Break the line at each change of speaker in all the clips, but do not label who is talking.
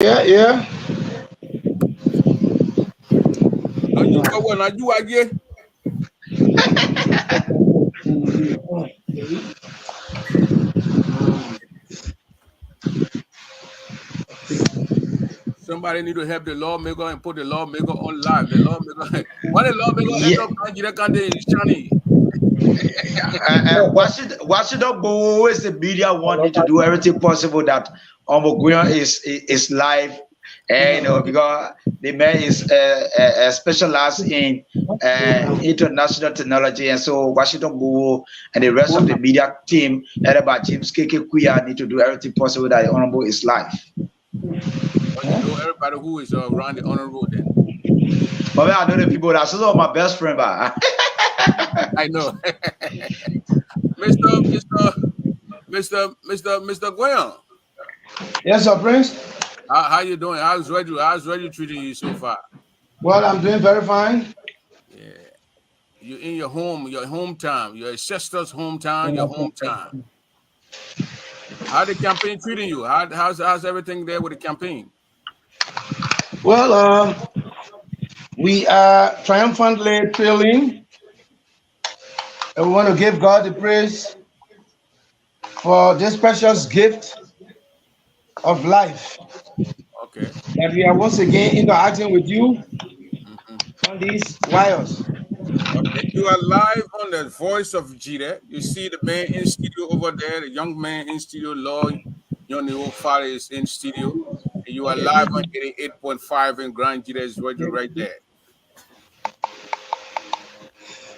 Yeah, yeah.
No, you go when I do again. Somebody need to help the lawmaker and put the lawmaker on live. The lawmaker, why the lawmaker end
Yeah.
up Nigeria Kante in Shani?
Washington always the media want me to do everything possible that Omoguyon is live, and because the man is specialized in international technology, and so Washington Go and the rest of the media team, led by James KK Kuya, need to do everything possible that the Honorable is live.
Or you know everybody who is around the honor road then.
But I know the people that's also my best friend, but
I know. Mr. Gwen,
Yes, sir, Prince.
how you doing? How's Reggie treating you so far?
Well, I'm doing very fine.
Yeah. You in your hometown, your sister's hometown, your hometown. How the campaign treating you? How's everything there with the campaign?
Well, we are triumphantly trailing, and we want to give God the praise for this precious gift of life
Okay.
that we are once again interacting with you
Mhm.
on these wires.
Okay. You are live on the Voice of Jide. You see the man in studio over there, the young man in studio, Lloyd, your father is in studio. And you are live on 88.5 in Grand Jide's radio right there.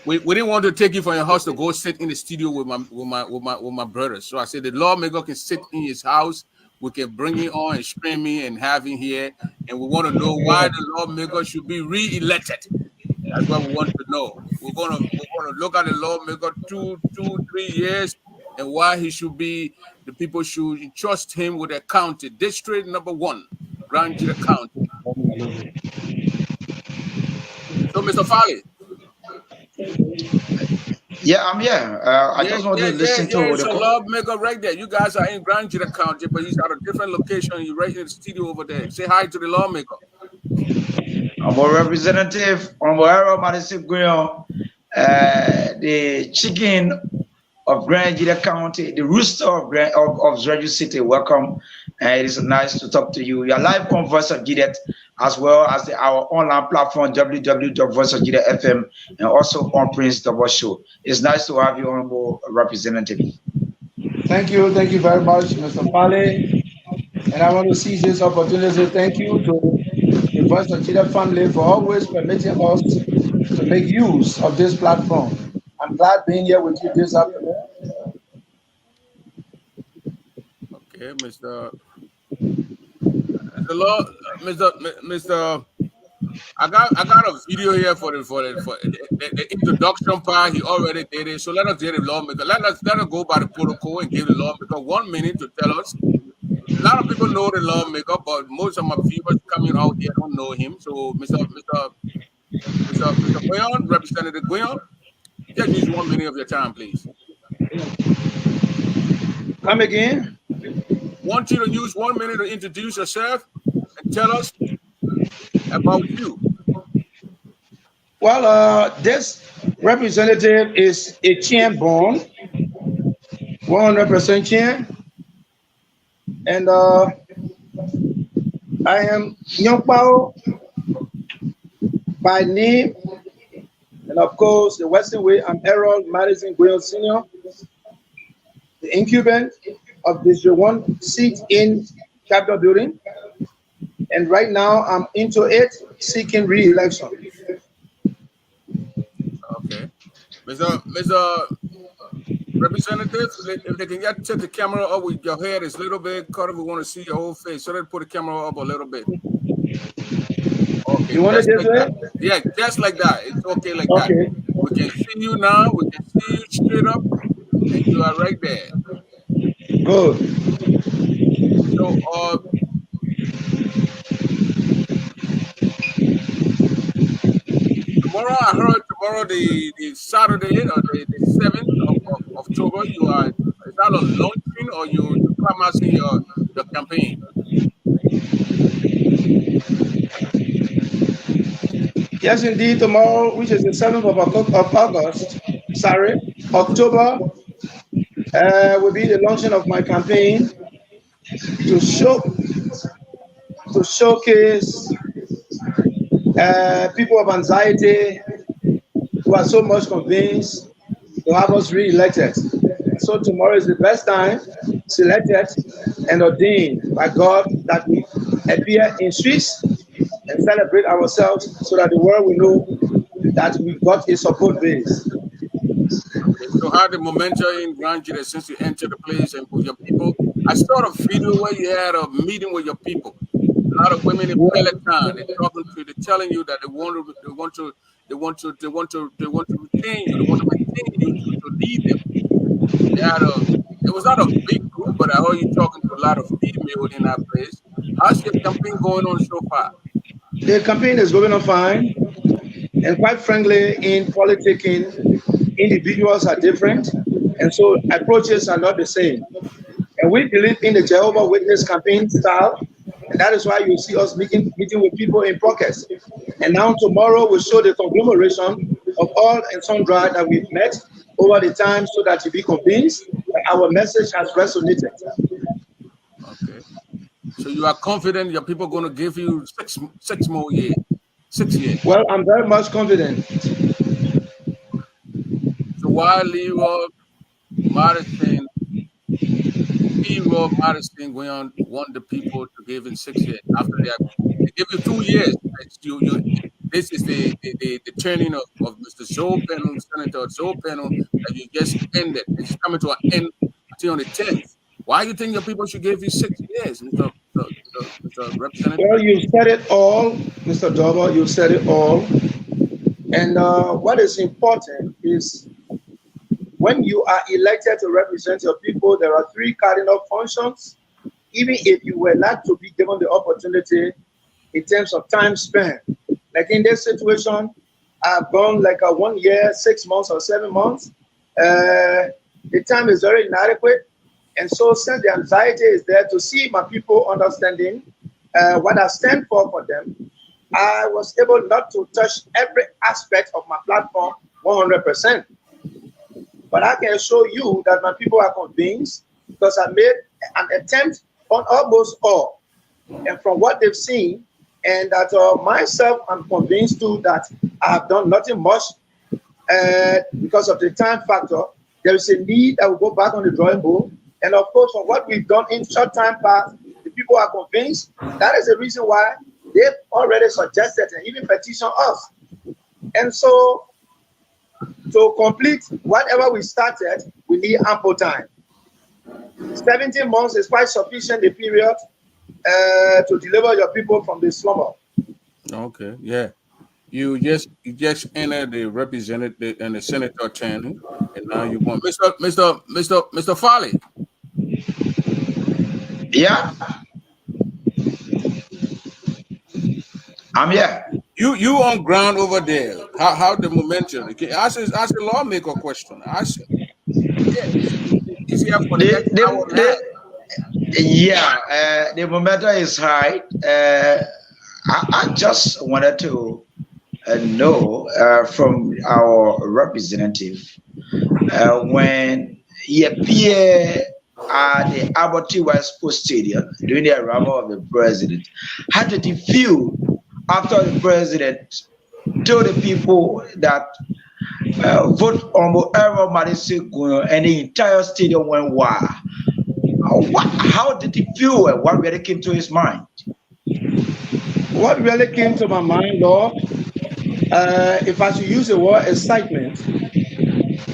We didn't want to take you from your house to go sit in the studio with my brothers. So I said the lawmaker can sit in his house. We can bring him on and stream him and have him here. And we want to know why the lawmaker should be re-elected. That's what we want to know. We're gonna look at the lawmaker 3 years and why he should be. The people should trust him with their county, district number 1, Grand Jira County. So, Mr. Fali,
yeah, I'm here. I
yeah,
just want
yeah,
to
yeah,
listen
yeah.
to
It's
the.
a lawmaker right there. You guys are in Grand Jira County, but he's at a different location. You're right in the studio over there. Say hi to the lawmaker.
I'm a representative from Madison Guyon, the chicken of Grand Gila County, the rooster of Zreju City. Welcome. It is nice to talk to you. You are live on Voice of Gidet as well as our online platform www.voiceofgidet.fm and also on Prince Double Show. It's nice to have you, Honorable Representative.
Thank you very much, Mr. Pale. And I want to seize this opportunity to thank you to the Voice of Chile family for always permitting us to make use of this platform. I'm glad being here with you this afternoon.
Okay, Mr. Law, Mr. I got a video here for the introduction part. He already did it. So let us get the lawmaker. Let us go by the protocol and give the lawmaker 1 minute to tell us. A lot of people know the lawmaker, but most of my viewers coming out here don't know him. So Mr. Guyon, Representative Guyon, just use 1 minute of your time, please.
Come again.
Want you to use 1 minute to introduce yourself and tell us about you.
Well, this representative is a Chien born, 100% Chien, and I am Nyong Pao by name, and of course, the Western Way. I'm Harold Madison Guyon Sr., the incumbent of District 1 seat in Capitol Building, and right now I'm into it, seeking re-election.
Okay. Mr. Representative, if they can get the camera up with your head is a little bit cut, we want to see your whole face. So let's put the camera up a little bit. Okay,
You want to
just
this
like
way?
that. Yeah, just like that. It's okay like that.
Okay,
We can see you now. We can see you straight up, and you are right there.
good.
So, tomorrow I heard tomorrow the Saturday or the 7th of October you are is that a launching or you classing your campaign?
Yes, indeed, tomorrow, which is the 7th of August, sorry, October, will be the launching of my campaign to show to showcase people of anxiety who are so much convinced to have us re-elected. So tomorrow is the best time selected and ordained by God that we appear in streets and celebrate ourselves so that the world will know that we got a support base.
Okay, so how the momentum in Granjira since you entered the place and with your people? I saw a video where you had a meeting with your people. A lot of women in Peloton, they're talking to you, they're telling you that they want to retain you, they want to maintain you to lead them. They had it was not a big group, but I heard you talking to a lot of female in that place. How's your campaign going on so far?
The campaign is going on fine, and quite frankly, in politicking, individuals are different, and so approaches are not the same. And we believe in the Jehovah Witness campaign style, and that is why you see us meeting with people in pockets. And now tomorrow we'll show the conglomeration of all and sundry that we've met over the time so that you be convinced that our message has resonated.
Okay. So you are confident your people are going to give you six more years, 6 years.
Well, I'm very much confident.
So why Leroy Madison, Leroy Madison want the people to give in 6 years after they give you 2 years? This is the turning of Mr. Joe Penal, Senator Joe Penal, that you just ended. It's coming to an end until on the 10th. Why do you think your people should give you 6 years, Mr. Representative?
Well, you said it all, Mr. Dover, you said it all. And what is important is when you are elected to represent your people, there are three cardinal functions. Even if you were not to be given the opportunity in terms of time spent. Like in this situation, I've gone like a 1 year, 6 months or 7 months. The time is very inadequate. And so since the anxiety is there to see my people understanding what I stand for them, I was able not to touch every aspect of my platform 100%. But I can show you that my people are convinced because I made an attempt on almost all. And from what they've seen, and that myself, I'm convinced too that I have done nothing much because of the time factor. There is a need that will go back on the drawing board. And of course, from what we've done in short time past, the people are convinced. That is the reason why they've already suggested and even petitioned us. And so, to complete whatever we started, we need ample time. 17 months is quite sufficient the period to deliver your people from the slumber.
Okay, yeah. You just entered the representative and the senator turning, and now you want Mr. Foley.
Yeah, I'm here.
You on ground over there. How the momentum? Okay, ask a lawmaker question. Ask him. Yeah, he's here for the next hour and a half.
The momentum is high. I just wanted to know from our representative when he appeared at the Albert West Post Stadium during the arrival of the president, how did he feel after the president told the people that vote on whoever Madison and the entire stadium went wild? How did he feel and what really came to his mind?
What really came to my mind, Lord, if I should use the word excitement,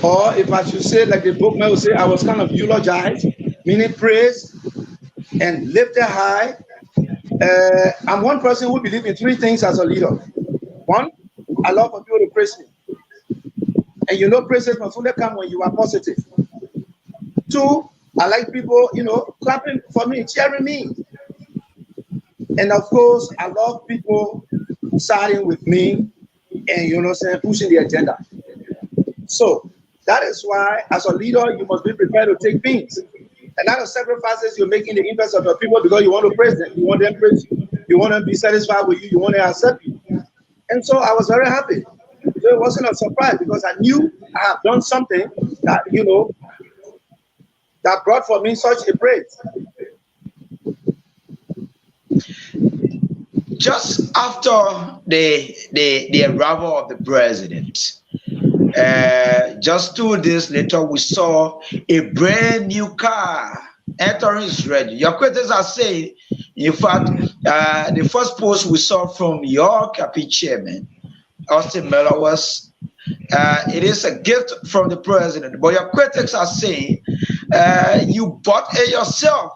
or if I should say, like the bookman would say, I was kind of eulogized, meaning praise and lifted high. I'm one person who believes in three things as a leader. One, I love for people to praise me. And you know, praises must only come when you are positive. Two, I like people, clapping for me, cheering me. And of course, I love people siding with me and, pushing the agenda. So that is why, as a leader, you must be prepared to take things. A lot of sacrifices you're making in the interest of your people because you want to praise them, you want them to praise you, you want them to be satisfied with you, you want to accept you. And so I was very happy. So it wasn't a surprise because I knew I have done something that, you know, that brought for me such a praise.
Just after the arrival of the president, just 2 days later, we saw a brand new car entering Israel. Your critics are saying, in fact, the first post we saw from your KP chairman, Austin Miller, was it is a gift from the president. But your critics are saying you bought it yourself.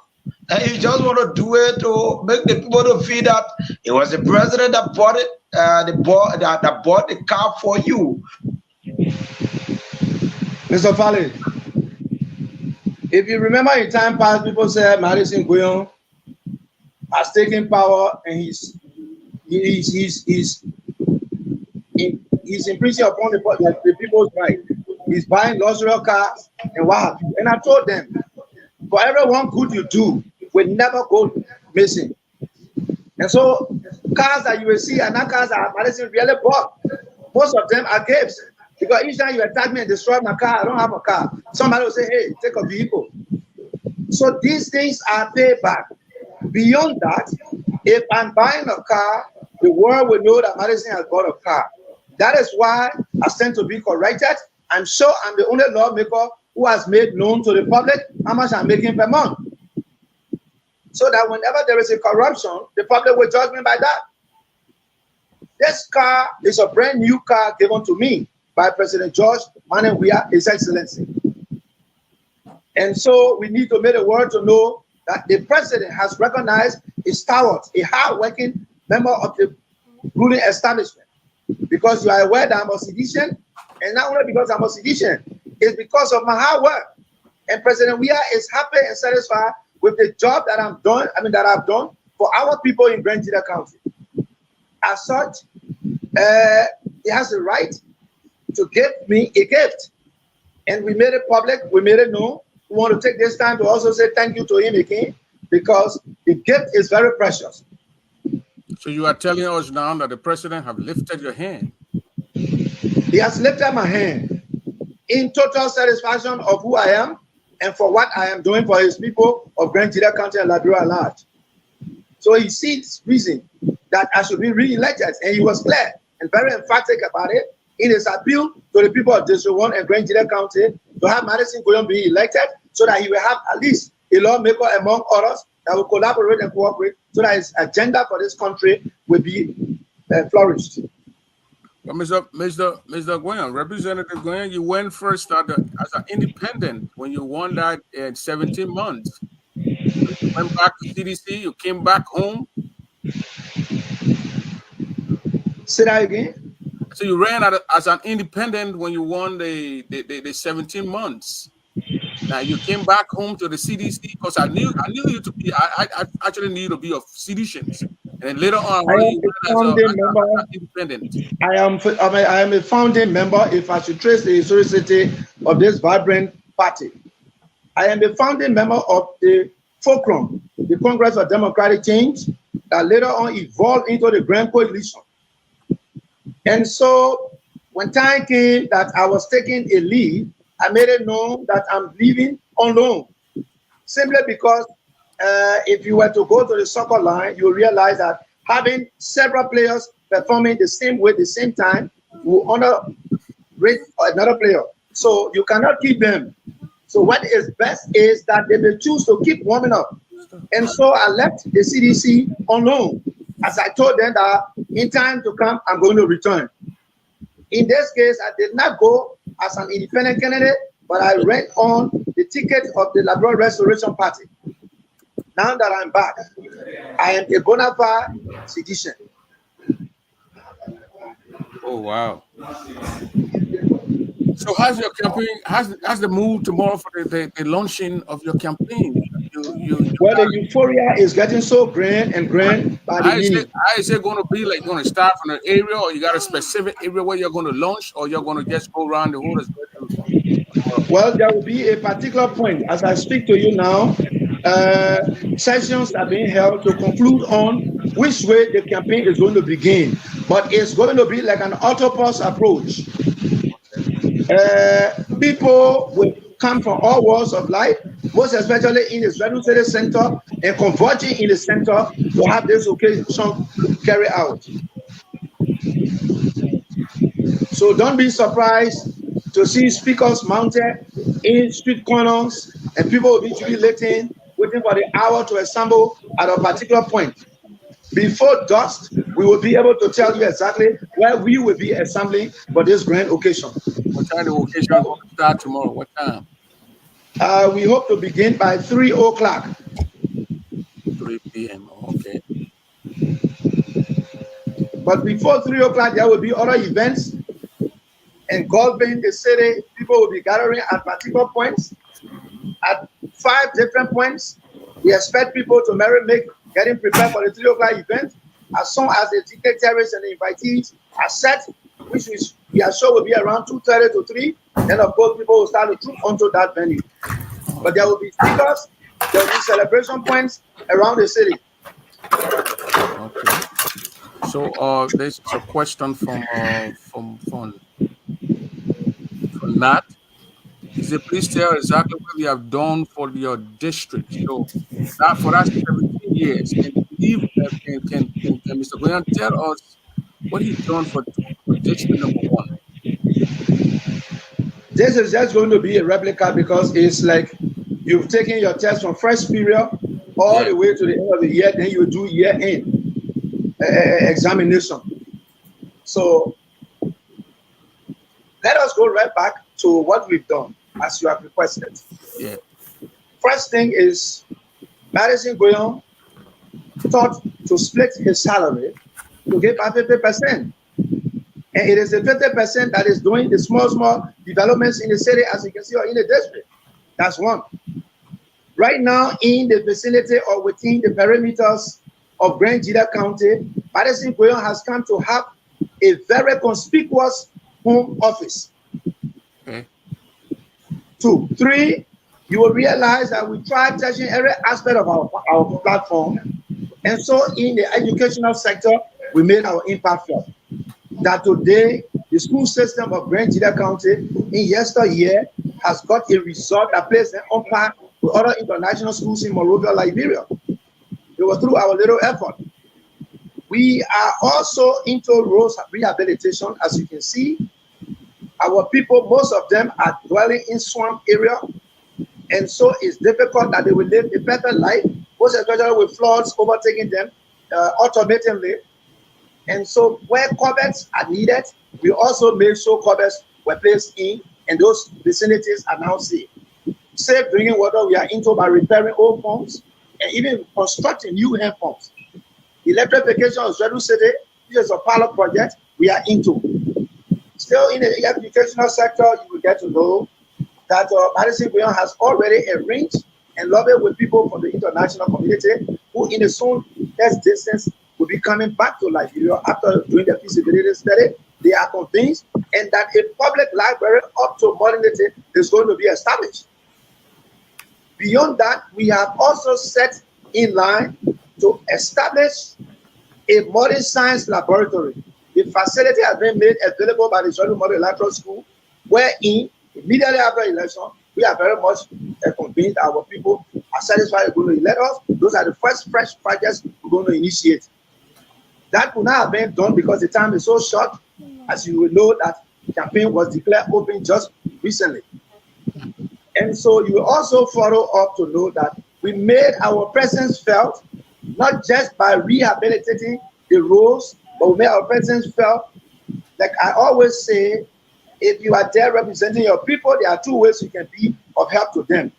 And you just want to do it to make the people to feel that it was the president that bought it, that bought the car for you.
Mr. Fale, if you remember in time past, people said Madison Guyon has taken power and he's increasing upon the people's right. He's buying luxury cars and what have you. And I told them, for everyone good you do, will never go missing. And so cars that you will see are not cars that Madison really bought. Most of them are gifts. Because each time you attack me and destroy my car, I don't have a car. Somebody will say, hey, take a vehicle. So these things are payback. Beyond that, if I'm buying a car, the world will know that Madison has bought a car. That is why I stand to be corrected. I'm sure I'm the only lawmaker who has made known to the public how much I'm making per month. So that whenever there is a corruption, the public will judge me by that. This car is a brand new car given to me by President George Manenwia, His Excellency. And so we need to make the world to know that the president has recognized a stalwart, a hard-working member of the ruling establishment. Because you are aware that I'm a seditious, and not only because I'm a seditious, it's because of my hard work. And President Weah is happy and satisfied with the job that I've done for our people in Grand Ggc County. As such, he has the right to give me a gift. And we made it public, we made it known. We want to take this time to also say thank you to him again, because the gift is very precious.
So you are telling us now that the president have lifted your hand?
He has lifted my hand in total satisfaction of who I am and for what I am doing for his people of Grand Ggc County and Liberia at large. So he sees reason that I should be re-elected, and he was clear and very emphatic about it in his appeal to the people of District 1 and Grand Ggc County to have Madison Guyon be elected so that he will have at least a lawmaker among others that will collaborate and cooperate so that his agenda for this country will be flourished.
Well, Mr. Guyon, Representative Guyon, you went first as an independent when you won that in 17 months. You went back to CDC, you came back home.
Say that again?
So you ran as an independent when you won the 17 months. Now you came back home to the CDC because I knew you to be. I actually knew you to be of seditious. And later on, as independent.
I am a founding member. If I should trace the historicity of this vibrant party, I am a founding member of the Fulcrum, the Congress for Democratic Change, that later on evolved into the Grand Coalition. And so when time came that I was taking a leave, I made it known that I'm leaving on loan. Simply because if you were to go to the soccer line, you realize that having several players performing the same way at the same time will underrate another player. So you cannot keep them. So what is best is that they may choose to keep warming up. And so I left the CDC on loan, as I told them that in time to come, I'm going to return. In this case, I did not go as an independent candidate, but I ran on the ticket of the Liberal Restoration Party. Now that I'm back, I am a bona fide citizen.
Oh, wow. So how's your campaign? How's the mood tomorrow for the launching of your campaign?
Well, the euphoria is getting so grand and grand by the minute.
How is it going to be? Like, going to start from an area, or you got a specific area where you're going to launch, or you're going to just go around the whole?
Well, there will be a particular point as I speak to you now. Sessions are being held to conclude on which way the campaign is going to begin, but it's going to be like an autopause approach. People will come from all walks of life, most especially in the Federal City Center, and converging in the center to have this occasion carry out. So don't be surprised to see speakers mounted in street corners, and people will be jubilating, waiting for the hour to assemble at a particular point. Before dusk, we will be able to tell you exactly where we will be assembling for this grand occasion.
What time the occasion will start tomorrow? What time?
We hope to begin by 3 o'clock.
3 p.m. Okay.
But before 3 o'clock, there will be other events engulfing the city. People will be gathering at particular points. At 5 different points, we expect people to getting prepared for the 3 o'clock event. As soon as the dignitaries and the invitees are set, which we are sure will be around 2:30 to 3, then of course people will start to troop onto that venue. But there will be speakers, there will be celebration points around the city.
Okay. So there's a question from Nat. He said, please tell exactly what you have done for your district. So that for that 17 years, can Mr. Goyan tell us what he's done for district number 1?
This is just going to be a replica because it's like you've taken your test from first period all the way to the end of the year, then you do year-end examination. So let us go right back to what we've done as you have requested.
Yeah.
First thing is Madison Goyon thought to split his salary to give 50%. And it is the 50% that is doing the small developments in the city, as you can see, or in the district. That's one. Right now, in the vicinity or within the perimeters of Ggc County, Madison Goyon has come to have a very conspicuous home office.
Okay.
2, 3, you will realize that we try touching every aspect of our platform. And so in the educational sector, we made our impact felt. That today, the school system of Ggc County in yesteryear has got a result that places them on par with other international schools in Monrovia, Liberia. It was through our little effort. We are also into road rehabilitation, as you can see. Our people, most of them are dwelling in swamp area, and so it's difficult that they will live a better life, most especially with floods overtaking them automatically. And so where covers are needed, we also made sure covers were placed in, and those vicinities are now safe. Safe drinking water, we are into by repairing old pumps and even constructing new hand pumps. Electrification of Federal City, this is a pilot project we are into. Still in the educational sector, you will get to know that Madison Goyon has already arranged and lobbied with people from the international community who in a soon next distance will be coming back to Liberia after doing the feasibility study. They are convinced and that a public library up to modernity is going to be established. Beyond that, we have also set in line to establish a modern science laboratory. The facility has been made available by the Jordan Model Electoral School, wherein immediately after election, we are very much convinced our people are satisfied they're going to elect us. Those are the first fresh projects we're going to initiate. That could not have been done because the time is so short, as you will know that the campaign was declared open just recently. And so you will also follow up to know that we made our presence felt, not just by rehabilitating the roads, but we made our presence felt. Like I always say, if you are there representing your people, there are 2 ways you can be of help to them.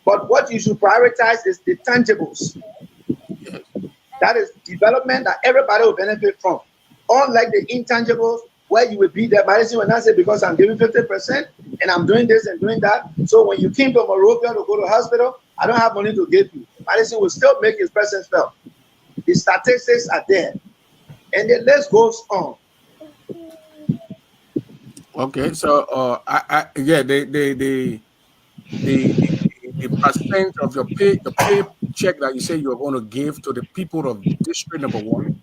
But what you should prioritize is the tangibles. That is development that everybody will benefit from. Unlike the intangibles, where you will be there. Madison will not say, because I'm giving 50% and I'm doing this and doing that. So when you came to Monrovia to go to hospital, I don't have money to give you. Madison will still make his presence felt. The statistics are there. And the list goes on.
Okay, so yeah, the the percent of your pay check that you say you're going to give to the people of district number one.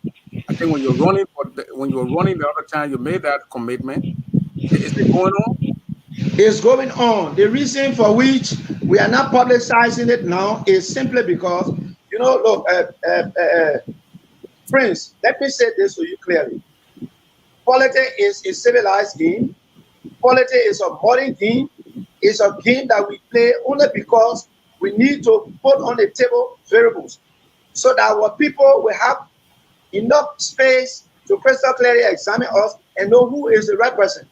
I think when you're running when you were running the other time, you made that commitment. Is it going on?
Is going on. The reason for which we are not publicizing it now is simply because, look, Prince, let me say this to you clearly. Politics is a civilized game. Politics is a modern game. It's a game that we play only because we need to put on the table variables so that our people will have enough space to crystal clearly examine us and know who is the right person.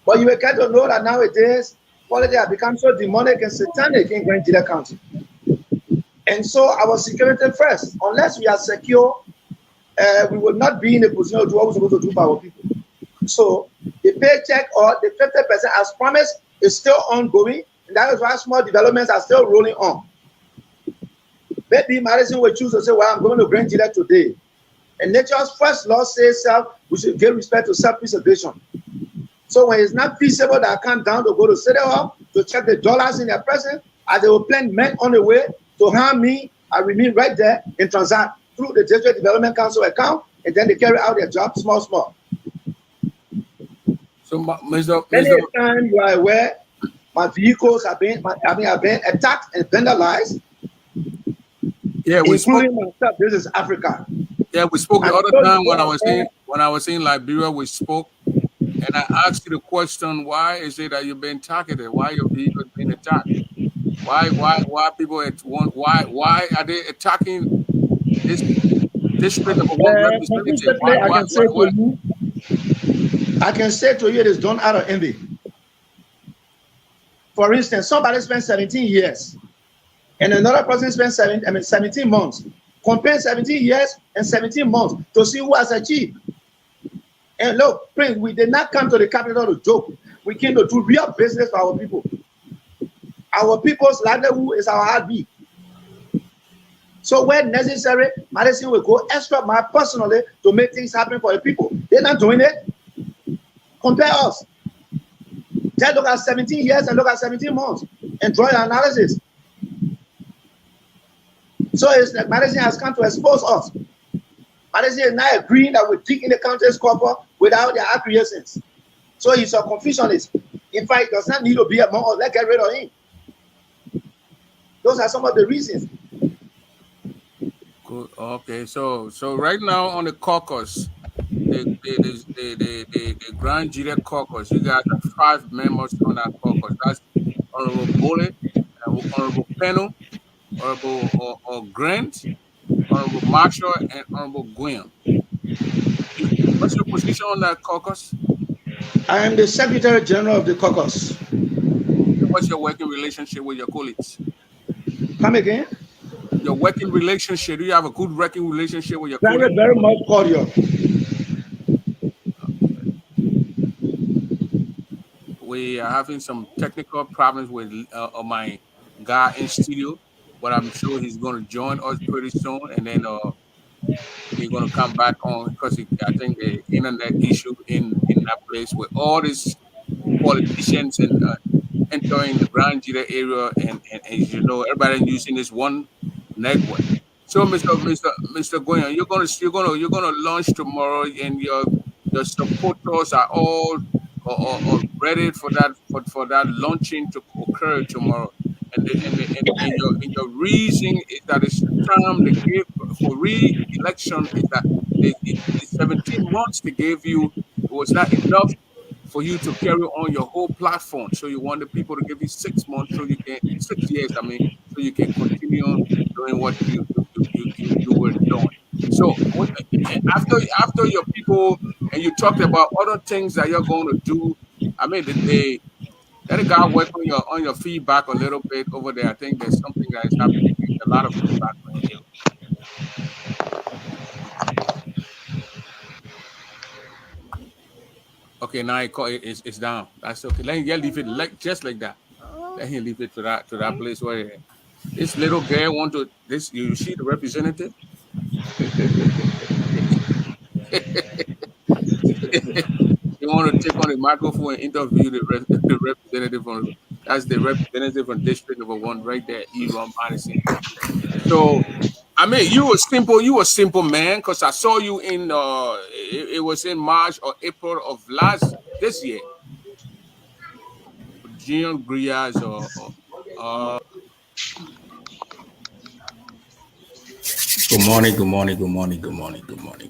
But you will get to know that nowadays, politics have become so demonic and satanic in Grand Gila County. And so our security first. Unless we are secure, we will not be in a position to do what we're supposed to do for our people. So the paycheck or the 50% as promised is still ongoing. And that is why small developments are still rolling on. Maybe Madison will choose to say, well, I'm going to Grand Gila today. And nature's first law says we should give respect to self-preservation. So when it's not feasible that I come down to go to City Hall to check the dollars in their presence, as they will plan men on the way to harm me, I remain right there and transact through the District Development Council account, and then they carry out their job small.
So, Mr.
Anytime you are aware, my vehicles have been attacked and vandalized.
Yeah,
including myself. This is Africa.
Yeah, we spoke the other time when I was in Liberia. We spoke. And I asked you the question: why is it that you've been targeted? Why your vehicles being attacked? Why people why are they attacking this district number one representative?
I can say to you, it is done out of envy. For instance, somebody spent 17 years, and another person spent 17 months. Compare 17 years and 17 months to see who has achieved. And look, Prince, we did not come to the capital to joke. We came to do real business for our people. Our people's livelihood is our heartbeat. So when necessary, Madison will go extra mile personally to make things happen for the people. They're not doing it. Compare us. Just look at 17 years and look at 17 months and draw your analysis. So it's like Madison has come to expose us. Madison is now agreeing that we dig in the country's copper without their acquiescence. So he's a confucianist. In fact, he does not need to be among us. Let's get rid of him. Those are some of the reasons.
Good. Okay, so right now on the caucus, the Grand Gila caucus, you guys have 5 members on that caucus. That's Honorable Bullet, Honorable Peno, Honorable Grant, Honorable Marshall, and Honorable Gwynn. What's your position on that caucus?
I am the Secretary General of the caucus.
What's your working relationship with your colleagues?
Come again?
Your working relationship. Do you have a good working relationship with your colleagues?
Very, very much cordial.
Okay. We are having some technical problems with my guy in studio, but I'm sure he's going to join us pretty soon, and then he's going to come back on because I think the internet issue in that place with all these politicians and entering the Grand Gila area, and you know everybody using this one network. So, Mr. Goyan, you're gonna launch tomorrow, and your supporters are all ready for that launching to occur tomorrow. And your reason is that it's the time they gave for re-election is that the 17 months they gave you was not enough for you to carry on your whole platform. So you want the people to give you 6 months, so you can 6 years. I mean, so you can continue doing what you were doing. So after your people, and you talked about other things that you're going to do. I mean, let a guy work on your feedback a little bit over there. I think there's something that is happening. There's a lot of feedback on you. Okay, now it's down. That's okay. Let him leave it just like that. Let him leave it to that place where this little girl want to this. You see the representative. You want to take on the microphone and interview the representative from that's the representative from District Number 1 right there, Eron Madison. So I mean, you were simple man, because I saw you in it was in March or April of this year. Jean Griaz
Good morning, good morning, good morning, good morning, good morning.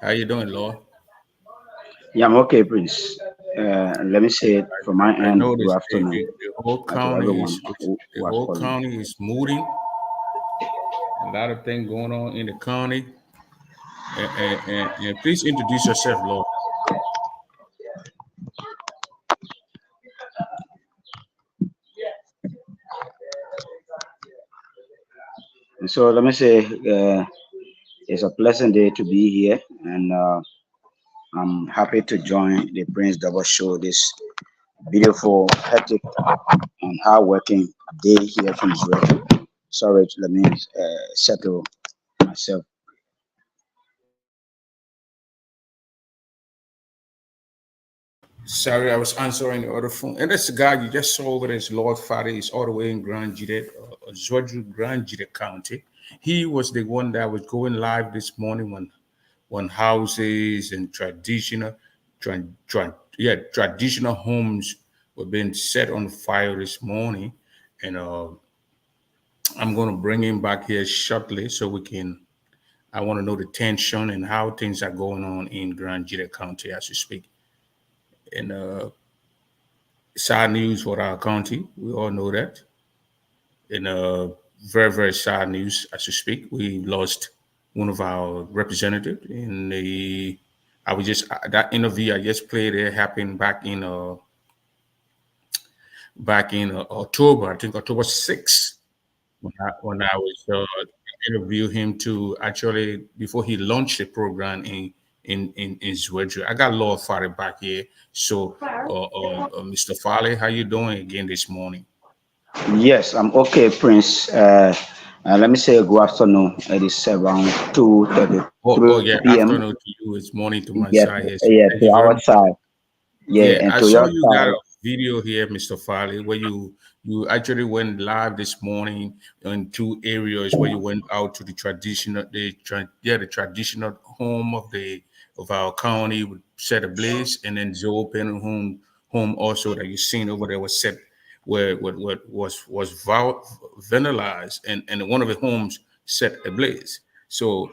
How you doing, Lord?
Yeah, I'm okay, Prince. Let me say it from my
I
end. Good
noticed
afternoon
the whole
to
county
everyone
is the
who has
whole
called me.
county is moving. A lot of things going on in the county. And please introduce yourself, Lord.
And so let me say, it's a pleasant day to be here, and I'm happy to join the Prince Double Show this beautiful, hectic, and hard-working day here from Israel. Sorry, let me settle myself.
Sorry, I was answering the other phone. And this guy you just saw over there is Lord Father. He's all the way in Grand Jide, Georgia, Grand Jide County. He was the one that was going live this morning when houses and traditional homes were being set on fire this morning. And I'm going to bring him back here shortly so we can. I want to know the tension and how things are going on in Grand Jide County as we speak. And sad news for our county. We all know that. And very, very sad news as we speak. We lost one of our representatives in the. I was just that interview I just played there happened back in October. I think October 6th when I was interview him to actually before he launched the program in Zwedru. I got Lord Farley back here. So, Mr. Farley, how you doing again this morning?
Yes, I'm okay, Prince. Let me say good afternoon. It is around
Oh
2:33
yeah,
p.m.
afternoon to you. It's morning to my
Yes,
side here. So
yeah,
thank
to
you very
our
much.
side. Yeah,
Yeah,
and
I
to
saw
your
you got
side.
a video here, Mr. Farley, where you actually went live this morning in two areas where you went out to the traditional home of our county with set ablaze, and then the open home also that you seen over there was set where what was vandalized, and one of the homes set ablaze. So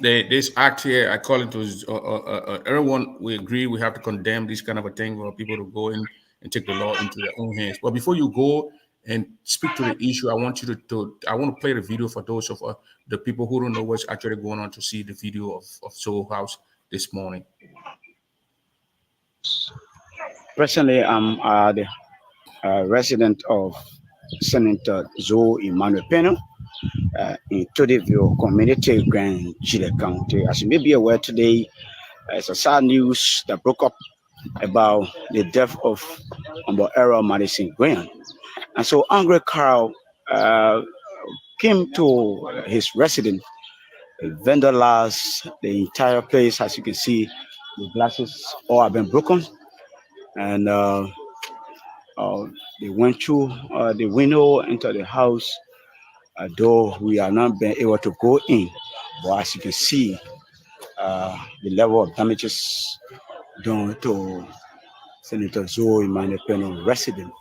this act here, I call it was everyone. We agree we have to condemn this kind of a thing for people to go in and take the law into their own hands. But before you go and speak to the issue, I want you I want to play the video for those of the people who don't know what's actually going on to see the video of Soul House this morning.
Personally, I'm the resident of Senator Zoe Emmanuel Peno in Todeville Community, Grand Chile County. As you may be aware today, it's a sad news that broke up about the death of Humble Errol Madison Graham. And so Angry Carl came to his residence, vandalized the entire place. As you can see, the glasses all have been broken. And uh, they went through the window into the house, though we are not been able to go in. But as you can see, the level of damages done to Senator Zoe Manepeno resident.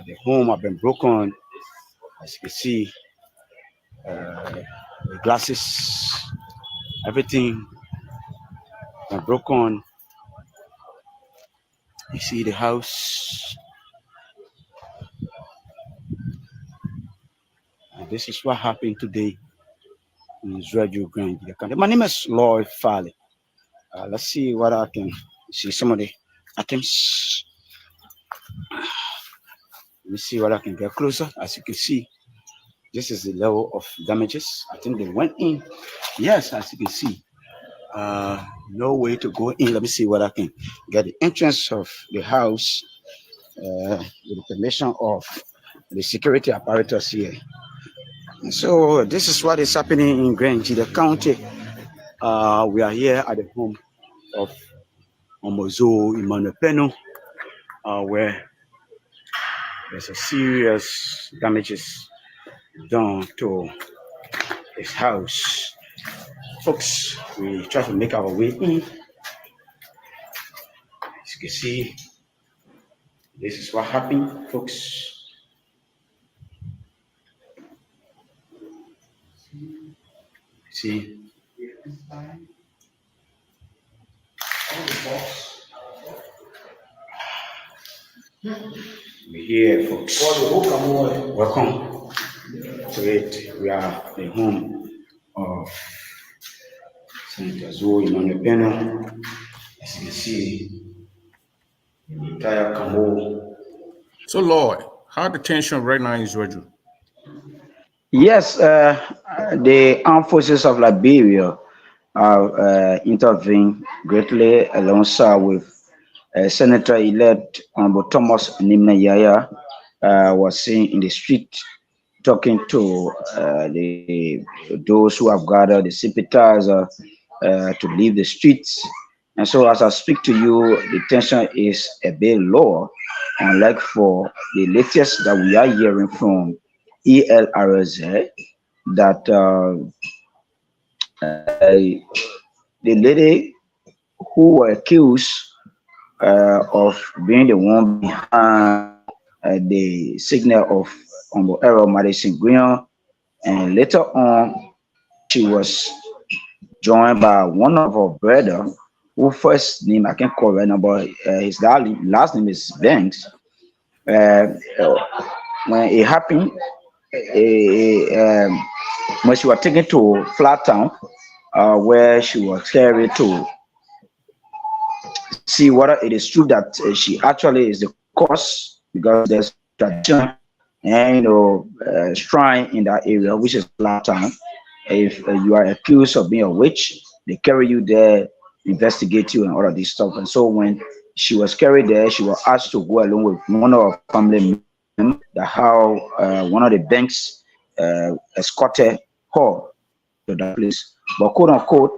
The home have been broken. As you can see, the glasses, everything been broken. You see the house. And this is what happened today in Israel, Grand County. My name is Lloyd Farley. Let's see what I can see. Some of the items. Let me see what I can get closer. As you can see, this is the level of damages. I think they went in. Yes, as you can see, no way to go in. Let me see what I can get. The entrance of the house with the permission of the security apparatus here. So this is what is happening in Grand Jide County. We are here at the home of
Omozo Imanopeno, where there's a serious damages done to his house. Folks, we try to make our way in. As you can see, this is what happened, folks. See, we're here, folks. Welcome to it. We are the home of Senator Zoe Imanopeno. As you can see, the entire Camo.
So, Lord, how the tension right now in Israel?
Yes, the armed forces of Liberia have intervened greatly alongside with Senator-elect Honorable Thomas Nimna Yaya was seen in the street talking to those who have gathered, the sympathizer, to leave the streets. And so, as I speak to you, the tension is a bit lower, unlike for the latest that we are hearing from ELRZ, that the lady who were accused of being the one behind the signal of Errol Madison Green, and later on she was joined by one of her brother, who first name I can't call right now, but his last name is Banks. Uh, uh, when it happened, when she was taken to Flat Town, where she was carried to see whether it is true that she actually is the cause, because there's tradition and shrine in that area, which is Flat Town. If you are accused of being a witch, they carry you there, investigate you, and all of this stuff. And so when she was carried there, she was asked to go along with one of her family members. That how one of the banks escorted her to that place. But quote unquote,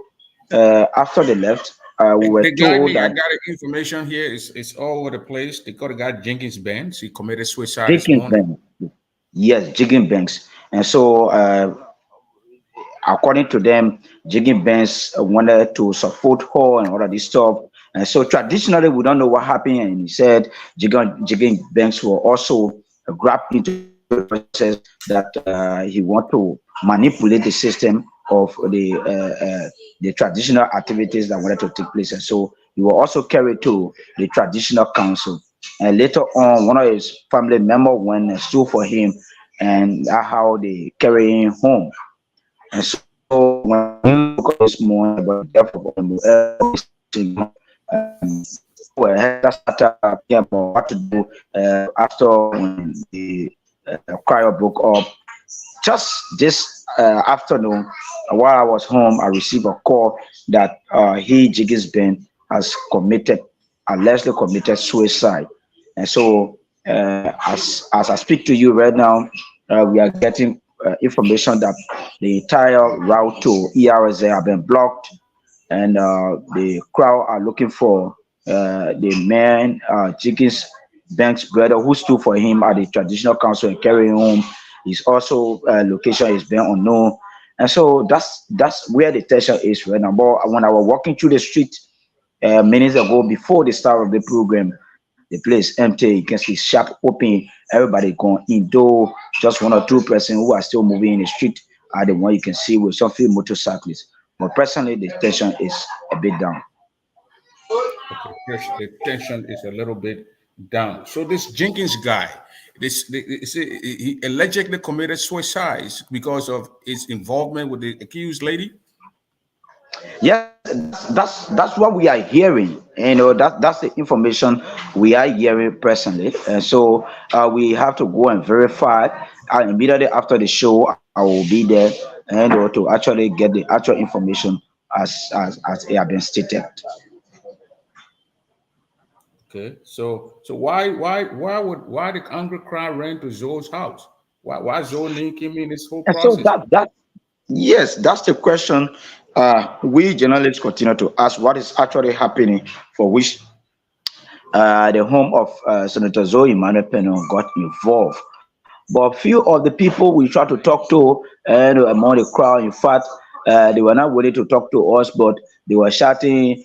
after they left, we were
The guy,
told
I
that
got the information here. It's all over the place. They got a guy Jenkins Benz. He committed suicide this
Jenkins
morning.
Banks, yes, Jenkins Banks, and so according to them, Jigging Banks wanted to support her and all of this stuff. And so traditionally, we don't know what happened. And he said Jigging Banks will also grab into the process that he want to manipulate the system of the traditional activities that wanted to take place. And so he will also carry to the traditional council. And later on, one of his family members went and stood for him, and that's how they carry him home. And so when we look at this morning about the death of well, started talking about what to do after when the choir broke up. Just this afternoon, while I was home, I received a call that Jiggins Ben has allegedly committed suicide. And so, as I speak to you right now, we are getting information that the entire route to ERZ have been blocked, and the crowd are looking for the man, Jenkins Banks' brother, who stood for him at the traditional council and carrying home. His also location is being unknown, and so that's where the tension is right now. But when I was walking through the street minutes ago before the start of the program, the place empty. You can see shop open, everybody going in. Though just one or two persons who are still moving in the street are the one you can see with some few motorcyclists. But personally, the tension is a bit down.
Okay, the tension is a little bit down. So this Jenkins guy, he allegedly committed suicide because of his involvement with the accused lady.
Yes, that's what we are hearing. That's the information we are hearing personally, and so we have to go and verify. Immediately after the show, I will be there and to actually get the actual information as it has been stated.
Okay, so why the angry crowd ran to Zoe's house? Why Zoe link him in this whole
And so
process?
yes, that's the question we journalists continue to ask what is actually happening, for which the home of Senator Zoe Emmanuel Peno got involved. But few of the people we try to talk to, and among the crowd, in fact, they were not willing to talk to us, but they were shouting,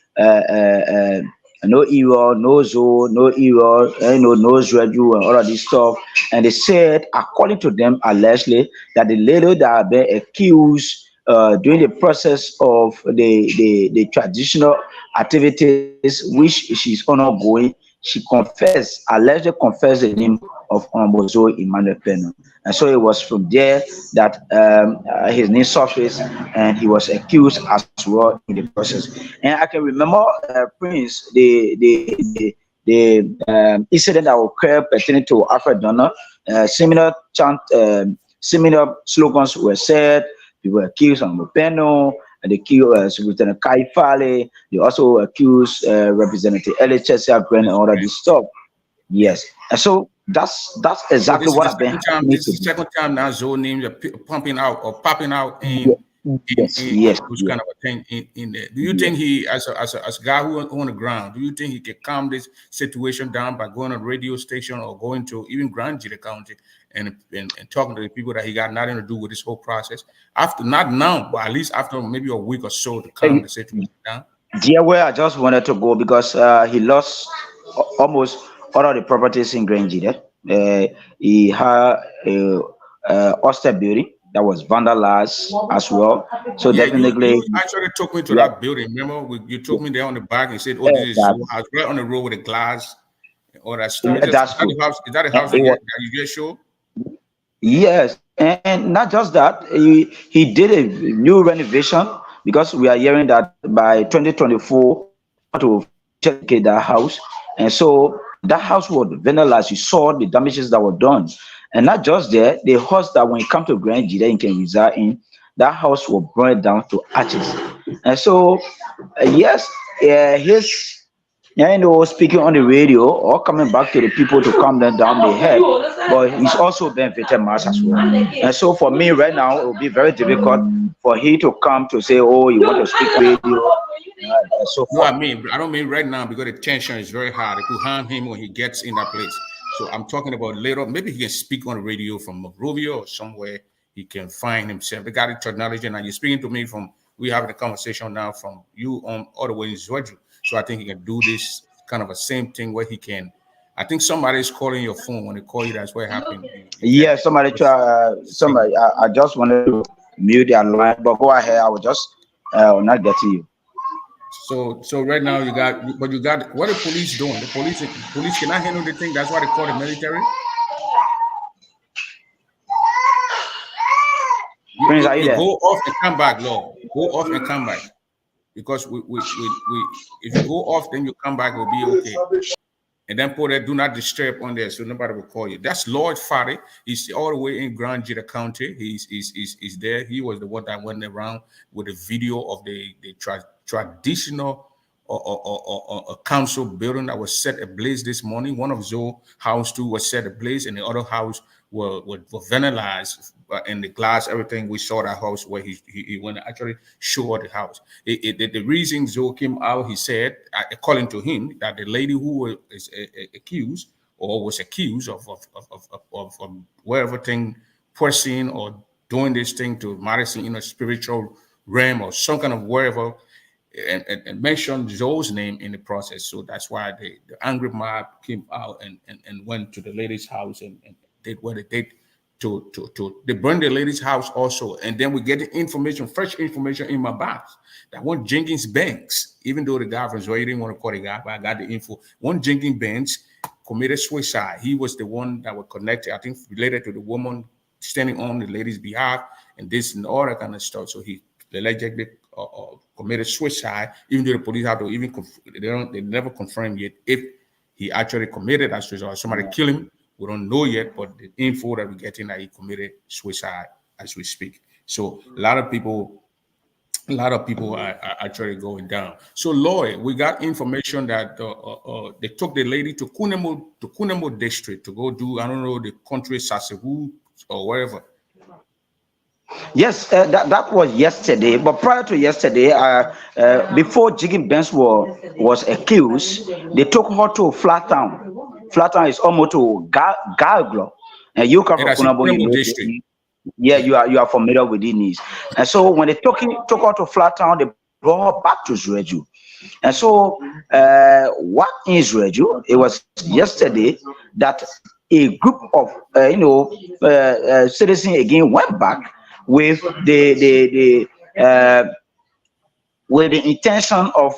no error, no zo, no error, no residue, and all of this stuff. And they said, according to them, allegedly, that the lady that had been accused during the process of the traditional activities which she's undergoing, she confessed, allegedly confessed the name of Ombozo Emmanuel Peno. And so it was from there that his name surfaced and he was accused as well in the process. And I can remember, Prince, the incident that occurred pertaining to Alfred Donner. Similar slogans were said. People were accused of Peno, and they accused Lieutenant Kai Fale. They also accused Representative LHS Grant and all of this stuff. Yes, and so that's
So
exactly
this is
what
the
I've been
second time.
happening
This
to
is the
me.
second time now Zoe names are pumping out or popping out
Yes,
in
yes,
those
yes.
kind of a thing in there. Do you
Yes.
think he, as a guy who on the ground, do you think he can calm this situation down by going on a radio station or going to even Grand Gila County and talking to the people that he got nothing to do with this whole process? After, not now, but at least after maybe a week or so to calm the situation down.
Dear, where I just wanted to go because he lost almost all of the properties in Grange. He had a hostel building that was vandalized as well. So
Yeah,
definitely,
you actually took me to
yeah,
that building. Remember, you took me there on the back and said, "Oh, this is
that,
Zoe house, right on the road with the glass." All that stuff.
that's
Is that
good.
the house? Is that the
And
house
it was,
that you just showed?
yes, and not just that, he did a new renovation because we are hearing that by 2024 to dedicate that house, and so that house was vandalized. You saw the damages that were done, and not just there, the house that when you come to Grand Gida you can reside in, that house was burned down to ashes, and so yes, his speaking on the radio or coming back to the people to calm them down the head, but he's also been victimized as well. And so for me right now, it will be very difficult for he to come to say, oh, you want to speak on radio, and so
No,
forth.
I don't mean right now because the tension is very hard. It could harm him when he gets in that place. So I'm talking about later. Maybe he can speak on the radio from Monrovia or somewhere he can find himself. They got it technology, and you're speaking to me from. We having a conversation now from you on all the way in Georgia. So I think he can do this kind of a same thing where he can. I think somebody is calling your phone. When they call you, that's what happened. You get
Yeah, somebody try,
signal.
somebody, I just wanted to mute their line, but go ahead, I will just not get to you.
So right now but you got what are the police doing? The police cannot handle the thing. That's why they call the military. You,
Prince,
you,
are you
you
there?
go off and come back, Lord. Go off and come back because we if you go off, then you come back, will be okay. And then put that do not disturb on there so nobody will call you. That's Lord Fari. He's all the way in Grand Gila County. He's there. He was the one that went around with a video of the traditional or council building that was set ablaze this morning. One of Zoe house two was set ablaze, and the other house were vandalized. And the glass, everything we saw that house where he went to actually show the house. The reason Zoe came out, he said, according to him, that the lady who was accused or was accused of whatever thing, pressing or doing this thing to Madison in a spiritual realm or some kind of wherever and mentioned Joe's name in the process. So that's why the angry mob came out and went to the lady's house and did what they did to they burned the lady's house also. And then we get the information, fresh information in my box that one Jenkins Banks, even though the guy from Zoe didn't want to call the guy, but I got the info. One Jenkins Banks committed suicide. He was the one that was connected, I think, related to the woman standing on the lady's behalf and this and all that kind of stuff. So he allegedly committed suicide, even though the police have to even they never confirmed yet if he actually committed that suicide or somebody killed him. We don't know yet, but the info that we're getting that he committed suicide as we speak. So a lot of people are actually going down. So Lloyd, we got information that they took the lady to Kunemo district to go do, I don't know, the country Sasehu or wherever.
Yes, that was yesterday. But prior to yesterday, before Jigging Benz was accused, they took her to Flat Town. Flat Town is almost to Garglo. And you come
And
from
that's in
Kunabo, you
Kuremo
know.
district.
Yeah, you are familiar with these. And so when they took her to Flat Town, they brought her back to Zreju. And so, what is Reju? It was yesterday that a group of citizens again went back with with the intention of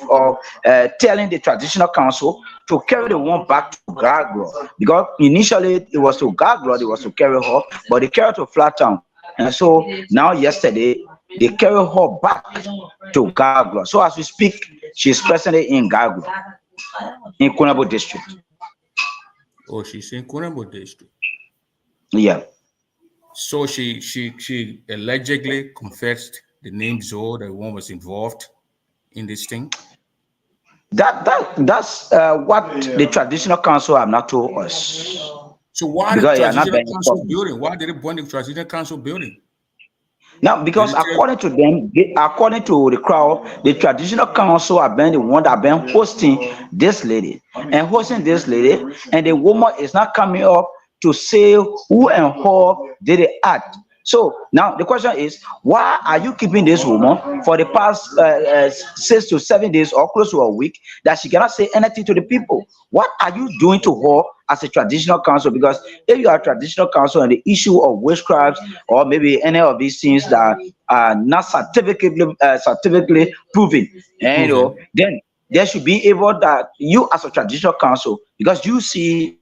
telling the traditional council to carry the one back to Gagro, because initially it was to Gagro, they was to carry her, but they carried to Flat Town. And so now yesterday they carry her back to Gaglo. So as we speak, she's presently in Gaglo, in Kunabo district.
Oh, she's in Kuremo district.
Yeah.
So she allegedly confessed the name Zoe, the one was involved in this thing.
That's what the traditional council have not told us,
So why the
because they are not
transitional
being
council
informed.
building? Why did they burn the transitional council building?
Now,
Did
because
it tell?
according to them, according to the crowd, the traditional council have been the one that been hosting this lady and the woman is not coming up to say who and how did it act. So now the question is, why are you keeping this woman for the past 6 to 7 days or close to a week that she cannot say anything to the people? What are you doing to her as a traditional council? Because if you are a traditional council and the issue of witchcraft or maybe any of these things that are not scientifically proven, and
Proven.
then there should be able that you as a traditional council, because you see,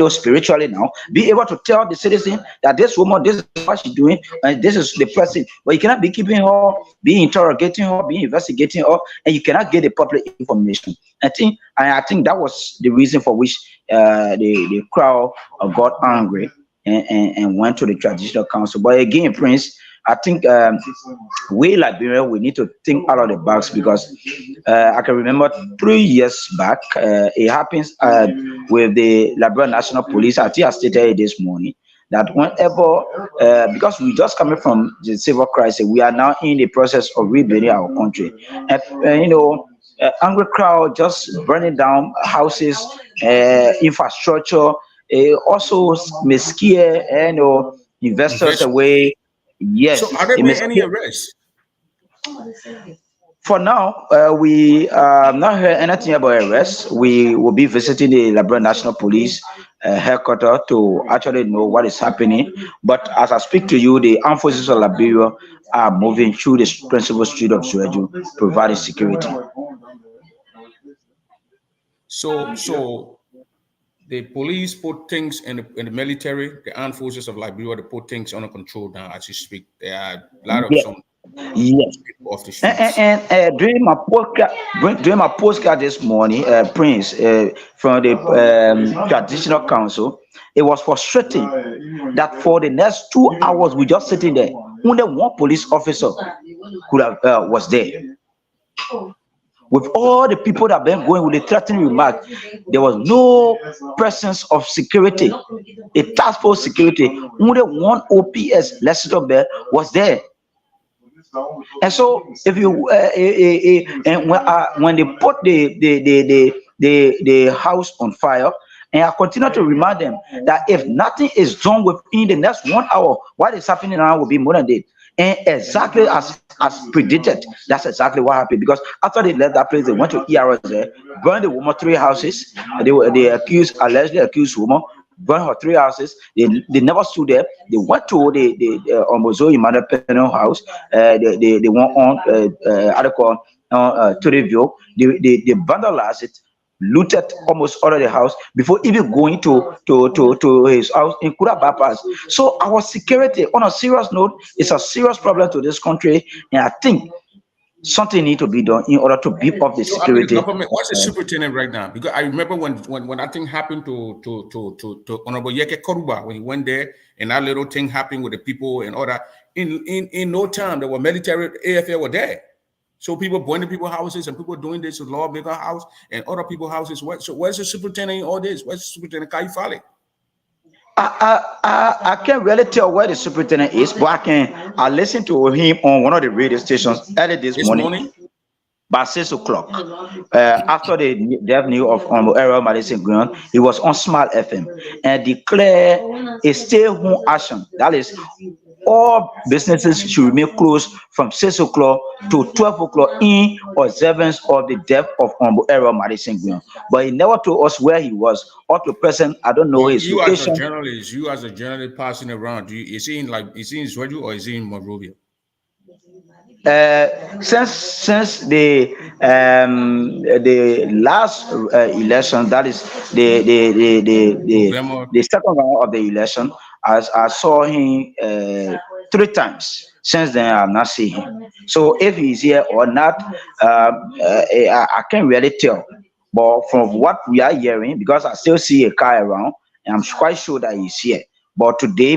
spiritually now, be able to tell the citizen that this woman, this is what she's doing, and this is the person. But you cannot be keeping her, be interrogating her, be investigating her, and you cannot get the public information. I think that was the reason for which the crowd got angry and went to the traditional council. But again, Prince, I think we Liberia, we need to think out of the box, because I can remember 3 years back, it happens with the Liberia National Police. I think I stated it this morning that whenever, because we just coming from the civil crisis, we are now in the process of rebuilding our country. Angry crowd just burning down houses, infrastructure, also may scare, investors
Investment.
away.
So
Yes,
are there
it may
been any
scare.
arrests?
For now, we not heard anything about arrest. We will be visiting the Liberia National Police headquarters to actually know what is happening. But as I speak to you, the armed forces of Liberia are moving through the principal street of Sueju, providing security.
So the police put things in the military, the armed forces of Liberia, they put things under control now as you speak. There are a lot of
Yeah.
some
Yes.
people off the
And,
streets.
during my postcard this morning, Prince, from the traditional council, it was frustrating that for the next 2 hours we just sitting there. Only one police officer could have was there. With all the people that have been going with the threatening remark, there was no presence of security, a task force security. Only one OPS, Lester Bell, was there. And so, if you and when they put the house on fire, and I continue to remind them that if nothing is done within the next 1 hour, what is happening now will be more than that. And exactly as predicted, that's exactly what happened. Because after they left that place, they went to ERS there, burned the woman 3 houses. They allegedly accused woman, burned her 3 houses. They never stood there. They went to the Omozo Emmanuel Peno house. They went on to review. They vandalized it, looted almost all of the house before even going to his house in Kura bypass. So our security, on a serious note, is a serious problem to this country, and I think something need to be done in order to beef up the
So I mean, the
security.
government. What's the superintendent right now? Because I remember when that thing happened to Honorable Yeke Koruba when he went there, and that little thing happened with the people and all that. In no time, there were military AFL were there. So people burning people's houses and people doing this with lawmaker house and other people's houses. So where's the superintendent in all this? Where's the superintendent Kaifale?
I can't really tell where the superintendent is, but I listened to him on one of the radio stations early this
This
morning
morning?
by 6 o'clock. After the death news of Errol Madison Green, he was on Smile FM and declared a stay-home action. That is, all businesses should remain closed from 6 o'clock to 12 o'clock in observance of the death of Errol Madison Green. But he never told us where he was. Up to present, I don't know
But
his location.
you as a journalist passing around, is he in Israel or is he in Monrovia?
Since the last election, that is
November.
the second round of the election, as I saw him 3 times. Since then, I've not seen him. So if he's here or not, I can't really tell. But from what we are hearing, because I still see a car around, and I'm quite sure that he's here. But today,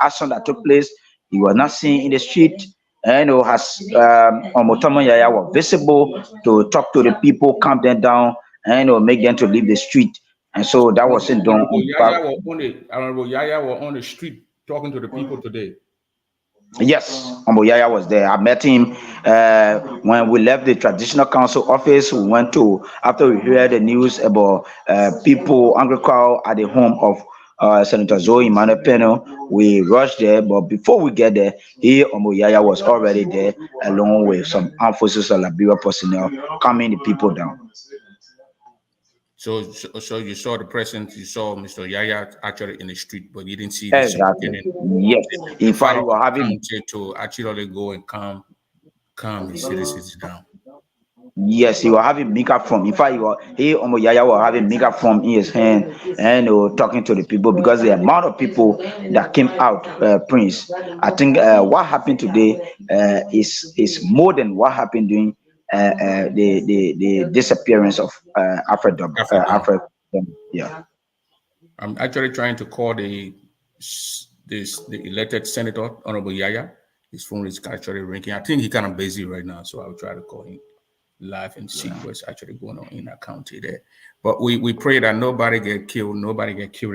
action that took place, he was not seen in the street. And has Omotomo Yaya was visible to talk to the people, calm them down, and make them to leave the street. And so that wasn't done
Honorable
on behalf.
Yaya were on the street talking to the people today.
Yes, Yaya was there. I met him when we left the traditional council office. We went to, after we heard the news about people, angry crowd at the home of Senator Zoe Emmanuel Peno. We rushed there, but before we get there, Yaya was already there along with some armed forces of Liberia personnel calming the people down.
So you saw the president, you saw Mr. Yaya actually in the street, but you didn't see the
Exactly.
superintendent.
Yes. In fact, you were having.
To actually go and calm the citizens down.
Yes, he was having megaphone. In fact, Yaya was having megaphone in his hand and talking to the people, because the amount of people that came out, Prince. I think what happened today is more than what happened during the disappearance of Alfred. Yeah.
I'm actually trying to call the elected senator, Honorable Yaya. His phone is actually ringing. I think he's kind of busy right now, so I'll try to call him live and see what's actually going on in that county there. But we pray that nobody get killed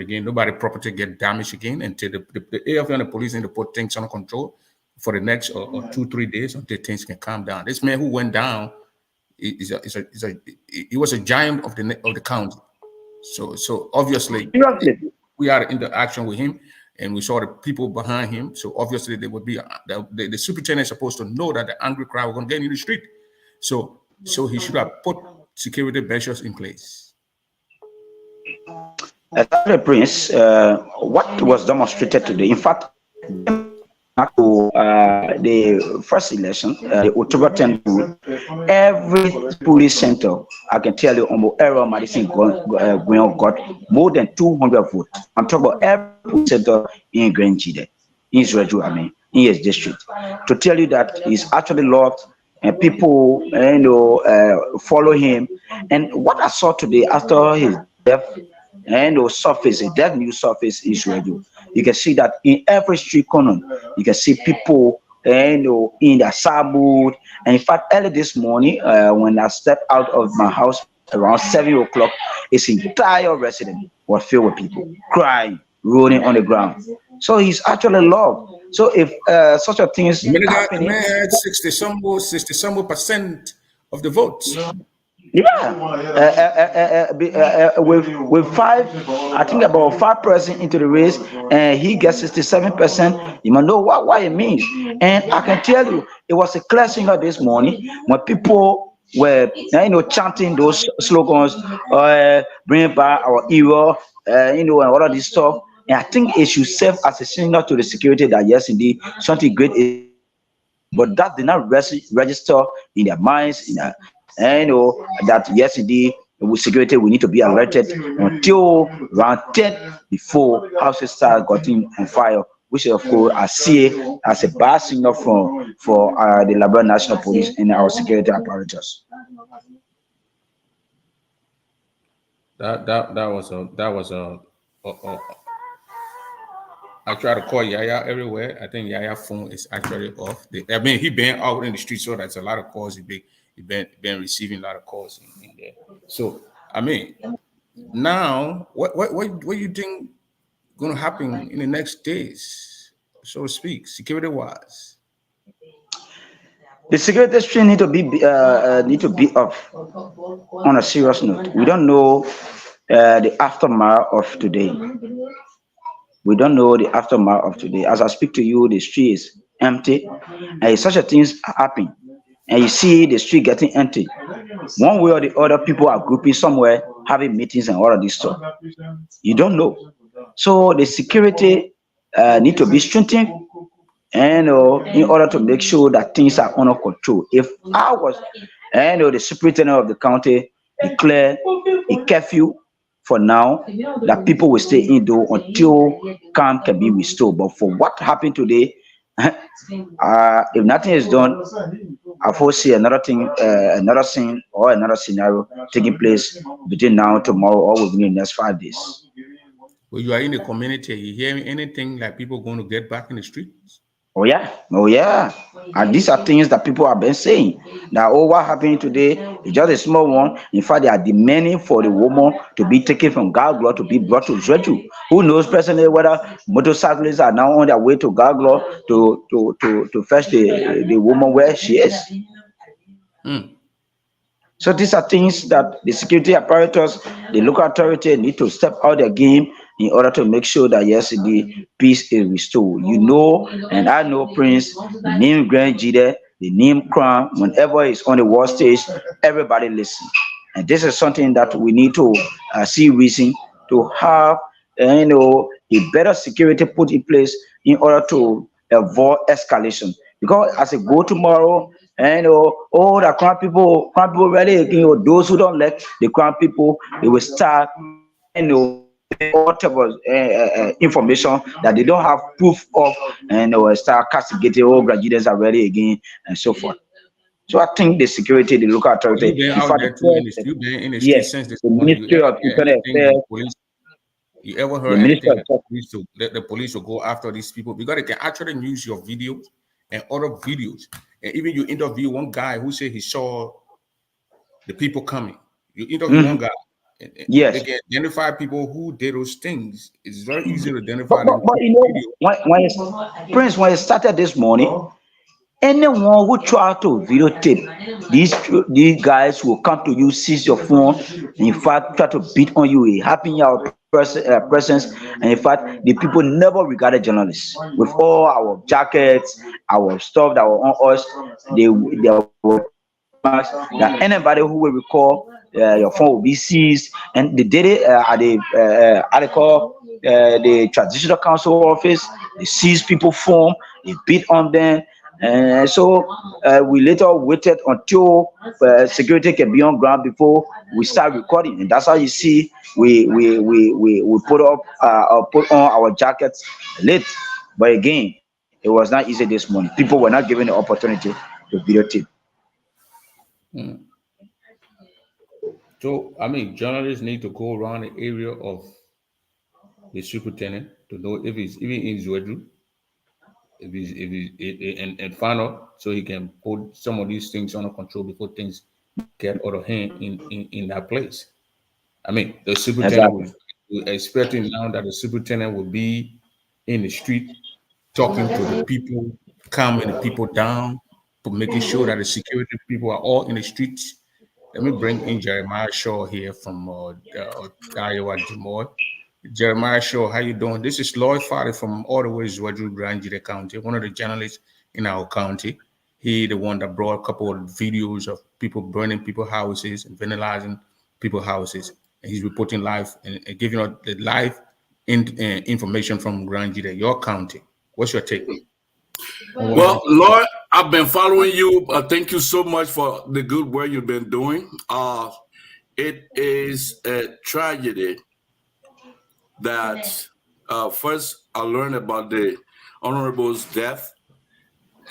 again, nobody property get damaged again, until the AFL and the police need to put things under control for the next or 2-3 days until things can calm down. This man who went down he was a giant of the county. So obviously we are in the action with him, and we saw the people behind him. So obviously they would be the superintendent is supposed to know that the angry crowd were going to get in the street. So he should have put security measures in place.
Exactly, Prince. What was demonstrated today, in fact, to the first election, the October 10th, every police center, I can tell you, Errol Madison got more than 200 votes. I'm talking about every police center in Grenjide, in Israel, in his district. To tell you that he's actually loved, and people, follow him. And what I saw today after his death, surface, a dead news surface in Israel, you can see that in every street corner, you can see people, in their sad mood. And in fact, early this morning, when I stepped out of my house around 7 o'clock, his entire residence was filled with people crying, rolling on the ground. So he's actually loved. So if such a thing is happening,
the man had 60% of the votes.
Yeah, with five, I think about 5% into the race, and he gets 67%. You might know what it means, and I can tell you, it was a clear signal this morning when people were, chanting those slogans, bring back our hero, and all of this stuff. And I think it should serve as a signal to the security that yes, indeed, something great is. But that did not register in their minds, that yes, indeed, with security, we need to be alerted until around 10 before houses start getting on fire, which of course I see as a bad signal for the Liberia National Police and our security apparatus.
That was a I try to call Yaya everywhere. I think Yaya's phone is actually off. He been out in the street, so that's a lot of calls. He been receiving a lot of calls in there. So now, what you think going to happen in the next days, so to speak, security-wise?
The security stream need to be up on a serious note. We don't know the aftermath of today. We don't know the aftermath of today. As I speak to you, the street is empty, and if such a things happen, and you see the street getting empty, one way or the other, people are grouping somewhere, having meetings and all of this stuff. You don't know. So the security need to be strengthened, and in order to make sure that things are under control. If I was, the superintendent of the county declare a curfew for now, that people will stay indoor until calm can be restored. But for what happened today, if nothing is done, I foresee another thing, another scene or another scenario taking place between now and tomorrow or within the next 5 days.
When you are in the community, you hear anything like people going to get back in the streets?
Oh yeah. And these are things that people have been saying. Now, what happened today is just a small one. In fact, they are demanding for the woman to be taken from Gaglo to be brought to Zweju. Who knows personally whether motorcyclists are now on their way to Gaglo to fetch the woman where she is. So these are things that the security apparatus, the local authority need to step out their game in order to make sure that yes, the peace is restored. You know, and I know Prince, the name Grand Jide, the name Crown, whenever it's on the world stage, everybody listen. And this is something that we need to see reason to have, a better security put in place in order to avoid escalation. Because as it go tomorrow, the crown people really, those who don't like the crown people, they will start, all type of information that they don't have proof of, and start castigating all graduates are ready again and so forth. So I think the security, the local authority,
You've been
in
out
fact,
there too, you've been in the street
yes,
since this
the
morning. You
Ministry
ever
of
hear
Internal
anything
Affairs,
that the police? You ever
the
heard
Ministry
anything
of
that the police will go after these people? Because they can actually use your videos and other videos. And even you interview one guy who said he saw the people coming. You interview one guy. And they
yes.
can identify people who did those things. It's very easy to
But,
identify
but,
them
but
through
you
the
know,
video.
Prince, when it started this morning, anyone who try to videotape these guys will come to you, seize your phone, in fact, try to beat on you, a happy your presence. And in fact, the people never regarded journalists with all our jackets, our stuff that were on us. They were marks that anybody who will recall your phone will be seized. And they did it at the the traditional council office. They seized people's phone, they beat on them. And so we later waited until security can be on ground before we start recording, and that's how you see we put up put on our jackets late. But again, it was not easy this morning. People were not given the opportunity to videotape.
So, I mean, journalists need to go around the area of the superintendent to know if he's even in Zwedru, and find out so he can put some of these things under control before things get out of hand in that place. I mean, the superintendent
Exactly.
was expecting now that the superintendent will be in the street talking to the people, calming the people down, for making sure that the security people are all in the streets. Let me bring in Jeremiah Shaw here from Iowa, Des Moines. Jeremiah Shaw, how you doing? This is Lloyd Foddy from all the way Zwedru Grand Jide County, one of the journalists in our county. He the one that brought a couple of videos of people burning people's houses and vandalizing people's houses. And he's reporting live and giving us the live information from Grand Jide, your county. What's your take?
Well, Lord, I've been following you. Thank you so much for the good work you've been doing. It is a tragedy that first I learned about the honorable's death,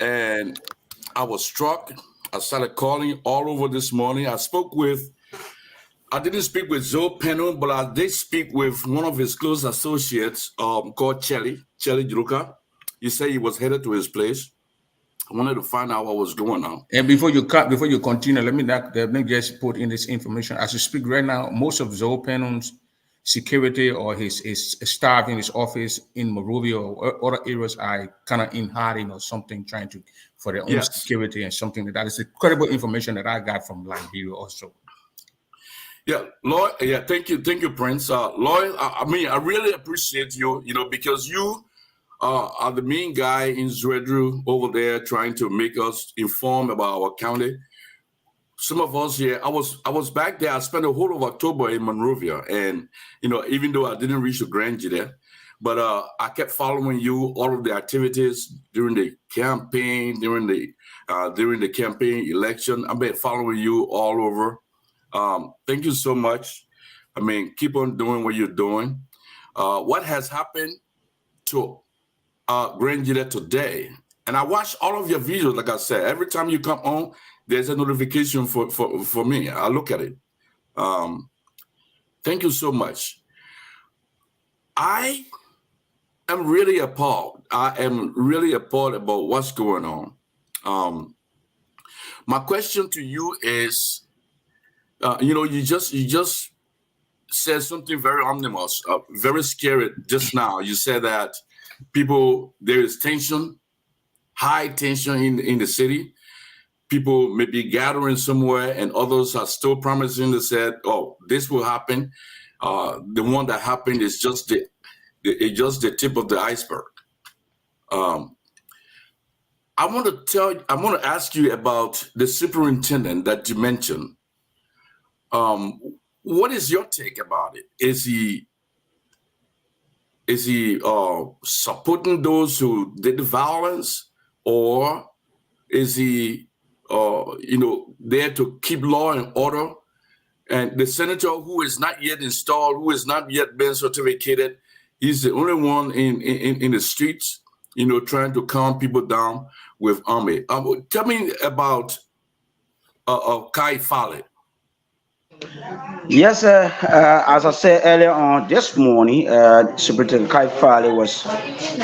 and I was struck. I started calling all over this morning. I didn't speak with Joe Pennon, but I did speak with one of his close associates called Chelly Druka. He said he was headed to his place. I wanted to find out what was going on.
And before you continue, let me just put in this information. As you speak right now, most of Zoe Pennon's security or his staff in his office in Monrovia or other areas are kind of in hiding or something, trying to for their own
Yes.
security and something like that. It's incredible information that I got from Liberia also.
Yeah, Lloyd. Yeah, thank you, Prince. Lloyd, I mean, I really appreciate you. You know, because you are the main guy in Zwedru over there, trying to make us informed about our county. Some of us here, I was back there. I spent the whole of October in Monrovia, and you know, even though I didn't reach the Grand there, but I kept following you, all of the activities during the campaign, during the campaign election. I've been following you all over. Thank you so much. I mean, keep on doing what you're doing. What has happened to Grand today? And I watch all of your videos. Like I said, every time you come on, there's a notification for me. I look at it. Thank you so much. I am really appalled. I am really appalled about what's going on. My question to you is, you know, you just said something very ominous, very scary just now. You said that there is tension, high tension in the city. People may be gathering somewhere, and others are still promising. They said, "Oh, this will happen." The one that happened is just the tip of the iceberg. I want to ask you about the superintendent that you mentioned. What is your take about it? Is he supporting those who did the violence, or is he there to keep law and order? And the senator who is not yet installed, who has not yet been certificated, he's the only one in the streets, you know, trying to calm people down with army. Tell me about Kai Fale.
Yes, as I said earlier on this morning, Superintendent Kai Fale was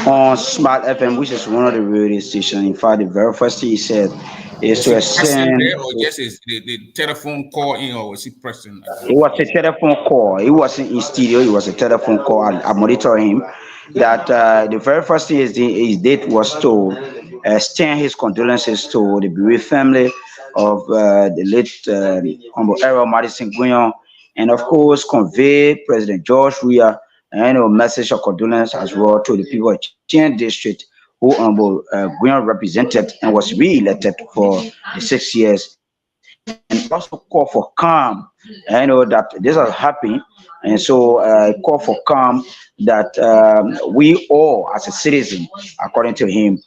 on Smart FM, which is one of the radio stations. In fact, the very first thing he said is
Was
to
he pressing
ascend.
there, or just the telephone call in, or was he pressing?
It was a telephone call. He wasn't in studio. It was a telephone call. I monitor him. That the very first thing he did was to extend his condolences to the bereaved family of the late Honorable Errol Madison Guyon, and of course convey President George Weah and a message of condolence as well to the people of Chien District who Honorable Guyon represented and was re-elected for the 6 years, and also call for calm. I know that this has happened, and so call for calm that we all, as a citizen, according to him,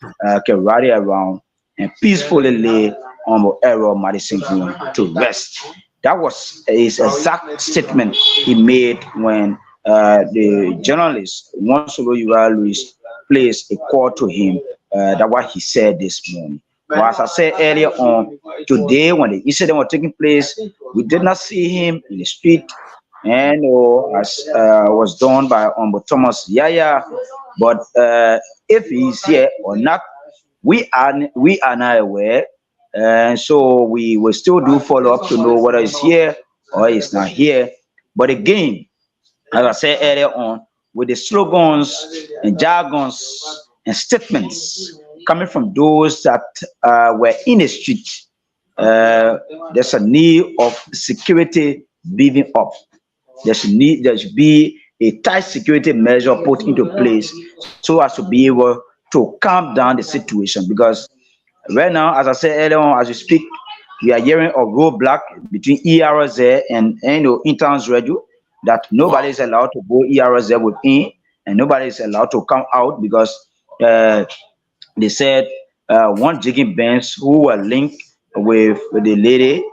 can rally around and peacefully lay on Errol Madison Green to rest. That was his exact statement he made when the journalist Monsolo Yura Luis placed a call to him. That's what he said this morning. Well, as I said earlier on, today when the incident was taking place, we did not see him in the street, and as was done by Thomas Yaya. But if he's here or not, we are not aware, and so we will still do follow up to know whether he's here or he's not here. But again, as I said earlier on, with the slogans and jargons and statements coming from those that were in the street, there's a need of security beefing up. There should be a tight security measure put into place so as to be able to calm down the situation. Because right now, as I said earlier on, as we speak, we are hearing a roadblock between ERZ and Interns Radio, that nobody is allowed to go ERZ within, and nobody is allowed to come out because they said one jigging bands who were linked with the lady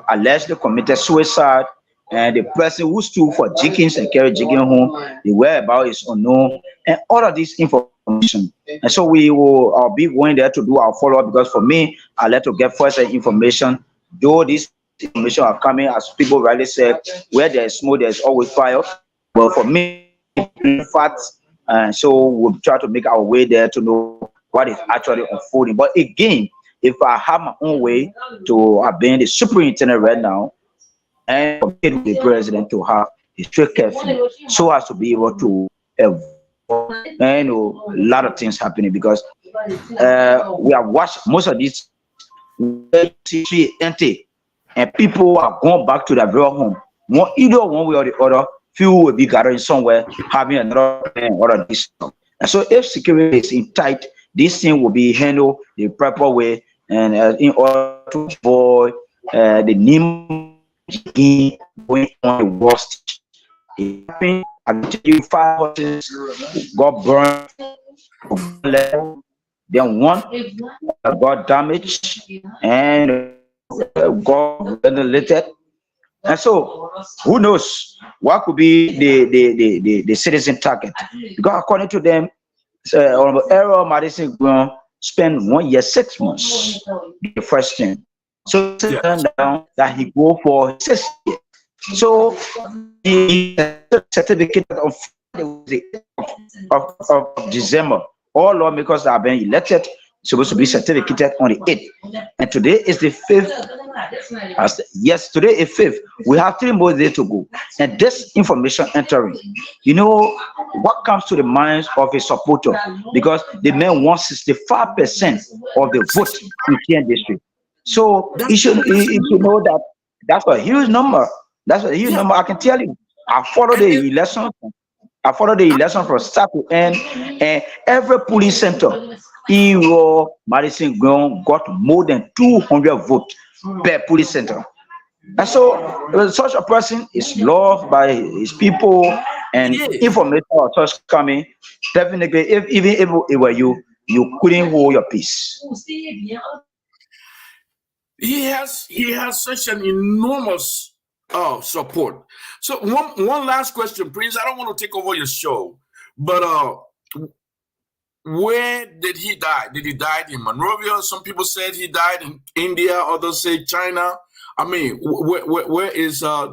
allegedly committed suicide, and the person who stood for jiggings and carried jigging home, the whereabouts is unknown, and all of this information. And so we will be going there to do our follow-up, because for me, I like to get first information, though this information are coming, as people rightly said, where there is smoke, there is always fire. But for me, in fact, so we'll try to make our way there to know what is actually unfolding. But again, if I have my own way to being the superintendent right now, and communicate with the president to have his trade carefully so as to be able to avoid a lot of things happening because we have watched most of these empty and people are going back to their very home. Either one way or the other, few will be gathering somewhere having another plan or this stuff. And so if security is in tight, this thing will be handled the proper way and in order to avoid the name going on the worst. I can tell you 5 horses got burned, then one got damaged and got ventilated. And so, who knows what could be the citizen target? Because according to them, Errol Madison spent 1 year 6 months. The first thing, so turned down that he go for 6 years. So the certificate of December, all lawmakers that have been elected supposed to be certificated on the 8th, and today is the 5th. Yes, today is 5th. We have 3 more days to go, and this information entering, what comes to the minds of a supporter, because the man wants 65% of the vote in Kian district. So you should know that that's a huge number. That's a huge number. I can tell you. I follow the election. I follow the election from start to end, and every polling center in Madison got more than 200 votes per polling center. And so such a person is loved by his people, and information or such coming. Definitely, even if it were you couldn't hold your peace.
He has such an enormous support. So one last question, Prince. I don't want to take over your show, but where did he die? Did he die in Monrovia? Some people said he died in India, others say China. I mean, where is our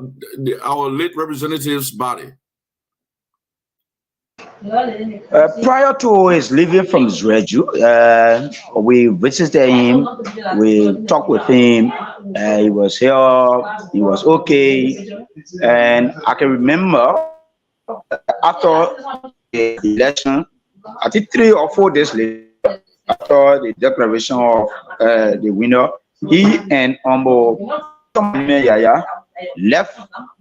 late representative's body?
Prior to his leaving from Zreju, we visited him, we talked with him, he was here, he was okay, and I can remember after the election, I think 3 or 4 days later, after the declaration of the winner, he and Yaya left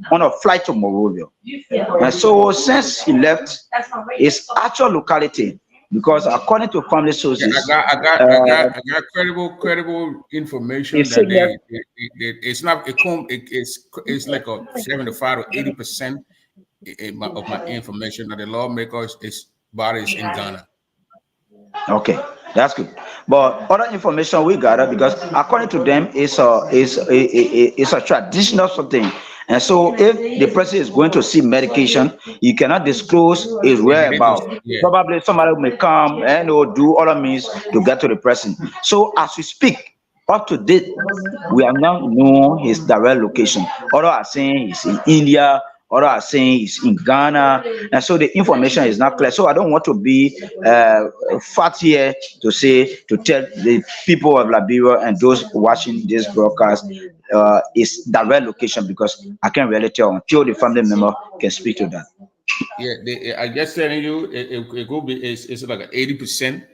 on a flight to Monrovia. And so since he left his actual locality, because according to family sources,
I got credible information that it's like a 75 or 80% of my information that the lawmakers body is in Ghana.
Okay, that's good. But other information we gather, because according to them, it's a traditional something. And so if the person is going to see medication, you cannot disclose his whereabouts. Probably somebody may come and do other means to get to the person. So as we speak, up to date, we have now known his direct location. Others are saying he's in India, others are saying he's in Ghana, and so the information is not clear. So I don't want to be fat here to tell the people of Liberia and those watching this broadcast is direct location, because I can't really tell until the family member can speak to that.
Yeah, I just telling you, it could be it's like an 80%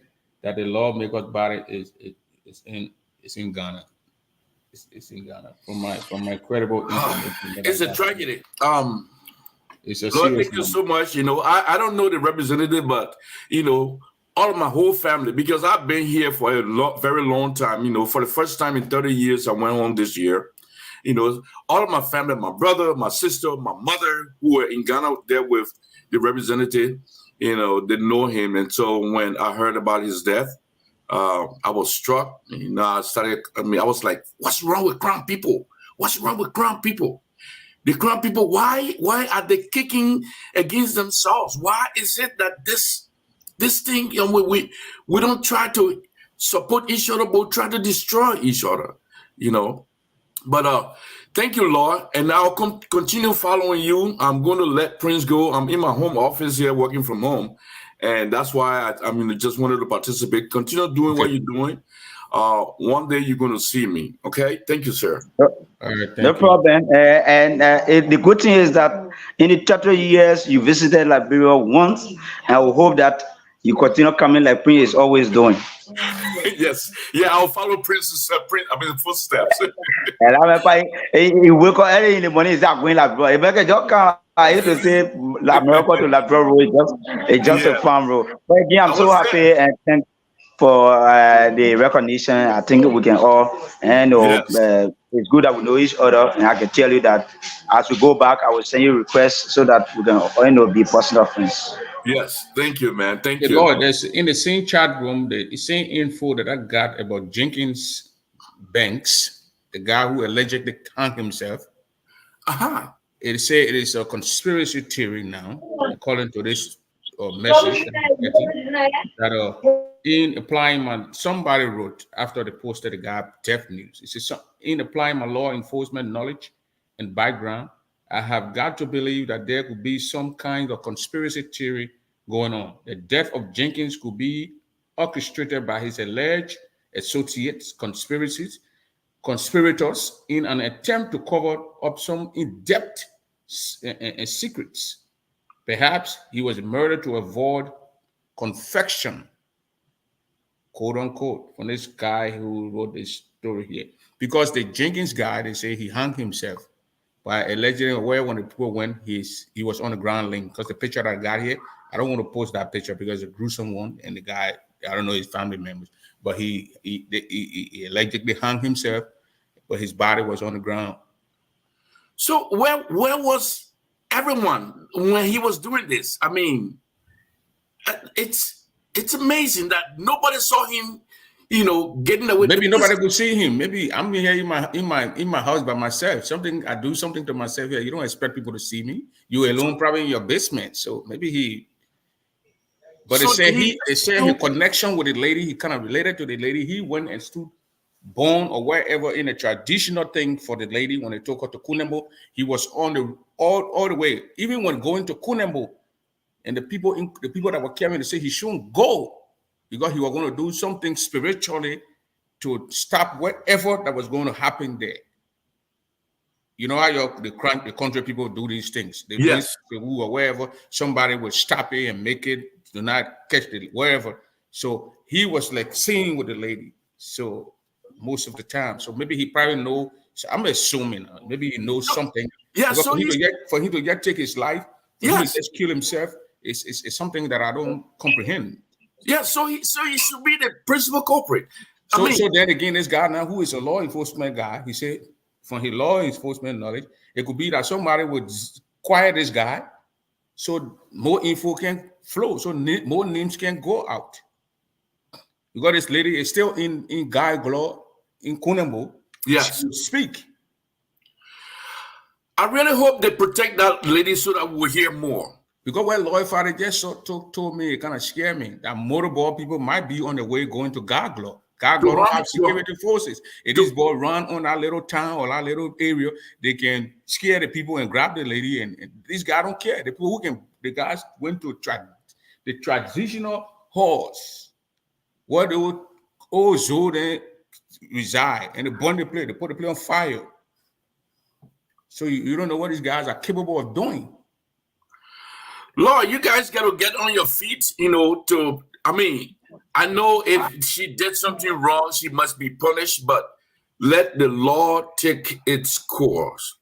that the lawmakers body is in Ghana. It's in Ghana from my credible information.
It's a tragedy.
It's a
Lord, thank you so much. I don't know the representative, but all of my whole family, because I've been here for a very long time. For the first time in 30 years, I went home this year. All of my family, my brother, my sister, my mother, who were in Ghana there with the representative, they know him. And so when I heard about his death, I was struck. I was like, what's wrong with Crown people? What's wrong with Crown people? The Crown people, why are they kicking against themselves? Why is it that this thing, we don't try to support each other, but try to destroy each other, But thank you, Lord. And I'll continue following you. I'm going to let Prince go. I'm in my home office here working from home. And that's why I just wanted to participate. Continue doing what you're doing. one day you're going to see me. Okay. Thank you, sir.
All right,
No
thank you.
problem. The good thing is that in the 30 years you visited Liberia once, and I will hope that you continue coming like Prince is always doing.
Yes. Yeah. I'll follow Prince's footsteps.
And I remember he wake up early in the morning. He's not going Liberia. He make a joke. I used to say America to Liberia road. It's just a
Yeah.
farm road. But again, I'm
I
so
was
happy and thank for the recognition. I think we can all, and
Yes.
it's good that we know each other. And I can tell you that as we go back, I will send you requests so that we can be personal friends.
Yes. Thank you, man. Thank
Hey,
you.
Lord, there's in the same chat room, the same info that I got about Jenkins Banks, the guy who allegedly hung himself.
Uh-huh.
It say it is a conspiracy theory now, according to this message that I'm getting, that in applying somebody wrote after they posted the guy death news. It says, in applying my law enforcement knowledge and background, I have got to believe that there could be some kind of conspiracy theory going on. The death of Jenkins could be orchestrated by his alleged associates, conspirators in an attempt to cover up some in-depth secrets. Perhaps he was murdered to avoid confection, quote unquote, from this guy who wrote this story here. Because the Jenkins guy, they say he hung himself by allegedly where when the people went, he was on the ground laying. Because the picture that I got here, I don't want to post that picture because it's a gruesome one, and the guy, I don't know his family members, but he allegedly hung himself, but his body was on the ground.
So where was everyone when he was doing this? I mean, it's amazing that nobody saw him, getting away.
Maybe nobody could see him. Maybe I'm here in my house by myself. I do something to myself here. You don't expect people to see me. You alone, probably in your basement. So maybe he. But
So
they say his connection with the lady. He kind of related to the lady. He went and stood born or wherever in a traditional thing for the lady when they took her to Kunembo. He was on the all the way. Even when going to Kunembo, and the people that were carrying, they say he shouldn't go because he was going to do something spiritually to stop whatever that was going to happen there. You know how the country people do these things. They do it or wherever somebody will stop it and make it do not catch it wherever. So he was like singing with the lady. So most of the time, so maybe he probably know. So I'm assuming maybe he knows something.
Yeah. So
for him to take his life, for him to just kill himself, is something that I don't comprehend.
Yeah. So he should be the principal culprit.
So then again, this guy now who is a law enforcement guy, he said from his law enforcement knowledge, it could be that somebody would quiet this guy so more info can flow, so more names can go out. You got this lady is still in Guy Glow in Kunembo.
Yes.
She will speak.
I really hope they protect that lady so that we'll hear more.
Because when Lawyer Father just told me, it kind of scared me, that motorball people might be on the way going to Gaglo. Gaglo don't have security forces. If this boy run on that little town or that little area, they can scare the people and grab the lady. And these guys don't care. The people the guys went to the traditional halls where the old Zoden reside, and they burn the place. They put the place on fire. So you don't know what these guys are capable of doing.
Lord, you guys got to get on your feet, I know if she did something wrong, she must be punished, but let the law take its course.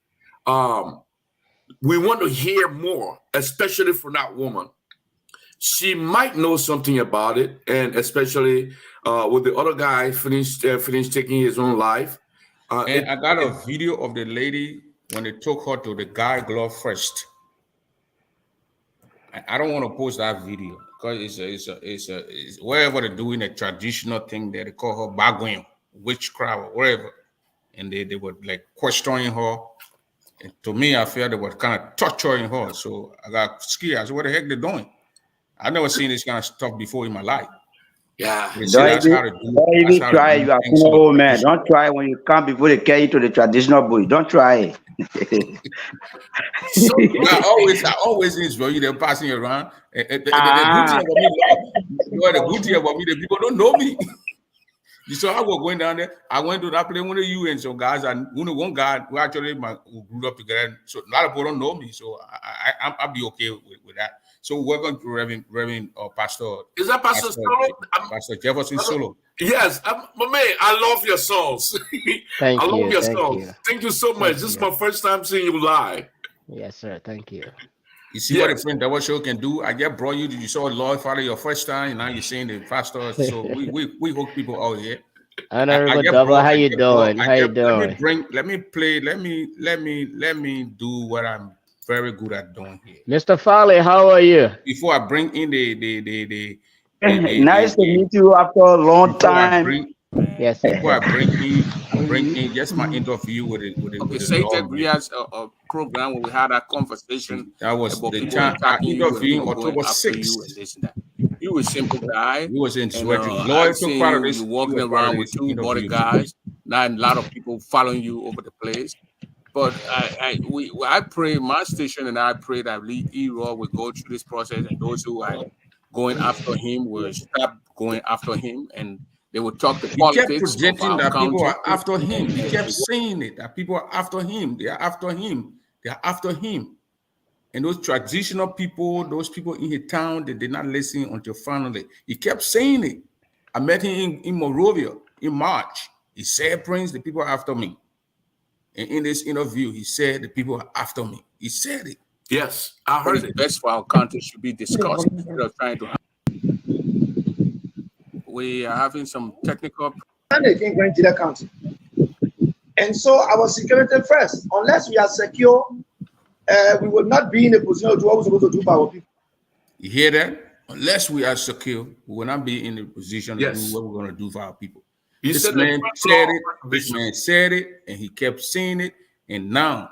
We want to hear more, especially from that woman. She might know something about it, and especially with the other guy finished taking his own life.
And I got a video of the lady when they took her to the Guy Glove first. I don't want to post that video because it's wherever they're doing a traditional thing that they call her Bagwin, witchcraft or wherever, and they were like questioning her. And to me, I feel they were kind of torturing her. So I got scared. I said, "What the heck they doing?" I've never seen this kind of stuff before in my life.
Yeah.
Don't even try. You are an old man. Don't try when you come before they carry you to the traditional bush. Don't try.
So,
I always enjoy you. They're passing around. The good thing about me, the people don't know me. You saw I was going down there. I went to that place with you and some guys. And one guy who actually who grew up together. So a lot of people don't know me. So I'll be okay with that. So welcome to Reverend Pastor.
Is that Pastor Solo?
Pastor Jefferson Solo.
Yes, my man. I love your songs.
Thank
I love
you.
your
Thank
songs.
you.
Thank you so much. This is my first time seeing you live.
Yes, sir. Thank you.
You see what a friend that show can do? I just brought you. You saw Lord Father your first time, and now you're seeing the pastor. So we hook people out here.
Honorable Double, how you doing? How you doing?
Let me do what I'm very good at doing here.
Mr. Foley, how are you?
Before I bring in the
nice to meet you after a long time.
Yes, sir.
Before I bring in just my interview with it.
Okay, Satan Gria's a program where we had that conversation.
That was
about
the
people
time I
attacking you and
interviewed
people going
October
after you
6th.
and this and that. You a simple guy.
He was in
And,
Lloyd took part of this.
you walking around with two bodyguards. Not a lot of people following you over the place. But I pray, my station and I pray that E-Raw will go through this process, and those who are going after him will stop going after him, and they will talk the politics.
He kept projecting that
county.
people are after him. He kept saying it, that people are after him. They are after him. They are after him. And those traditional people, those people in his town, they did not listen until finally. He kept saying it. I met him in Morovia in March. He said, Prince, the people are after me. And in this interview, he said, the people are after me. He said it.
Yes, I heard it.
The best for our country should be discussed instead of trying to. We are having some technical.
In Grand Gila County. And so our security first. Unless we are secure, we will not be in a position to do what we're supposed to do for our people.
You hear that? Unless we are secure, we will not be in a position to do what we're going to do for our people. This man said it. This man said it, and he kept saying it. And now,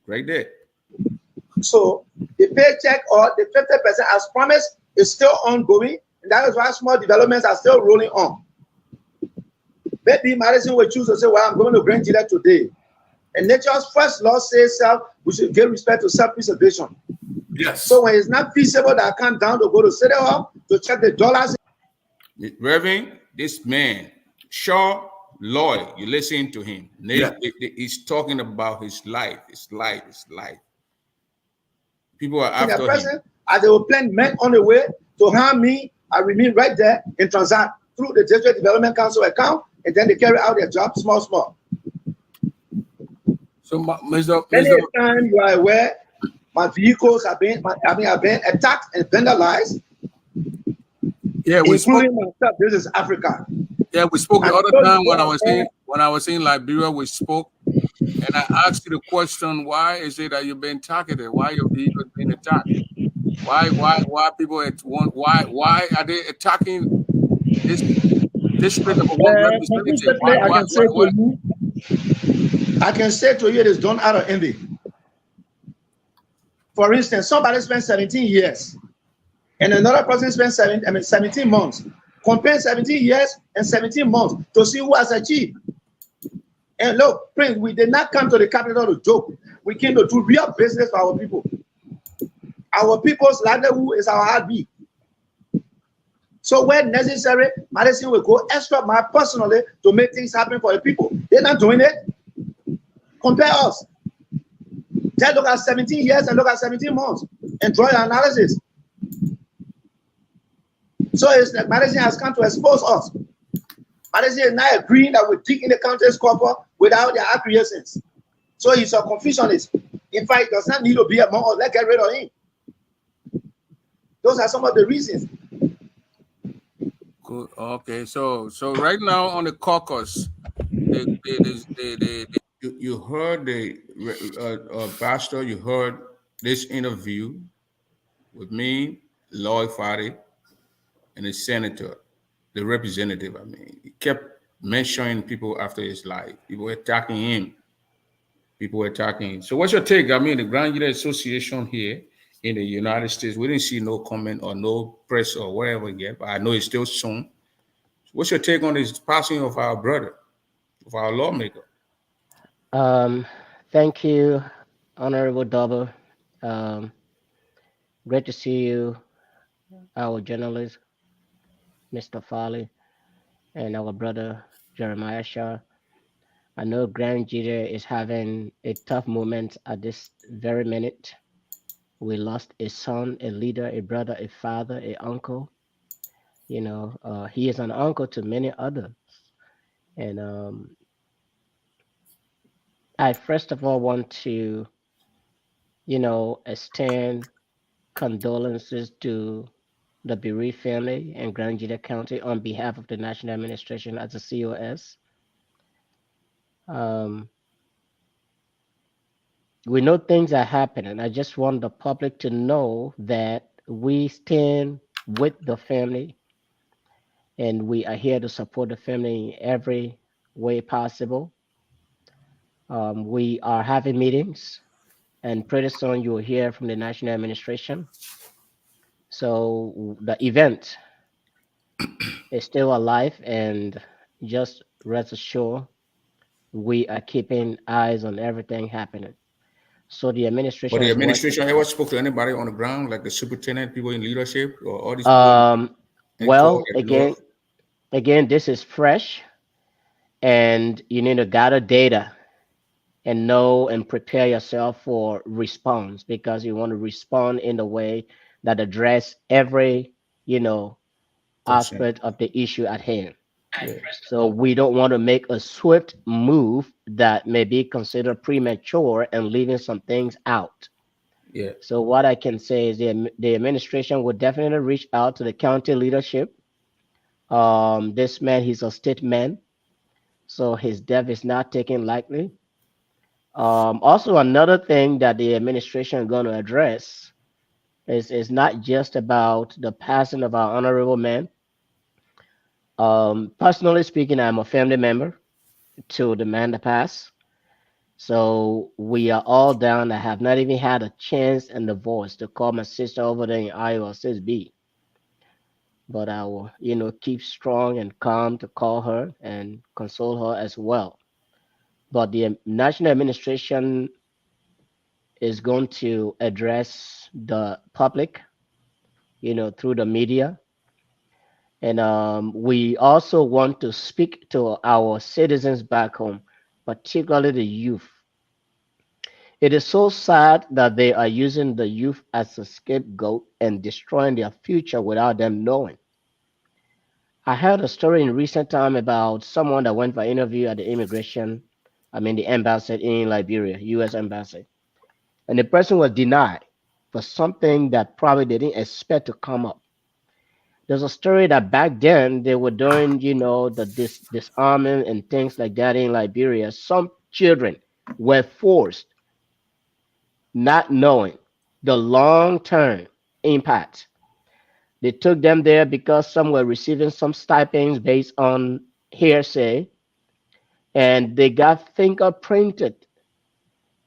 right there.
So the paycheck or the 50% as promised is still ongoing. And that is why small developments are still rolling on. Maybe Madison will choose to say, well, I'm going to Grand Gila today. And nature's first law says we should give respect to self-preservation.
Yes.
So when it's not feasible that I come down to go to City Hall to check the dollars.
Reverend, this man, Shaw Lloyd, you listen to him.
Yeah.
He's talking about his life, his life. People are after him.
As they will plan men on the way to harm me, I remain right there and transact through the District Development Council account, and then they carry out their job small.
So, Mr.
Anytime you are aware, my vehicles have been attacked and vandalized.
Yeah, we
including myself. This is Africa.
Yeah, we spoke the other time when I was in Liberia. We spoke, and I asked you the question: why is it that you've been targeted? Why your vehicles been attacked? Why people why are they attacking this district of one representative?
I can say to you, it is done out of envy. For instance, somebody spent 17 years, and another person spent 17 months. Compare 17 years and 17 months to see who has achieved. And look, Prince, we did not come to the capital to joke. We came to do real business for our people. Our people's livelihood is our heartbeat. So when necessary, Madison will go extra mile personally to make things happen for the people. They're not doing it. Compare us. Just look at 17 years and look at 17 months and draw your analysis. So it's like Madison has come to expose us. Madison is not agreeing that we dig in the country's copper without their acquiescence. So he's a confucianist. In fact, it does not need to be among us. Let's get rid of him. Those are some of the reasons.
Good. Okay, so right now on the caucus,
you heard the pastor. You heard this interview with me, Lloyd Fadi, and the senator, the representative. I mean, he kept mentioning people after his life. People were attacking him. So what's your take? I mean, the Grand Gila Association here in the United States, we didn't see no comment or no press or whatever yet, but I know it's still soon. What's your take on this passing of our brother, of our lawmaker?
Thank you, Honorable Double. Great to see you, our journalist, Mr. Foley. and our brother Jeremiah Shaw. I know Grand Jeter is having a tough moment at this very minute. We lost a son, a leader, a brother, a father, a uncle. He is an uncle to many others. And I first of all want to, extend condolences to the bereaved family in Grand Jeter County on behalf of the National Administration as a COS. Um, we know things are happening. I just want the public to know that we stand with the family and we are here to support the family in every way possible. We are having meetings, and pretty soon you will hear from the national administration. So the event is still alive, and just rest assured we are keeping eyes on everything happening. So the
But
administration
the
is working.
administration ever spoke to anybody on the ground, like the superintendent, people in leadership, or all these people
Um,
in court
well,
and law?
again, this is fresh, and you need to gather data and know and prepare yourself for response because you want to respond in a way that address every, you know,
Concern.
aspect of the issue at hand.
Yeah.
So we don't want to make a swift move that may be considered premature and leaving some things out.
Yeah.
So what I can say is the administration would definitely reach out to the county leadership. This man, he's a state man, so his death is not taken lightly. Also, another thing that the administration is going to address is not just about the passing of our honorable man. Personally speaking, I'm a family member to the man that passed. So we are all down. I have not even had a chance and the voice to call my sister over there in Iowa 6B. But I will, keep strong and calm to call her and console her as well. But the national administration is going to address the public, through the media. And we also want to speak to our citizens back home, particularly the youth. It is so sad that they are using the youth as a scapegoat and destroying their future without them knowing. I heard a story in recent time about someone that went for interview at the the embassy in Liberia, U.S. embassy, and the person was denied for something that probably they didn't expect to come up. There's a story that back then they were doing, the disarming and things like that in Liberia. Some children were forced, not knowing the long-term impact. They took them there because some were receiving some stipends based on hearsay, and they got fingerprinted.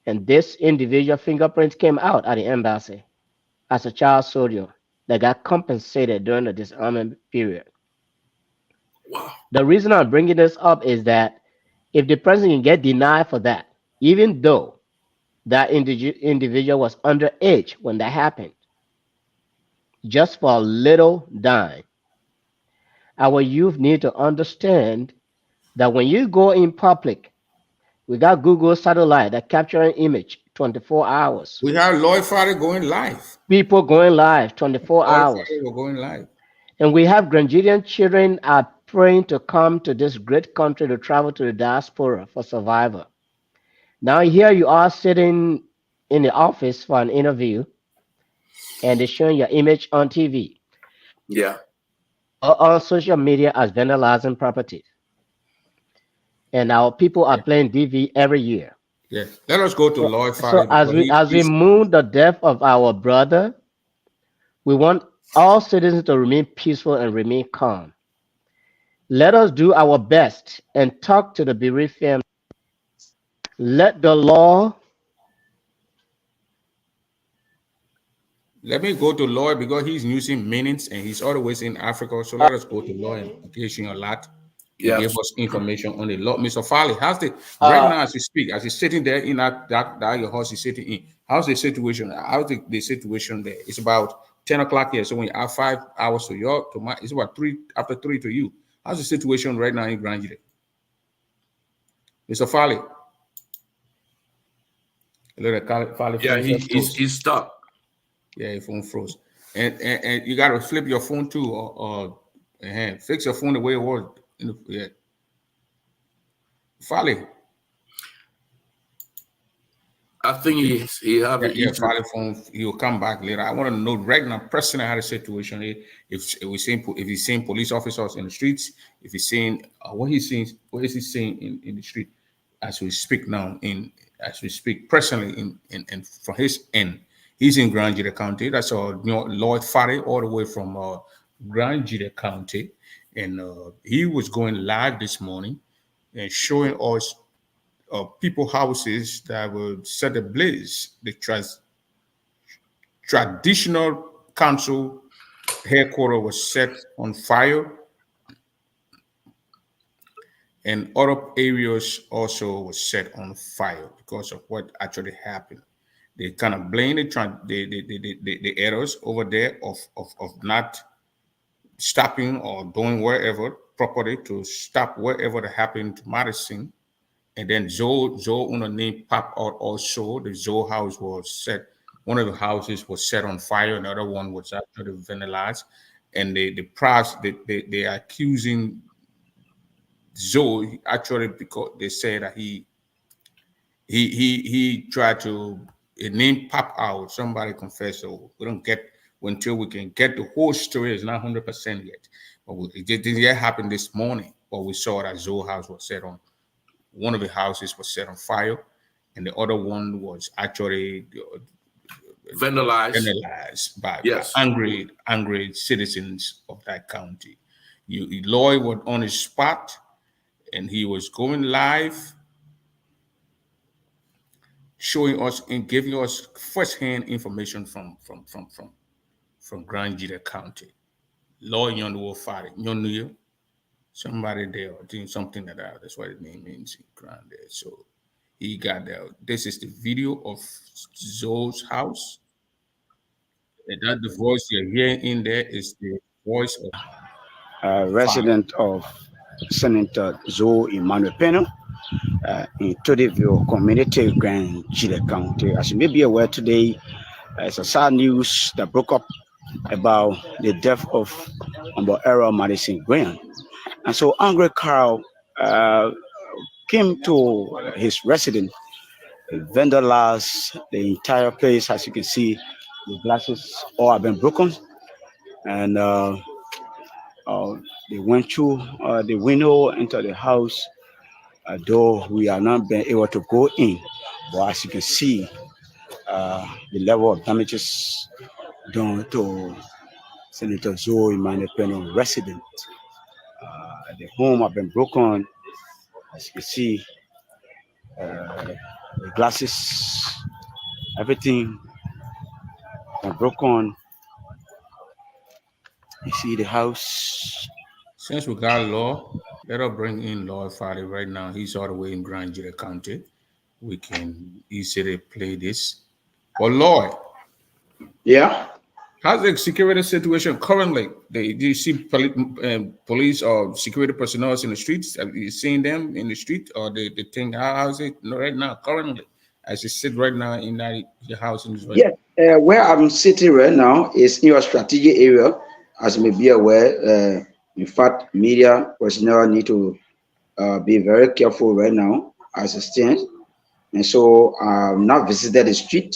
And this individual fingerprint came out at the embassy as a child soldier that got compensated during the disarmament period.
Wow.
The reason I'm bringing this up is that if the person can get denied for that, even though that individual was underage when that happened, just for a little dime, our youth need to understand that when you go in public, we got Google satellite that capturing image 24 hours.
We have Lloyd Friday going live.
People going live 24
Lloyd
hours.
Friday were going live.
And we have Granadian children are praying to come to this great country to travel to the diaspora for survival. Now here you are sitting in the office for an interview and they're showing your image on TV
Yeah.
or on social media as vandalizing property. And our people are playing DV every year.
Yeah. Let us go to
So,
Lloyd
so
Friday
as
because
we as we
he's
mourn the death of our brother, we want all citizens to remain peaceful and remain calm. Let us do our best and talk to the bereaved family. Let the law.
let me go to Lloyd because he's using minutes and he's always in Africa. So
Uh,
let us go
can
to
you hear
Lloyd
me?
in case you a lot and give
Yes.
us information on the law. Mr. Farley, how's the right
Uh,
now as you speak, as you're sitting there in that your horse is sitting in, how's the situation? How's the situation there? It's about 10 o'clock here. So when you have 5 hours to your to my it's about three after three to you. How's the situation right now in Grand Jide? Mr. Farley. Farley
Yeah,
phone
he's stuck.
Yeah, your phone froze. And you gotta flip your phone too, or fix your phone the way it was. Yeah. Farley.
I think he have an issue.
Farley phone. He'll come back later. I want to know right now, personally, how the situation is. If he's seeing police officers in the streets, if he's seeing what is he seeing in the street as we speak now. As we speak personally in from his end, he's in Grand Jide County. That's Lloyd Farley, all the way from Grand Jide County, and he was going live this morning and showing us people houses that will set ablaze. The traditional council headquarters was set on fire, and other areas also was set on fire because of what actually happened. They kind of blame the errors over there of not stopping or doing wherever properly to stop wherever that happened to Madison. And then Zoe on a name pop out also. The Zoe house was set. One of the houses was set on fire. Another one was actually vandalized. And they are accusing Zoe actually because they say that he tried to name pop out. Somebody confessed. So we don't get until we can get the whole story. It's not 100% yet. But it didn't yet happen this morning. But we saw that Zoe house was set on. One of the houses was set on fire, and the other one was actually vandalized by angry citizens of that county. Lloyd was on his spot, and he was going live, showing us and giving us first-hand information from Grand Jide County. Lloyd Yonduo Fari, Yonduo. Somebody there doing something like that. That's what the name means in Grand there. So he got there. This is the video of Zoe's house. And that the voice you're hearing in there is the voice of
resident of Senator Zoe Emmanuel Peno in Todeville Community, Grand Jide County. As you may be aware today, it's a sad news that broke up about the death of Umbo Errol Madison Graham. And so angry Carl came to his residence, vandalized the entire place. As you can see, the glasses all have been broken. And they went through the window into the house, though we are not been able to go in. But as you can see, the level of damages done to Senator Zoe Emmanuel Peno resident. The home have been broken. As you can see, the glasses, everything been broken. You see the house.
Since we got Law, let us bring in Lloyd Farley right now. He's all the way in Grand Jide County. We can easily play this. But Lloyd,
yeah.
How's the security situation currently? Do you see police or security personnel in the streets? Have you seen them in the street, or the thing? How's it right now, currently, as you sit right now in your house in Israel?
Yeah, where I'm sitting right now is in your strategic area, as you may be aware. In fact, media personnel need to be very careful right now as it stands. And so I've not visited the street.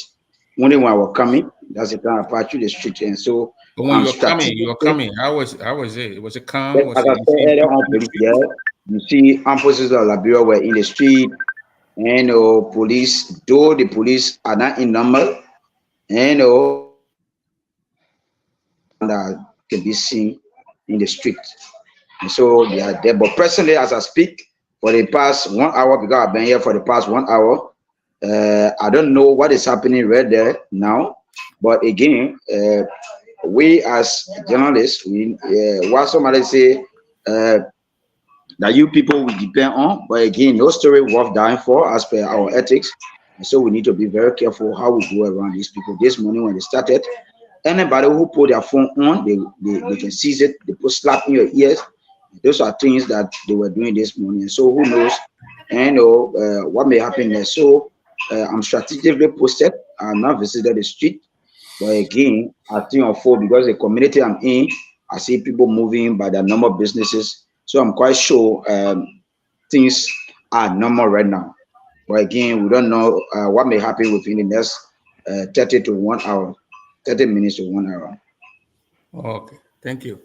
Only when I was coming, that's the time I passed through the street. And so
but when you were coming, how was it? Was it calm?
As I said earlier on, you see emphasis of Liberia were in the street, and police, though the police are not in number, and that can be seen in the street. And so they are there. But presently, as I speak, for the past 1 hour, because I've been here for the past 1 hour, I don't know what is happening right there now. But again, we as journalists, what somebody say that you people will depend on, but again, no story worth dying for as per our ethics. And so we need to be very careful how we go around these people. This morning when they started, anybody who put their phone on, they can seize it. They put slap in your ears. Those are things that they were doing this morning. So who knows, what may happen next. So I'm strategically posted. I'm not visited the street, but again, I think of four because the community I'm in, I see people moving by their normal businesses. So I'm quite sure things are normal right now. But again, we don't know what may happen within the next 30 to 1 hour, 30 minutes to 1 hour.
Okay, thank you.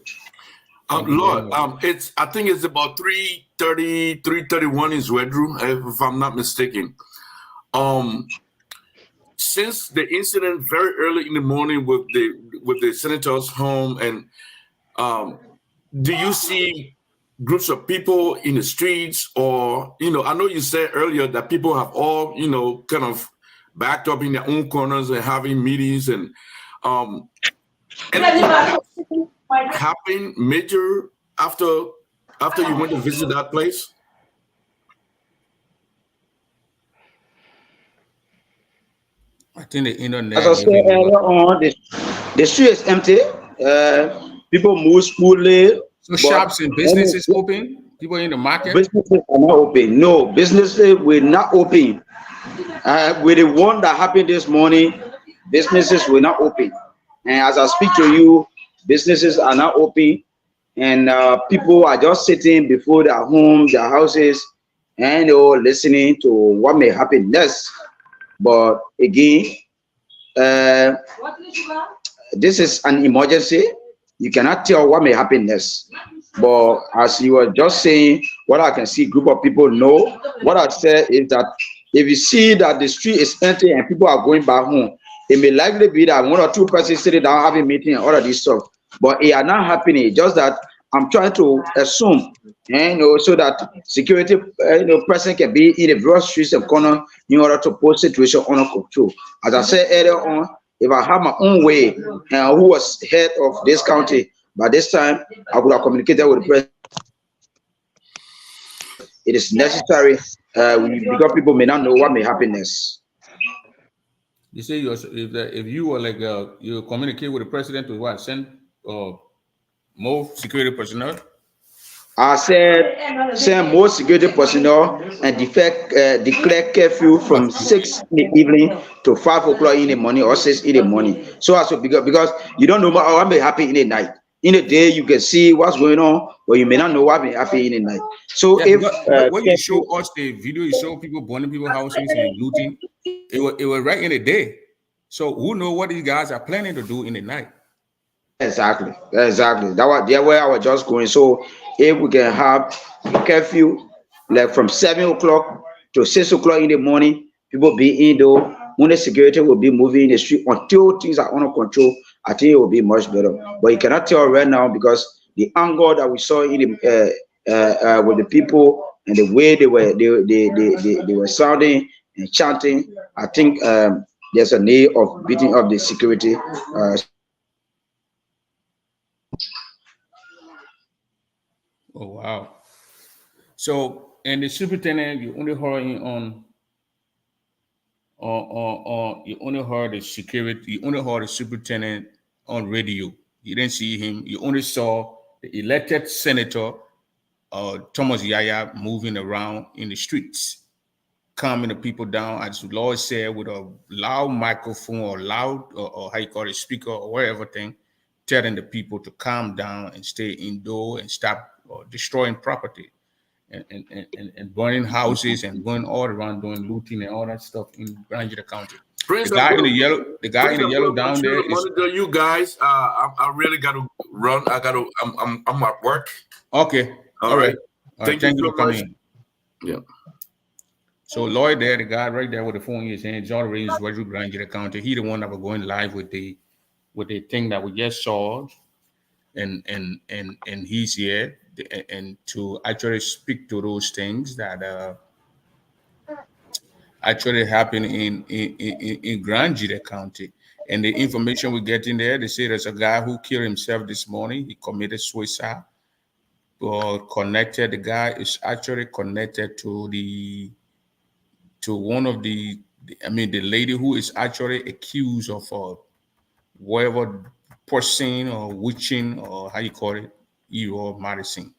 Thank you very
Lord,
much.
I think it's about 3:30, 3:31 is Wedru, if I'm not mistaken. Since the incident very early in the morning with the senator's home, and do you see groups of people in the streets, or I know you said earlier that people have all kind of backed up in their own corners and having meetings, and anything happen major after you went to visit that place?
I think the
As I
internet
said
giving you
earlier on, the street is empty. People move smoothly,
so
but
shops and businesses open. People in the market.
businesses are not open. No, businesses will not open. With the one that happened this morning, businesses will not open. And as I speak to you, businesses are not open, and people are just sitting before their homes, their houses, and listening to what may happen next. But again, uh, this is an emergency. You cannot tell what may happen next. But as you were just saying, what I can see, group of people know. What I said is that if you see that the street is empty and people are going back home, it may likely be that one or two persons sitting down having meeting and all of this stuff. But it are not happening. Just that I'm trying to assume, so that security, person can be in the various streets and corner in order to put situation under control. As I said earlier on, if I have my own way, who was head of this county, by this time I would have communicated with the president. It is necessary because people may not know what may happen next.
You say if you were like you communicate with the president to what send more security personnel.
I said send more security personnel and declare curfew from 6 in the evening to 5 o'clock in the morning or 6 in the morning. So as to because you don't know what may happen in the night. In the day you can see what's going on, but you may not know what may happen in the night. So
Yeah,
if
because when you show us the video, you show people burning people's houses and looting. It was right in the day. So who know what these guys are planning to do in the night?
exactly, that's where I was just going. So if we can have a curfew like from 7 o'clock to 6 o'clock in the morning, people be indoor. When the security will be moving in the street until things are under control, I think it will be much better. But you cannot tell right now because the anger that we saw in the with the people and the way they were sounding and chanting. I think there's a need of beating up the security.
Oh wow! So and the superintendent, you only heard him you only heard the security, you only heard the superintendent on radio. You didn't see him. You only saw the elected senator, Thomas Yaya, moving around in the streets, calming the people down, as the Lord said, with a loud microphone or loud or how you call it, speaker or whatever thing, telling the people to calm down and stay indoor and stop destroying property and burning houses and going all around doing looting and all that stuff in Grand County.
Prince,
The guy in the yellow down there
to
is
monitor you guys. I really got to run. I'm at work.
okay. All right. All right.
Thank you
Thank you
so
for coming
much.
in.
Yeah.
So Lloyd there, the guy right there with the phone in his hand, John Reigns, Roger Grand County. He the one that was going live with the thing that we just saw, and he's here and to actually speak to those things that actually happen in Grand County. And the information we get in there, they say there's a guy who killed himself this morning. He committed suicide. Connected. The guy is actually connected to one of the lady who is actually accused of whatever person or witching or how you call it, evil or medicine.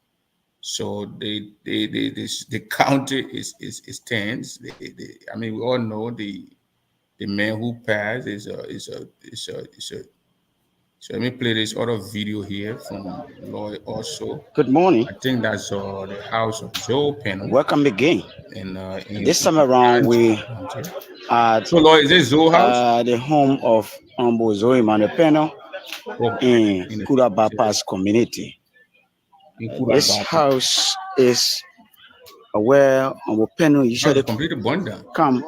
So the county is tense. I mean, we all know the man who passed is a. So let me play this other video here from Lloyd also.
Good morning.
I think that's the house of Joe Penham
Welcome again.
in
This time around, we
County.
are
So Lloyd, is this Zoe house?
the home of Humble Zoe Manepeno
Okay,
in Kurabapa's community. This house is where Humble Peno usually
completely burned down.
come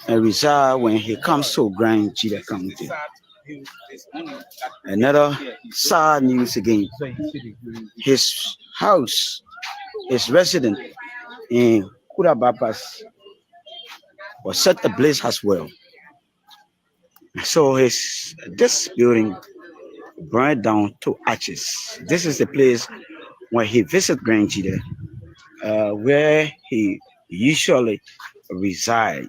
and reside when he comes to Grand Jida County. Another sad news again. His house, his residence in Kurabapas was set ablaze as well. So this building burned down to ashes. This is the place where he visited Grand Jida, where he usually reside.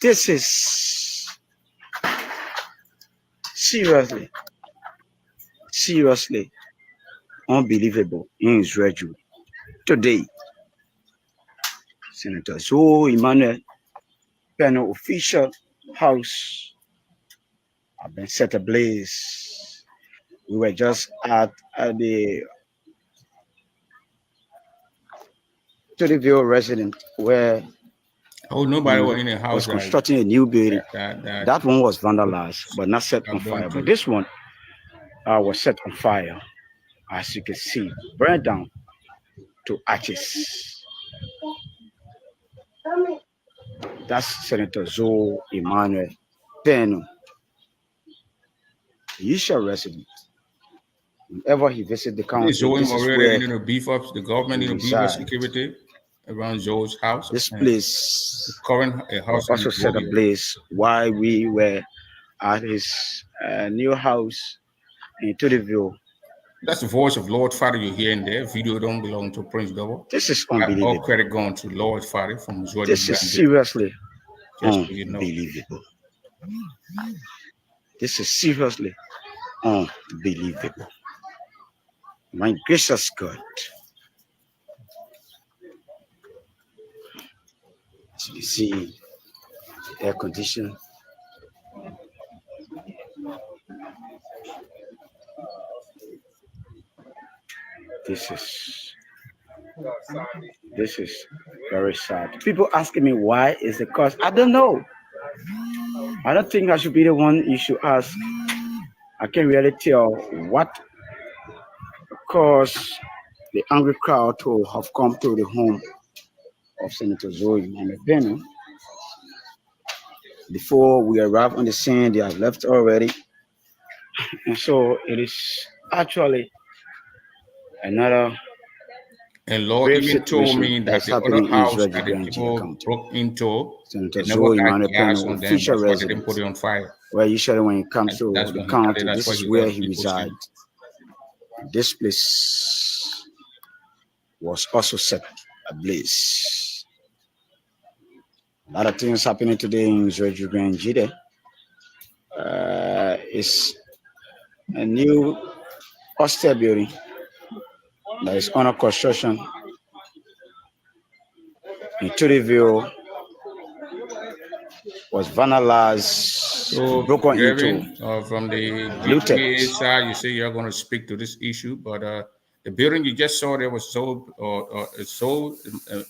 This is seriously unbelievable in Israel. Today, Senator Zoe Emmanuel Peno official house have been set ablaze. We were just at the Studioville residence where
nobody was in the house.
Was constructing a new building. That one was vandalized, but not set on fire. But this one was set on fire, as you can see, burned down to ashes. That's Senator Zoe Emmanuel Peno, the usual resident. Whenever he visits the county, this is where
the beef up the government in the beef up security around Zoe's house.
This place
current house
also set ablaze while we were at his new house in Tudeville.
That's the voice of Lord Father you hear in there. Video don't belong to Prince Double.
This is unbelievable.
All credit going to Lord Father from Georgia.
This is seriously unbelievable. This is seriously unbelievable. My gracious God. As you see, air condition. This is very sad. People asking me why is the cause. I don't know. I don't think I should be the one you should ask. I can't really tell what caused the angry crowd to have come to the home of Senator Zoe Manepeno. Before we arrive on the scene, they have left already. And so it is actually another.
And Lord even told me that the other house that the people broke into,
Senator Zoe Manepeno, official residence,
put it on fire.
Where usually when it comes to the county, this is where he resides. This place was also set ablaze. A lot of things happening today in Zoeju Grand Jide. It's a new hostel building that is under construction in Tudeville, was vandalized, broken into,
from the GTA side, you say you're going to speak to this issue, but the building you just saw there was sold,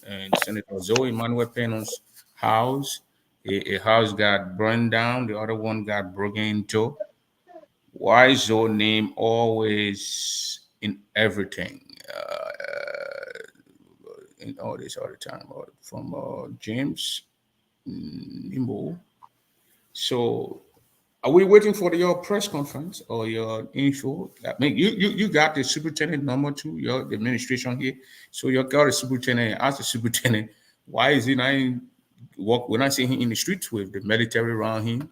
and Senator Zoe Emmanuel Peno's house. A house got burned down, the other one got broken into. Why is your name always in everything? In all this all the time, from James Nimbo. So, are we waiting for your press conference or your info? I mean, you got the superintendent number too, the administration here. So you got the superintendent. Ask the superintendent, why is he not walk? We're not seeing him in the streets with the military around him,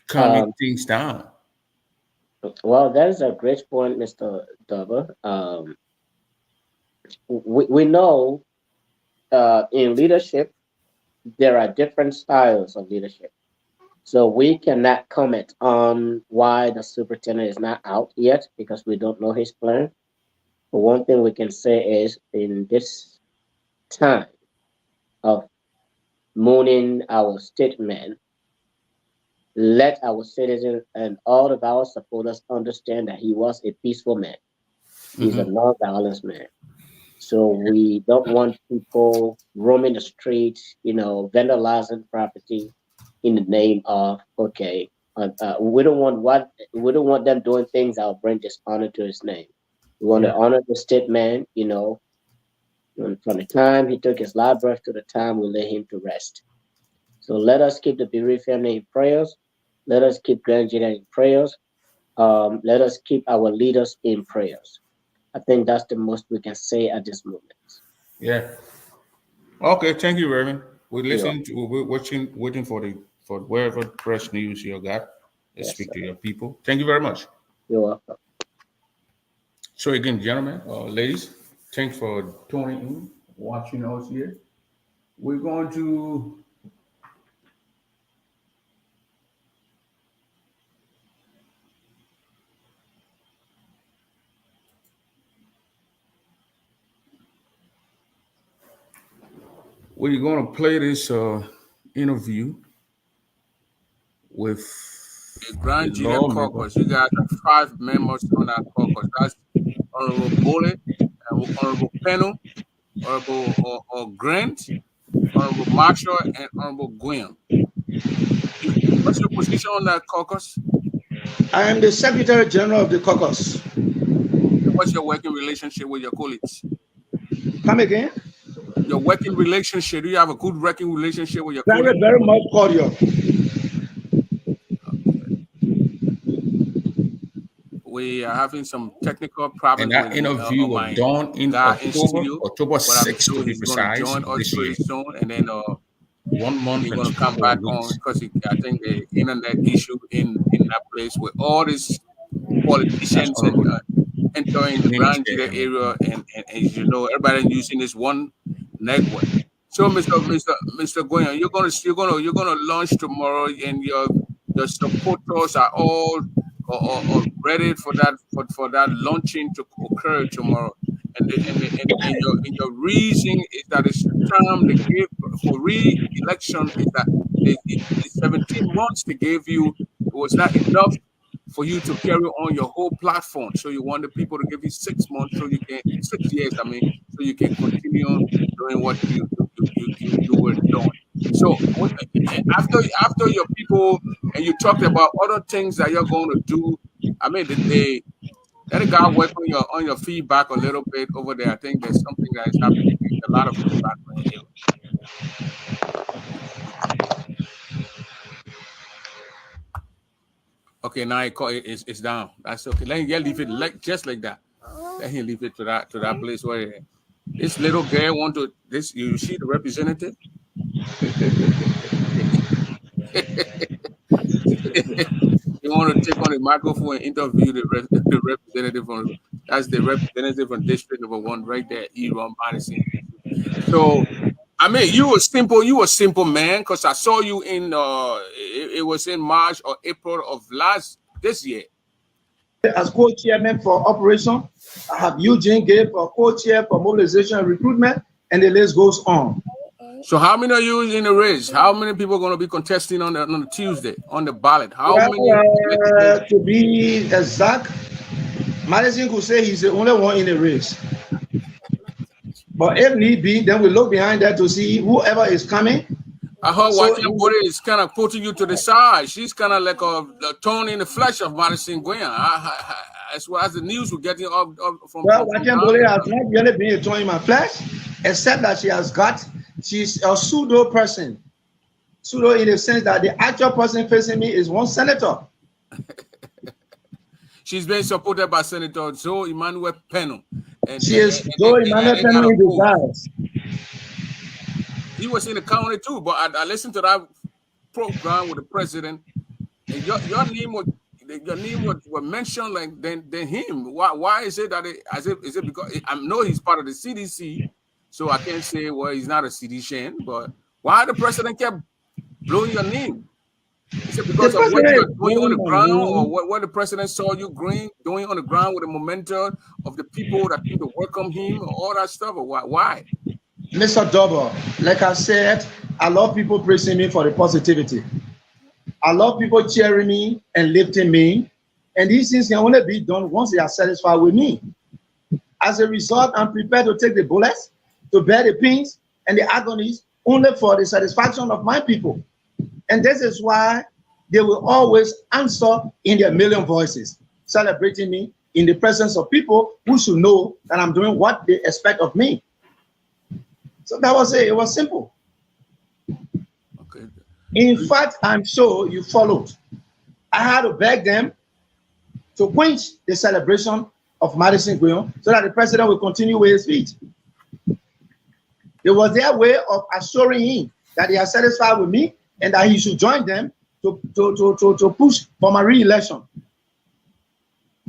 calming things down.
Well, that is a great point, Mr. Dover. We know in leadership there are different styles of leadership. So we cannot comment on why the superintendent is not out yet because we don't know his plan. But one thing we can say is in this time of mooning our statement, let our citizens and all of our supporters understand that he was a peaceful man. He's a non-violence man. So we don't want people roaming the streets, vandalizing property in the name of okay. We don't want them doing things that will bring dishonor to his name. We want to honor the state man, from the time he took his last breath to the time we lay him to rest. So let us keep the bereaved family in prayers. Let us keep grandchildren in prayers. Let us keep our leaders in prayers. I think that's the most we can say at this moment.
Yeah. Okay. Thank you, Reverend. We're
You're
listening. We're watching, waiting for wherever fresh news you got. Let's
Yes,
speak
sir.
to your people. Thank you very much.
You're welcome.
So again, gentlemen, ladies, thanks for tuning in, watching us here. We're going to play this interview with
The
the
Grand Jury
lawmaker.
Caucus, you guys are 5 members on that caucus. That's Honorable Bullet, Honorable Pennell, Honorable or Grant, Honorable Marshall, and Honorable Gwynn. What's your position on that caucus?
I am the Secretary General of the caucus.
What's your working relationship with your colleagues?
Come again?
Your working relationship. Do you have a good working relationship with your
Very,
colleagues?
very much cordial.
We are having some technical
And
problems
that
with
interview
on
was
my
done in
guy in
October,
studio,
October
but I'm
6th to
sure
be
he's going to
precise,
join us
this
pretty
year.
soon, and then
1 month
he's
and
going
a
to come
couple of
back on
weeks.
because I think the internet issue in that place with all these
That's
politicians and
honorable.
entering the
Name is
Grand Jury
there.
area, and as you know, everybody using this one network. So, Mr. Goyan, you're gonna launch tomorrow, and your supporters are all or ready for that launching to occur tomorrow. And your reason is that it's time they gave for re-election is that the 17 months they gave you, it was not enough for you to carry on your whole platform. So you want the people to give you 6 months, so you can 6 years. I mean, so you can continue doing what you were doing. So after your people and you talked about other things that you're going to do. I mean, they let a guy work on your feedback a little bit over there. I think there's something that is happening. There's a lot of feedback on your area. Okay, now it's down. That's okay. Let him leave it just like that. Let him leave it to that place where this little girl want to this. You see the representative. You want to take on the microphone and interview the representative from that's the representative from District Number 1 right there, Eron Madison. So I mean, you were simple man, because I saw you in it was in March or April of this year.
As co-chairman for operation, I have Eugene Gay for co-chair for mobilization and recruitment, and the list goes on.
So how many are you in the race? How many people are going to be contesting on the Tuesday on the ballot? How many?
To be exact, Madison could say he's the only one in the race. But if need be, then we look behind that to see whoever is coming.
I heard Wachambore is kind of putting you to the side. She's kind of like a thorn in the flesh of Madison Guyan. As well as the news we're getting from.
Well, Wachambore has not really been a thorn in my flesh, except that she's a pseudo person. Pseudo in the sense that the actual person facing me is one senator.
She's been supported by Senator Joe Emmanuel Pennell. And
she is Joe Emmanuel Pennell in disguise.
He was in the county too, but I listened to that program with the president, and your name was mentioned like than him. Why is it that is it because I know he's part of the CDC, so I can't say well he's not a CDCian, but why the president kept blowing your name? Is it because
The
of what
president
you
is
are doing on the
going
ground,
on
or
me.
what the president saw you doing on the ground with the momentum of the people that came to welcome him, or all that stuff, or why?
Mr. Double, like I said, I love people praising me for the positivity. I love people cheering me and lifting me. And these things can only be done once they are satisfied with me. As a result, I'm prepared to take the bullets, to bear the pains and the agonies only for the satisfaction of my people. And this is why they will always answer in their million voices, celebrating me in the presence of people who should know that I'm doing what they expect of me. So that was it. It was simple.
Okay.
In fact, I'm sure you followed. I had to beg them to quench the celebration of Madison Guyon so that the president will continue with his speech. It was their way of assuring him that they are satisfied with me and that he should join them to push for my re-election.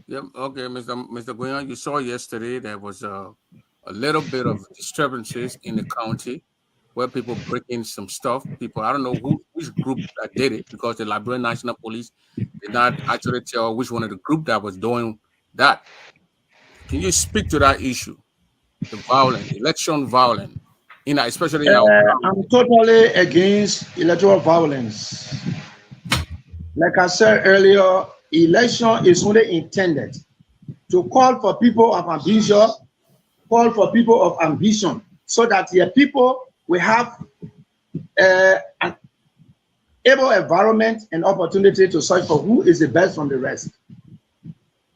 Yep. Okay, Mr. Guyon, you saw yesterday there was a little bit of disturbances in the county where people break in some stuff. People, I don't know which group that did it, because the Liberian National Police did not actually tell which one of the group that was doing that. Can you speak to that issue, the violence, election violence, especially in our
I'm
county?
totally against electoral violence. Like I said earlier, election is only intended to call for people of ambition, so that your people will have an able environment and opportunity to search for who is the best from the rest.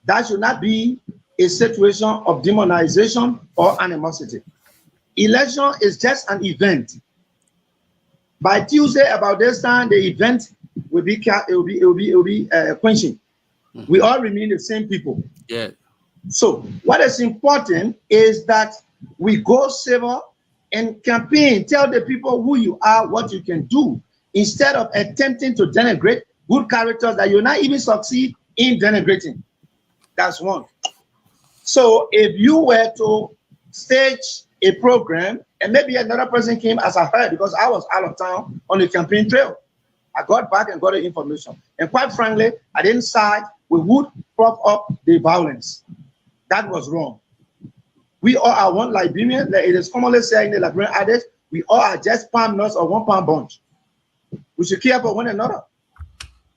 That should not be a situation of demonization or animosity. Election is just an event. By Tuesday, about this time, the event will be quenching. We all remain the same people.
Yeah.
So what is important is that we go civil and campaign, tell the people who you are, what you can do, instead of attempting to denigrate good characters that you not even succeed in denigrating. That's one. So if you were to stage a program and maybe another person came, as I heard, because I was out of town on the campaign trail, I got back and got the information. And quite frankly, I didn't side with who would prop up the violence. That was wrong. We all are one Liberian. Like it is commonly said in the Liberian adage, we all are just palm nuts or 1 pound bunch. We should care for one another.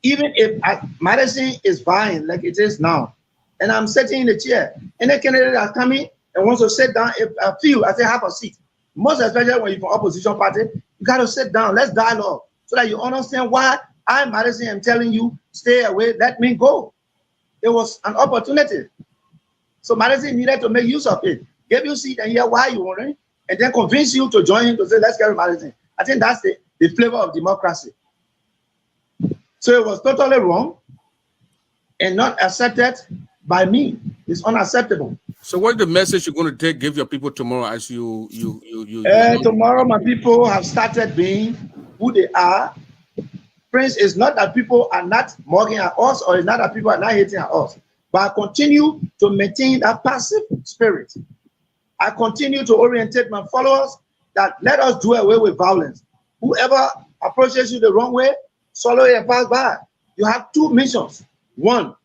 Even if Madison is buying like it is now, and I'm sitting in the chair, and the candidate are coming and wants to sit down, if I feel, I say have a seat. Most especially when you're from opposition party, you got to sit down. Let's dialogue so that you understand why I, Madison, am telling you, stay away, let me go. It was an opportunity. So Madison needed to make use of it. Give you a seat and hear why you want it, and then convince you to join him to say, let's get Madison. I think that's the flavor of democracy. So it was totally wrong and not accepted by me. It's unacceptable.
So what's the message you're going to give your people tomorrow as you
tomorrow my people have started being who they are. Prince, is not that people are not mocking at us, or it's not that people are not hating at us, but I continue to maintain that passive spirit. I continue to orientate my followers that let us do away with violence. Whoever approaches you the wrong way, swallow it and pass by. You have two missions. One,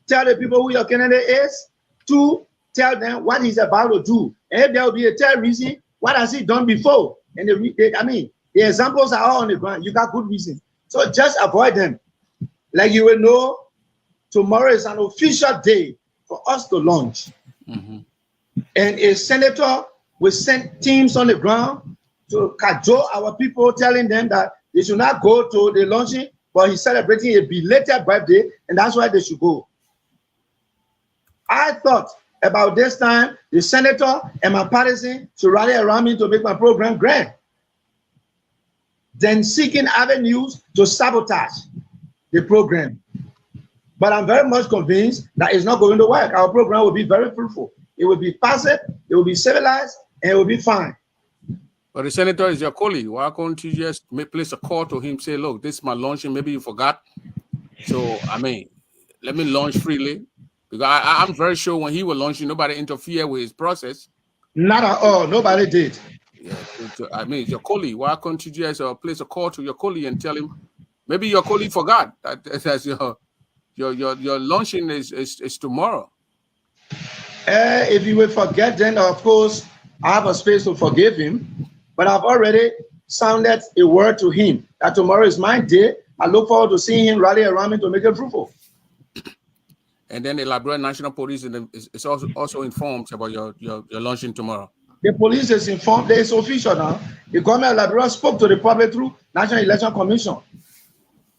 tell the people who your candidate is. Two, tell them what he's about to do. And if there will be a third reason, what has he done before? And the examples are all on the ground. You got good reasons. So just avoid them. Like you will know, tomorrow is an official day for us to launch.
Mm-hmm.
And a senator will send teams on the ground to cajole our people, telling them that they should not go to the launching, but he's celebrating a belated birthday, and that's why they should go. I thought about this time, the senator and my partisan should rally around me to make my program grand. Then seeking avenues to sabotage the program. But I'm very much convinced that it's not going to work. Our program will be very fruitful. It will be passive, it will be civilized, and it will be fine.
But the senator is your colleague. Why can't you just place a call to him, say, look, this is my launching, maybe you forgot. So, I mean, let me launch freely. Because I'm very sure when he was launching, nobody interfered with his process.
Not at all. Nobody did.
Yeah, I mean, it's your colleague. Why can't you just place a call to your colleague and tell him Maybe your colleague forgot that your launching is tomorrow.
If he will forget, then of course I have a space to forgive him. But I've already sounded a word to him that tomorrow is my day. I look forward to seeing him rally around me to make it fruitful.
And then the Liberian National Police is also informed about your launching tomorrow.
The police is informed. There is official now. The government of Liberia spoke to the public through National Election Commission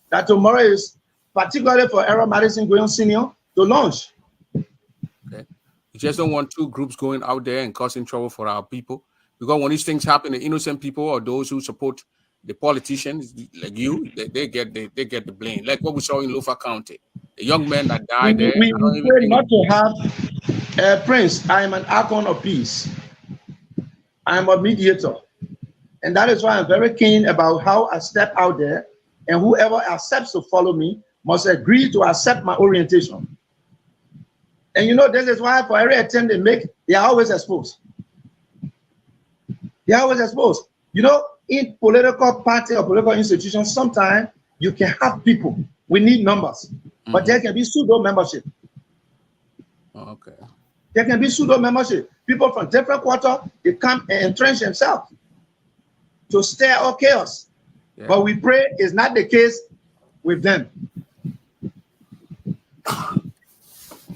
that tomorrow is particularly for Errol Madison Goyon Sr. to launch.
Okay. You just don't want two groups going out there and causing trouble for our people. Because when these things happen, the innocent people or those who support the politicians like you, they get the blame. Like what we saw in Lofa County. The young man that died there.
We pray not to have Prince. I am an icon of peace. I am a mediator. And that is why I'm very keen about how I step out there. And whoever accepts to follow me must agree to accept my orientation. And you know, this is why for every attempt they make, they are always exposed. They are always exposed. You know, in political party or political institutions, sometimes you can have people. We need numbers. But there can be pseudo membership.
Okay.
There can be pseudo membership. People from different quarters, they come and entrench themselves to stir up chaos. Yeah. But we pray it's not the case with them.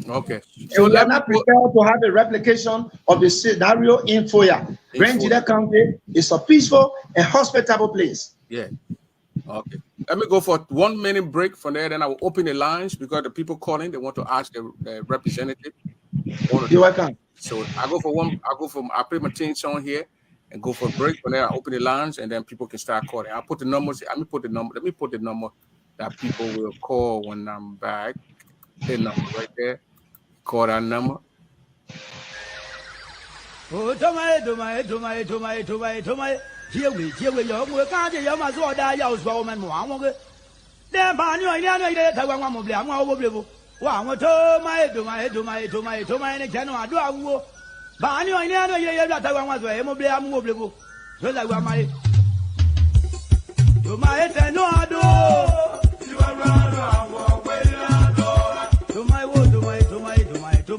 Okay.
So we are not prepared to have a replication of the scenario in Foya. Ggc County is a peaceful and hospitable place.
Yeah. Okay. Let me go for 1 minute break from there. Then I will open the lines because the people calling, they want to ask the representative.
You're welcome.
So I put my things on here and go for a break. From there, I open the lines and then people can start calling. I'll put the numbers. Let me put the number that people will call when I'm back. The number right there. Call that number.
Here we young, we can't hear my sword. I use woman. Then, Banyo, Taiwan will be a more blue. One to my channel. Do I go? Banyo, Taiwan was a more blue. So that were my to my head, no, I do. You are to my wood, to my wood, to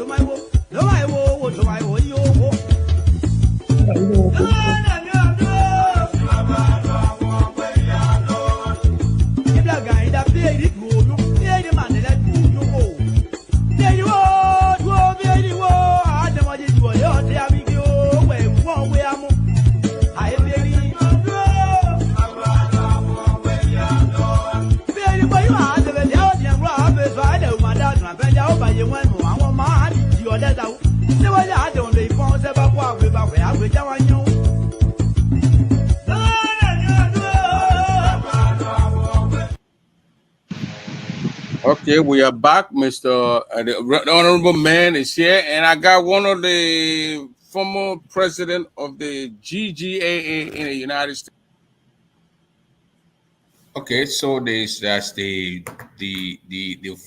my wood, to my wood, you.
Okay, we are back. The honorable man is here, and I got one of the former president of the GGAA in the United States.
Okay, so that's the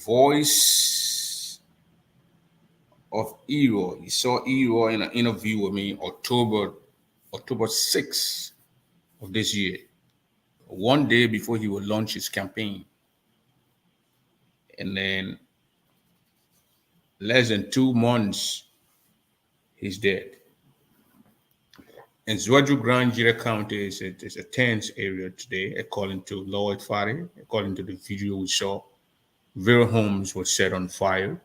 voice of Ero. You saw Ero in an interview with me October 6th of this year, one day before he would launch his campaign. And then less than 2 months, he's dead. And Zwaju Grand Ggc County is a tense area today, according to Lloyd Fari. According to the video we saw, very homes were set on fire.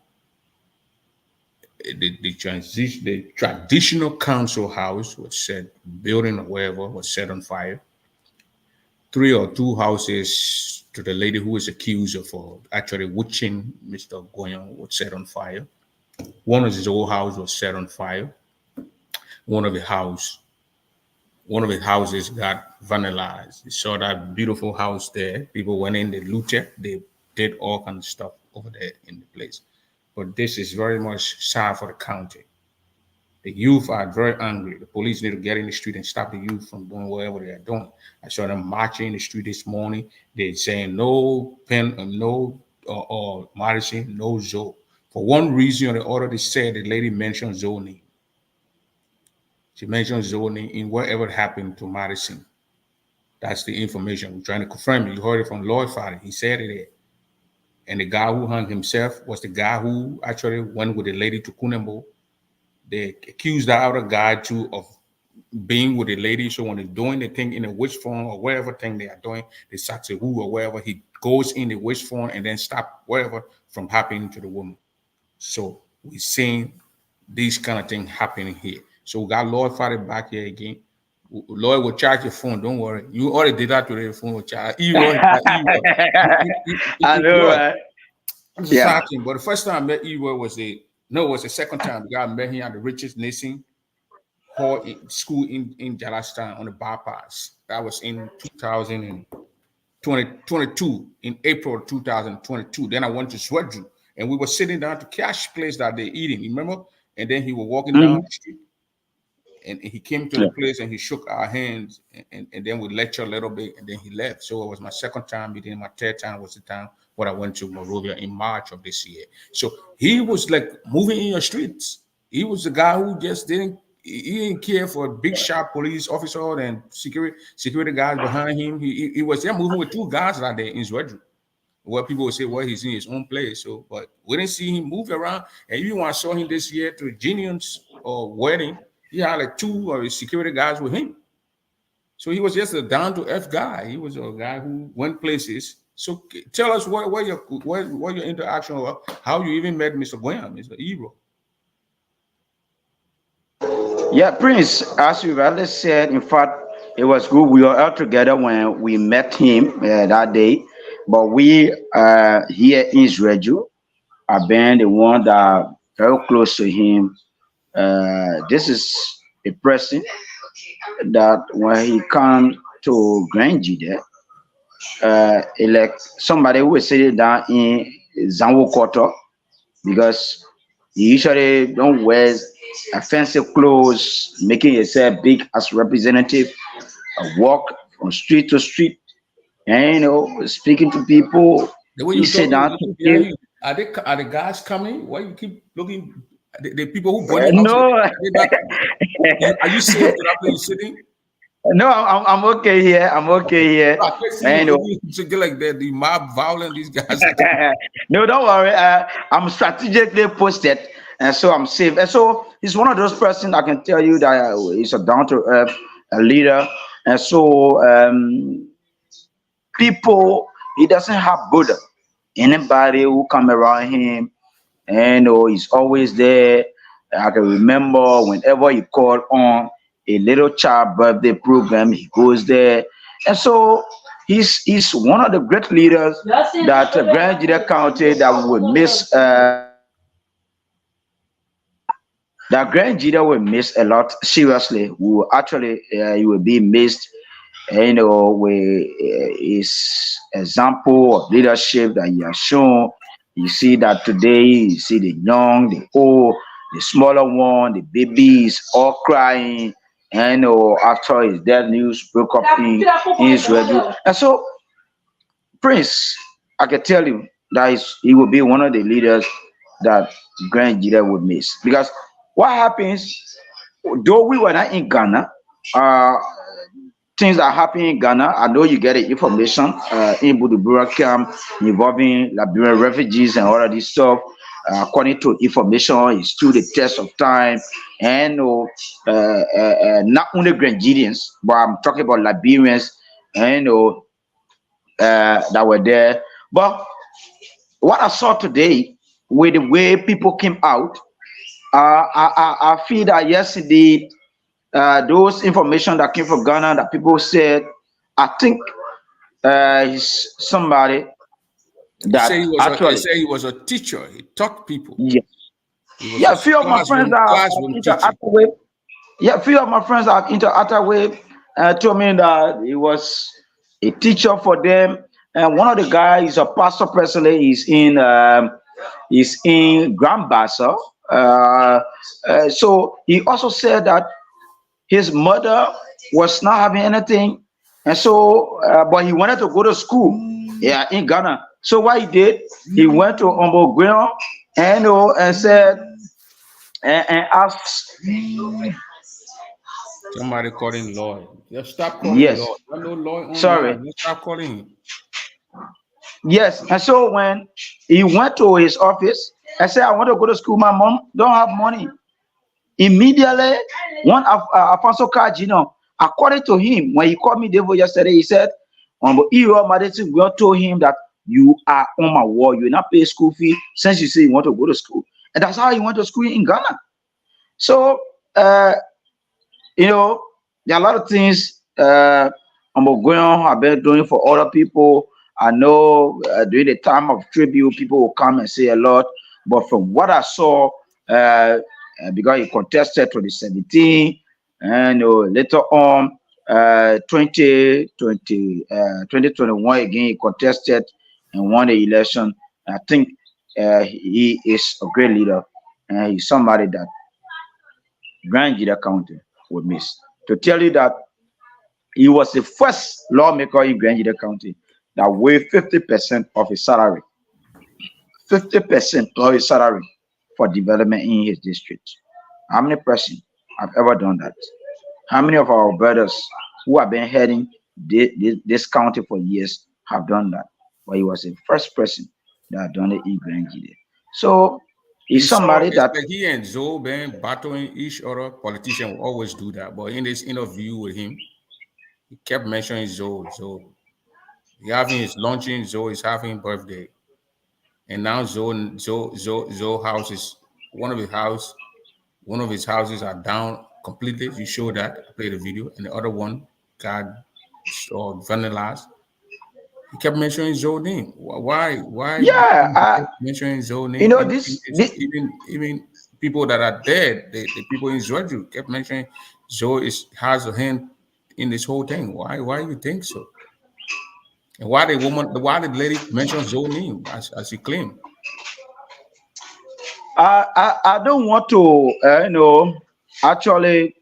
The traditional council house was set, building or wherever was set on fire. 3 or 2 houses to the lady who was accused of actually witching Mr. Goyon was set on fire. One of his old house was set on fire. One of the houses got vandalized. You saw that beautiful house there. People went in, they looted, they did all kinds of stuff over there in the place. But this is very much sad for the county. The youth are very angry. The police need to get in the street and stop the youth from doing whatever they are doing. I saw them marching in the street this morning. They're saying no pen, no or Madison, no Zoe. For one reason or the other, they said the lady mentioned Zoe name. She mentioned Zoe name in whatever happened to Madison. That's the information we're trying to confirm. You heard it from Lloyd Father. He said it there. And the guy who hung himself was the guy who actually went with the lady to Kunembo. They accused the other guy too of being with the lady. So when they're doing the thing in a witch form or whatever thing they are doing, they start to who or wherever, he goes in the witch form and then stop whatever from happening to the woman. So we're seeing these kind of things happening here. So we got Lord Father back here again. Lord will charge your phone. Don't worry. You already did that today. The phone will charge.
I know, right?
I'm just
Yeah.
talking. But the first time I met Ewa was the second time. The guy met him at the Richard Nixon Hall school in Jalastan on the bypass. That was in 2022, in April 2022. Then I went to Swedru and we were sitting down to cash place that they're eating. You remember? And then he was walking down the street. And he came to the place and he shook our hands and then we lectured a little bit and then he left. So it was my second time meeting. My third time was the time when I went to Monrovia in March of this year. So he was like moving in your streets. He was the guy who just didn't care for a big shot police officer and security guys behind him. He was there moving with two guys out there in Zwedru. Where people would say, well, he's in his own place. So, but we didn't see him move around. And even when I saw him this year to Genian's wedding, he had like two or security guys with him. So he was just a down-to-earth guy. He was a guy who went places. So tell us what your interaction was, how you even met Mr. Guam, Mr. Ebro.
Yeah, Prince, as you rightly said, in fact, it was good. We were all together when we met him that day. But we here in Israel have been the one that are very close to him. This is a person that when he comes to Grand G like somebody who is sitting down in Zanwo Koto because he usually don't wear fancy clothes, making yourself big as representative, walk from street to street, and speaking to people.
The way
You
you
sit down
talking,
to
are the guys coming? Why you keep looking? The people who burn the house,
no,
are you safe to that place you're sitting?
no, I'm okay here. I'm okay here.
I can't see
And
you looking to get like that. The mob violent, these guys.
no, don't worry. I'm strategically posted, and so I'm safe. And so he's one of those persons I can tell you that he's a down to earth leader, and so people he doesn't have Buddha. Anybody who come around him, and he's always there. I can remember whenever he called on a little child birthday program, he goes there, and so he's one of the great leaders that Grand Jide County that we will miss. That Grand Jide will miss a lot. Seriously, we will actually he will be missed. With his example of leadership that he has shown. You see that today, you see the young, the old, the smaller one, the babies all crying. And after his death news broke up in Israel. And so, Prince, I can tell you that he will be one of the leaders that Grand Jide would miss. Because what happens, though we were not in Ghana, things that happen in Ghana, I know you get the information in Budubura camp involving Liberian refugees and all of this stuff. According to information, it's through the test of time, and not only Grenadians, but I'm talking about Liberians, and that were there. But what I saw today, with the way people came out, I feel that yes, indeed. Those information that came from Ghana that people said, I think he's somebody that
They say he was a teacher. He taught people.
Yeah, a few of my friends are interacted with. Yeah, a few of my friends I've interacted with told me that he was a teacher for them. And one of the guys, a pastor personally, is in Grand Bassa. So he also said that his mother was not having anything, and so but he wanted to go to school, in Ghana. So what he did, he went to Ombo Guion and said and asked
Somebody calling Lloyd. Just stop calling
Yes.
Lloyd. I know Lloyd
Sorry.
online. Just stop calling him.
Yes. And so when he went to his office, I said, I want to go to school. My mom don't have money. Immediately, one of Apostle Kajino, according to him, when he called me Devo yesterday, he said, God told him that you are on my wall, you will not pay school fee since you say you want to go to school. And that's how he went to school in Ghana. So you know, there are a lot of things I'm going on, I've been doing for other people. I know during the time of tribute, people will come and say a lot. But from what I saw, because he contested 2017, and later on, 2021 again, he contested and won the election. I think he is a great leader, and he's somebody that Grand Jida County would miss. To tell you that he was the first lawmaker in Grand Jida County that waived 50% of his salary, 50% of his salary for development in his district. How many persons have ever done that? How many of our brothers who have been heading this county for years have done that? But he was the first person that done it in Grand Jida. So
You
he's
saw
somebody
it's
that
like he and Zoe been battling each other. Politicians will always do that. But in this interview with him, he kept mentioning Zoe. Zoe. He having his launching, Zoe is having birthday. And now Zoe house is one of his houses are down completely. You show that, I played the video, and the other one got vandalized. He kept mentioning Zoe name. Why you
yeah,
think he kept mentioning Zoe
you
name?
know
Even people that are dead, the people in Zwerju kept mentioning Zoe has a hand in this whole thing. Why you think so? And why the lady mention Zoe name as he claimed?
I don't want to actually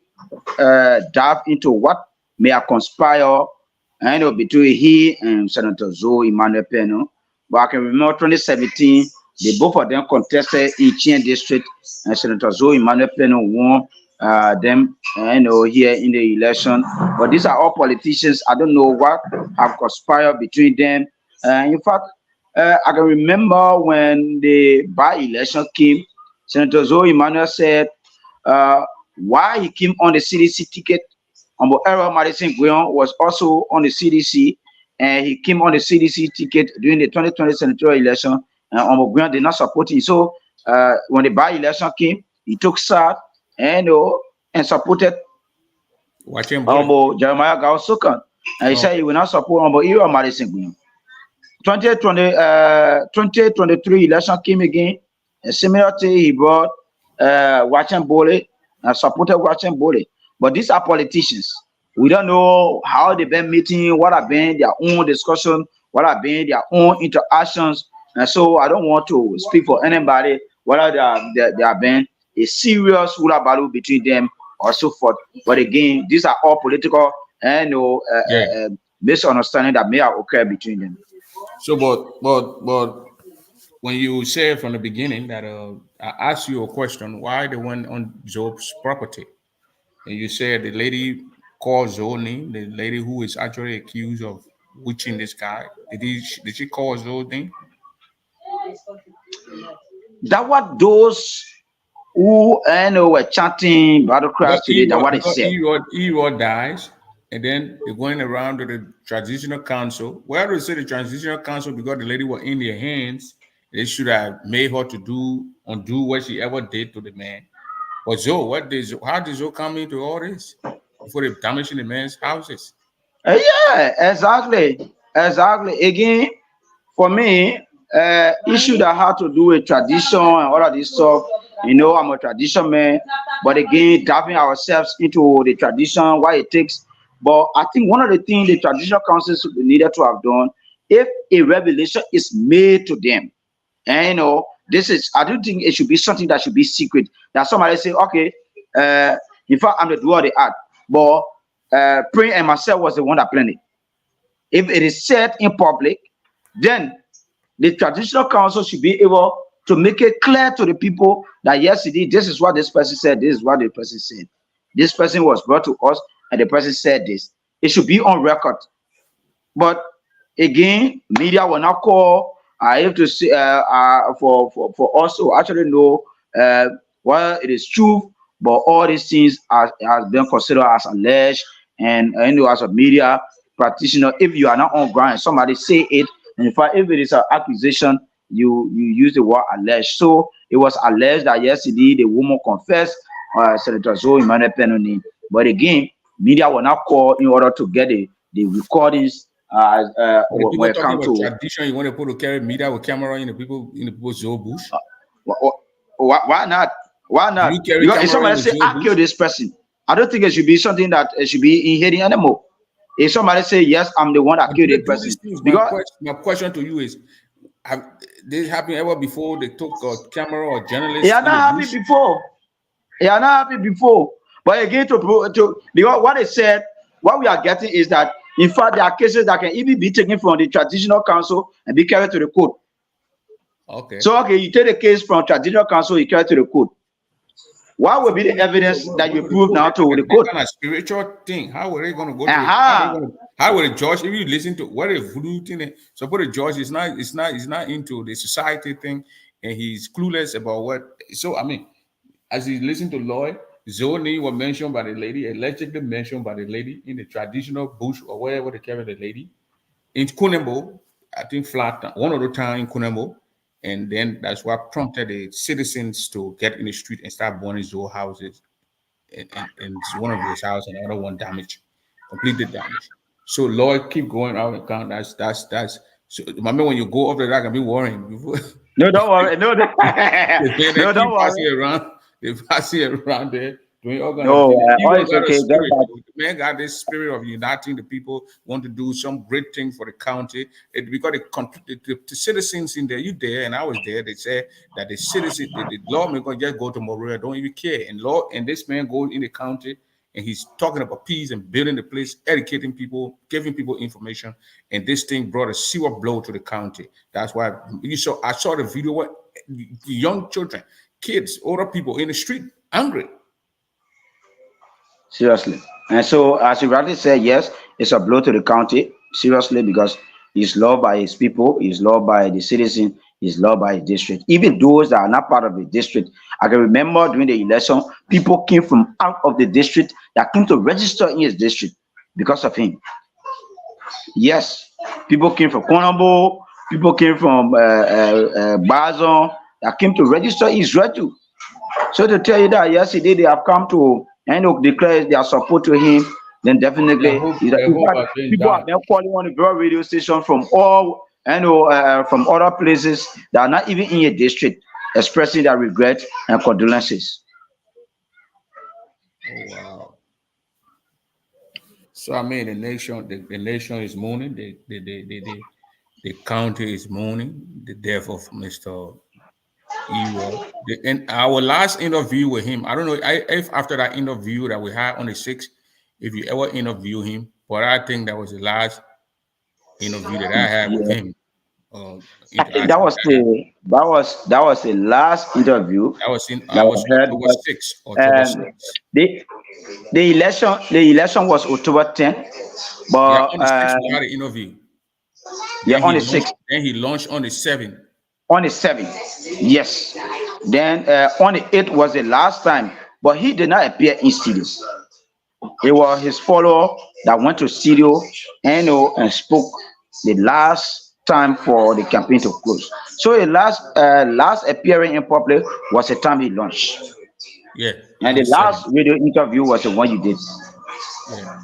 dive into what may have conspired between he and Senator Zoe Emmanuel Peno. But I can remember 2017, they both of them contested in Chien District, and Senator Zoe Emmanuel Peno won them here in the election. But these are all politicians. I don't know what have conspired between them. In fact, I can remember when the by-election came, Senator Zoe Emmanuel said why he came on the CDC ticket. Errol Madison Guion was also on the CDC, and he came on the CDC ticket during the 2020 senatorial election, and Guion did not support him. So when the by-election came, he took side and supported
Watching bullet.
Jeremiah Gao-Sokan. And he
Oh,
said he will not support Errol Madison Guion. 2023 election came again. A similar thing he brought Watching Bullet, supported Watching Bullet. But these are politicians. We don't know how they've been meeting, what have been their own discussion, what have been their own interactions. And so I don't want to speak for anybody, whether there have been a serious ruler battle between them or so forth. But again, these are all political and
yeah.
misunderstanding that may have occurred between them.
So, but when you said from the beginning that I asked you a question, why they went on Job's property, and you said the lady called Zoe name, the lady who is actually accused of witching this guy. Did she call Zoe name?
That what those who were chanting battle cries today, that what they said.
Erod dies, and then they're going around to the transitional council. Where do they say the transitional council, because the lady was in their hands, they should have made her to undo what she ever did to the man. But Zoe, how did Zoe come into all this before they damaging the man's houses?
Yeah, exactly. Again, for me, issue that had to do with tradition and all of this stuff. I'm a tradition man, but again, diving ourselves into the tradition, what it takes. But I think one of the things the traditional councils needed to have done, if a revelation is made to them, and I don't think it should be something that should be secret. That somebody say, okay, in fact, I'm the doer of the act, but Prince and myself was the one that planned it. If it is said in public, then the traditional council should be able to make it clear to the people that yes, indeed, this is what this person said, this is what the person said. this person was brought to us and the person said this. It should be on record. But again, media will not call. I have to say for us to actually know whether it is true. But all these things has been considered as alleged, and as a media practitioner, if you are not on ground, somebody say it. And in fact, if it is an accusation, you use the word alleged. So it was alleged that yesterday the woman confessed, Senator Zoe Emmanuel Penoni. But again, media will not call in order to get the recordings.
When people
When it
talking
comes
about
to
tradition, you want to put a carry media with camera in the people's zoo bush.
why not? Why
Do
not?
you carry
Because if
camera in
somebody
the
say
zoo
I
bush?
killed this person, I don't think it should be something that it should be in hidden anymore. If somebody say yes, I'm the one that
And do
killed
they
the
do these
person,
things?
because
My question to you is: have this happened ever before? They took a camera or
they
journalists
are
in the
not happy
bush?
before. They are not happy before. But again, because what they said, what we are getting is that in fact there are cases that can even be taken from the traditional council and be carried to the court.
Okay.
So okay, you take the case from traditional council, you carry it to the court. What will
So
be the
when people
evidence
are going to
that
go
you
to the
prove
court,
now to the
that
court?
kind of spiritual thing. How are they going to go to the?
Uh-huh.
How will the judge? If you listen to what a voodoo thing, suppose the judge is not into the society thing, and he's clueless about what. So I mean, as he listened to Lloyd, Zoni was mentioned by the lady, allegedly mentioned by the lady in the traditional bush or wherever they carry the lady in Kunembo. I think flat one of the time in Kunembo. And then that's what prompted the citizens to get in the street and start burning Zoe houses. And one of his house and the other one damaged, completely damaged. So Lloyd keep going out and count. That's. So remember when you go up the rack and be worrying before.
No, don't worry. No,
They
no, don't
keep
worry.
passing around. They passing around there doing all kind of
No,
things. The
all
hero
is
got a
okay. Just
spirit.
that.
The man got this spirit of uniting the people, want to do some great thing for the county. Because the citizens in there, you there and I was there. They said that the citizen, the lawmaker just go to Morea, don't even care. And this man goes in the county and he's talking about peace and building the place, educating people, giving people information. And this thing brought a sewer blow to the county. That's why I saw the video where young children, kids, older people in the street, angry.
Seriously. And so, as you rightly said, yes, it's a blow to the county. Seriously, because he's loved by his people, he's loved by the citizen, he's loved by his district. Even those that are not part of the district. I can remember during the election, people came from out of the district that came to register in his district because of him. Yes, people came from Konambo, people came from Bazon that came to register Israel too. So to tell you that yesterday they have come to declare their support to him, then definitely,
Their
in
hope
fact,
has been
people have
down.
been calling on the Bureau radio station from all, from other places that are not even in your district, expressing their regret and condolences.
Oh wow. So I mean the nation is mourning, the county is mourning the death of Mr. Ewell. And our last interview with him, I don't know if after that interview that we had on the 6th, if you ever interview him, but I think that was the last interview that I had with
Yeah.
him.
I think that
Interaction
was
that I had.
the last interview
I
that
was
I heard
October
because
6th. October
um,
6th.
the the election was October 10th,
Yeah,
but
on the 6th we had an interview.
yeah, on the 6th.
Then he launched on the 7th.
On the 7th, yes. Then on the 8th was the last time, but he did not appear in studio. It was his follower that went to studio and spoke the last time for the campaign to close. So the last appearing in public was the time he launched,
Yeah,
and
on
the
the 7th.
last radio interview was the one you did.
Yeah.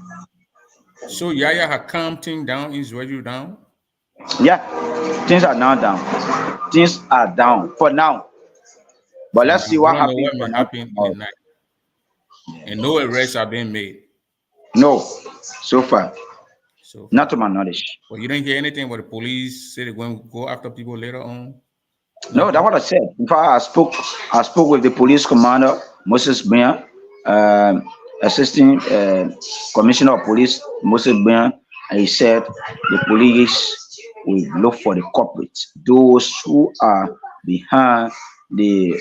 So Yaya had calmed things down, he's ready down.
Yeah, things are now down. Things are down for now, but
For
let's
now,
see
we
what
don't know
happens
what may
from now to
happen in the
tomorrow.
night. And no arrests are being made
No, so far,
so
not to
far.
my knowledge.
Well, you didn't hear anything about the police say they're going to go after people later on?
No, that's
Nothing?
what I said. In fact, I spoke with the police commander, Moses Brian, assistant commissioner of police, Moses Brian, and he said the police will look for the culprits, those who are behind the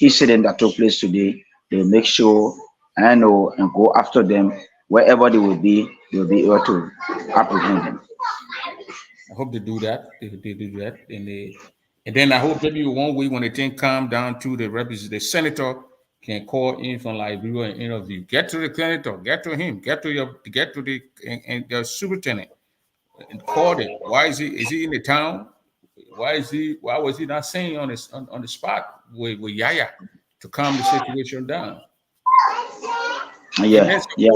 incident that took place today. They make sure and go after them wherever they will be. They will be able to apprehend them.
I hope they do that. They do that, and then I hope maybe one week when the thing calm down to the senator can call in from Liberia and interview. Get to the senator, get to him, get to the and the superintendent, and call them. Why is he in the town? Why was he not saying on the spot with Yaya to calm the situation down? And
Yeah, yeah.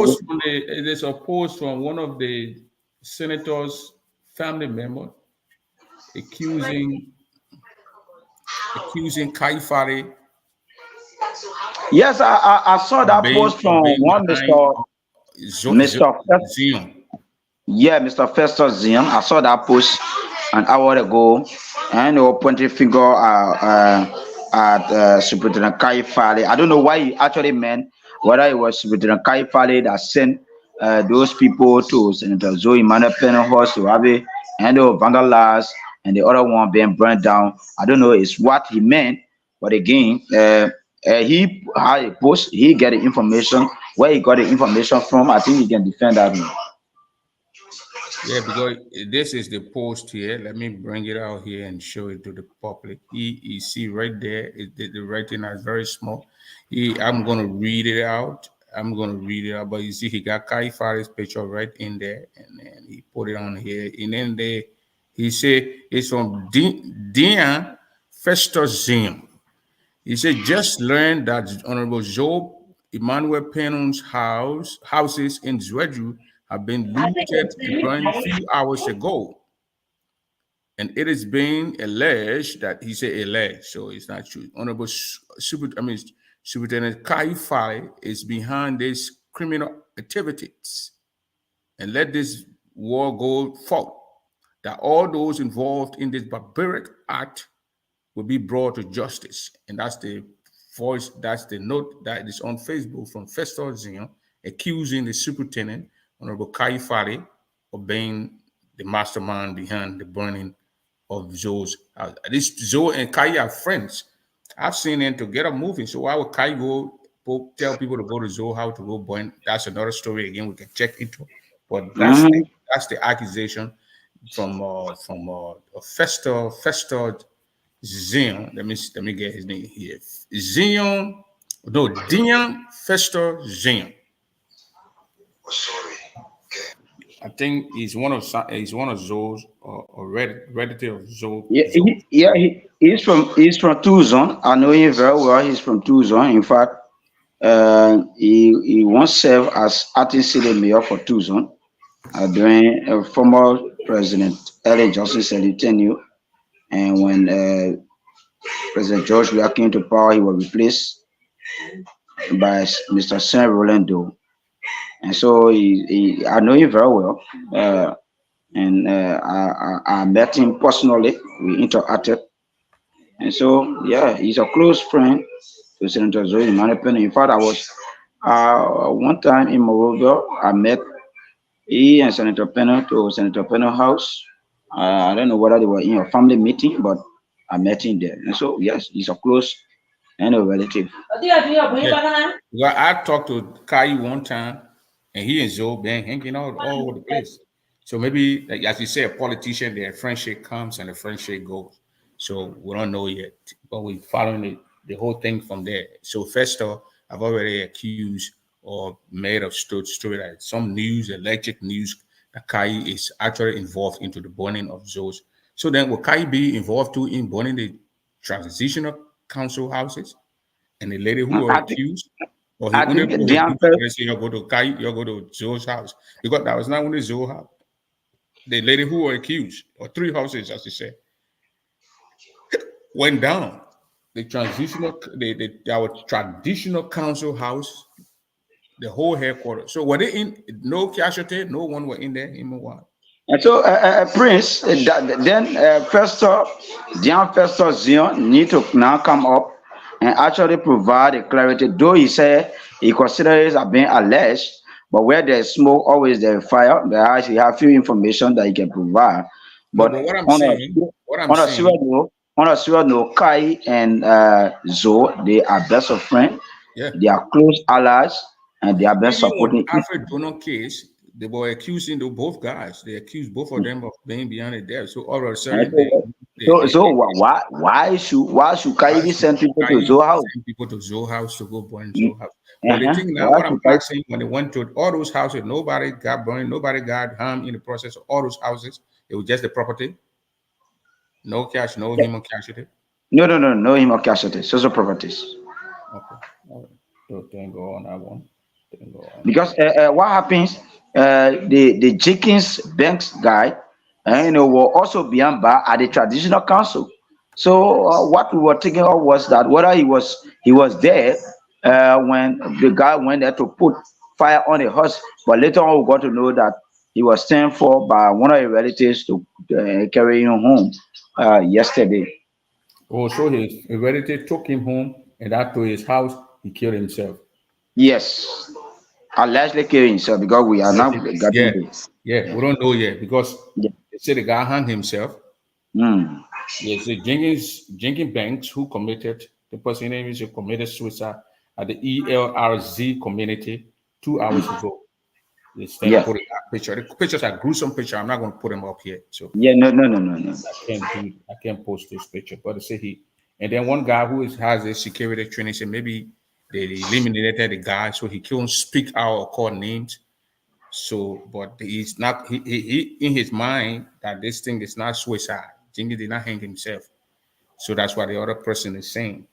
there's a post from one of the senator's family member accusing Kaifari
Yes, I saw that post from
being
one
behind
Mr.
Zion.
Yeah, Mr. Festus Zion. I saw that post an hour ago, and they were pointing finger at Superintendent Kai Fale. I don't know why he actually meant, whether it was Superintendent Kai Fale that sent those people to Senator Zoe Emmanuel Penhorst to have it, and they were vandalized, and the other one being burned down. I don't know is what he meant, but again, he had a post. He get the information. Where he got the information from, I think he can defend that one.
Yeah, because this is the post here. Let me bring it out here and show it to the public. You see right there, the writing is very small. I'm going to read it out. But you see, he got Kai Fari's picture right in there, and then he put it on here. And then he said it's from Dian Festus Zim. He said, just learned that Honorable Job Emmanuel Pennon's houses in Zwedru have been looted and burned a few hours ago. And it is being alleged that he said alleged, so it's not true. Honorable Superintendent Kai Fai is behind these criminal activities. And let this war go forth, that all those involved in this barbaric act will be brought to justice. And that's the voice, that's the note that is on Facebook from Festus Zion, accusing the superintendent, Honorable Kai Fari, of being the mastermind behind the burning of Zoe's house. This Zoe and Kai are friends. I've seen them together moving. So why would Kai go tell people to go to Zoe house to go burn? That's another story again we can check into. But that's the accusation from Festus Zion. Let me get his name here. Zion, no, Dian Festus Zion. I think he's one of Zoe's or relative of Zoe.
He's from Tucson. I know him very well. He's from Tucson. In fact, he once served as acting city mayor for Tucson during former President Ellen Johnson's tenure, and when President George Weah came to power, he was replaced by Mr. Sam Rolando. And so I know him very well. And I met him personally. We interacted. And so, yeah, he's a close friend to Senator Zoe Emmanuel Pennon. In fact, I was one time in Morovia, I met he and Senator Pennon to Senator Pennon house. I don't know whether they were in a family meeting, but I met him there. And so, yes, he's a close and a relative.
Yeah. Well, I talked to Kai one time, and he and Zoe been hanging out all over the place. So maybe, like, as you say, a politician, their friendship comes and the friendship goes. So we don't know yet, but we're following the whole thing from there. So first off, I've already accused or made a story that some news, electric news, that Kai is actually involved into the burning of Zoe's. So then will Kai be involved too in burning the transitional council houses and the lady who were accused? Or he only go say you go to Kai, you go to Zoe's house? Because that was not only Zoe's house. The lady who were accused, or 3 houses, as you said, went down. The our traditional council house, the whole headquarters. So were they in no casualty? No one were in there.
And so, Prince, then Dian Festus Zion need to now come up and actually provide a clarity. Though he said he considers it being alleged, but where there's smoke, always there's fire. There actually have few information that he can provide. But
what I'm saying,
on a serious note, Kai and Zoe, they are best of friends.
Yeah.
They are close allies. and they have been
Even with
supporting.
Alfred Donald case, they were accusing both guys. They accused both of them of being behind it there. So all of a
And
sudden,
so why should I even send people to Zoe house?
send people to Zoe house to go burn Zoe house? But the
Uh-huh.
thing now,
Why
what I'm
should I?
asking, when they went to all those houses, nobody got burned, nobody got harmed in the process of all those houses. It was just the property, no cash, no human casualty.
No him or casualty, social properties.
Okay, all right. So then go on that one. Then go on that
Because
one.
what happens, the Jenkins Banks guy, will also be on bar at the traditional council. So what we were thinking of was that whether he was there when the guy went there to put fire on a horse, but later on we got to know that he was sent for by one of his relatives to carry him home yesterday.
Oh, so his relative took him home and that to his house, he killed himself.
Yes, allegedly killing himself because we are now
Yeah,
getting this.
yeah, we don't know yet because
Yeah.
they say the guy hung himself.
Mm.
Yes, the Jenkins Banks who committed the person name is who committed suicide at the ELRZ community 2 hours ago. They stand
Yeah.
put a picture. The pictures are gruesome picture. I'm not going to put them up here, so
Yeah, no.
I can't post those pictures. But they say he, and then one guy who has a security training said maybe they eliminated the guy so he couldn't speak out or call names. So, but he's not. He in his mind that this thing is not suicide. Jingy did not hang himself. So that's what the other person is saying.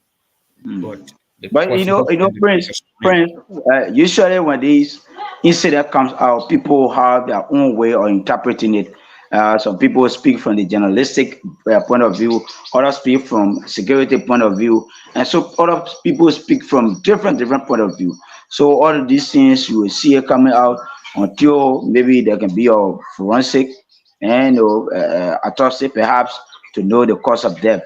But the
But
person who sent the
Prince,
pictures to me,
Prince, usually when these incident comes out, people have their own way of interpreting it. Some people speak from the journalistic point of view, others speak from security point of view, and so other people speak from different point of view. So all of these things you will see it coming out until maybe there can be a forensic and autopsy perhaps to know the cause of death.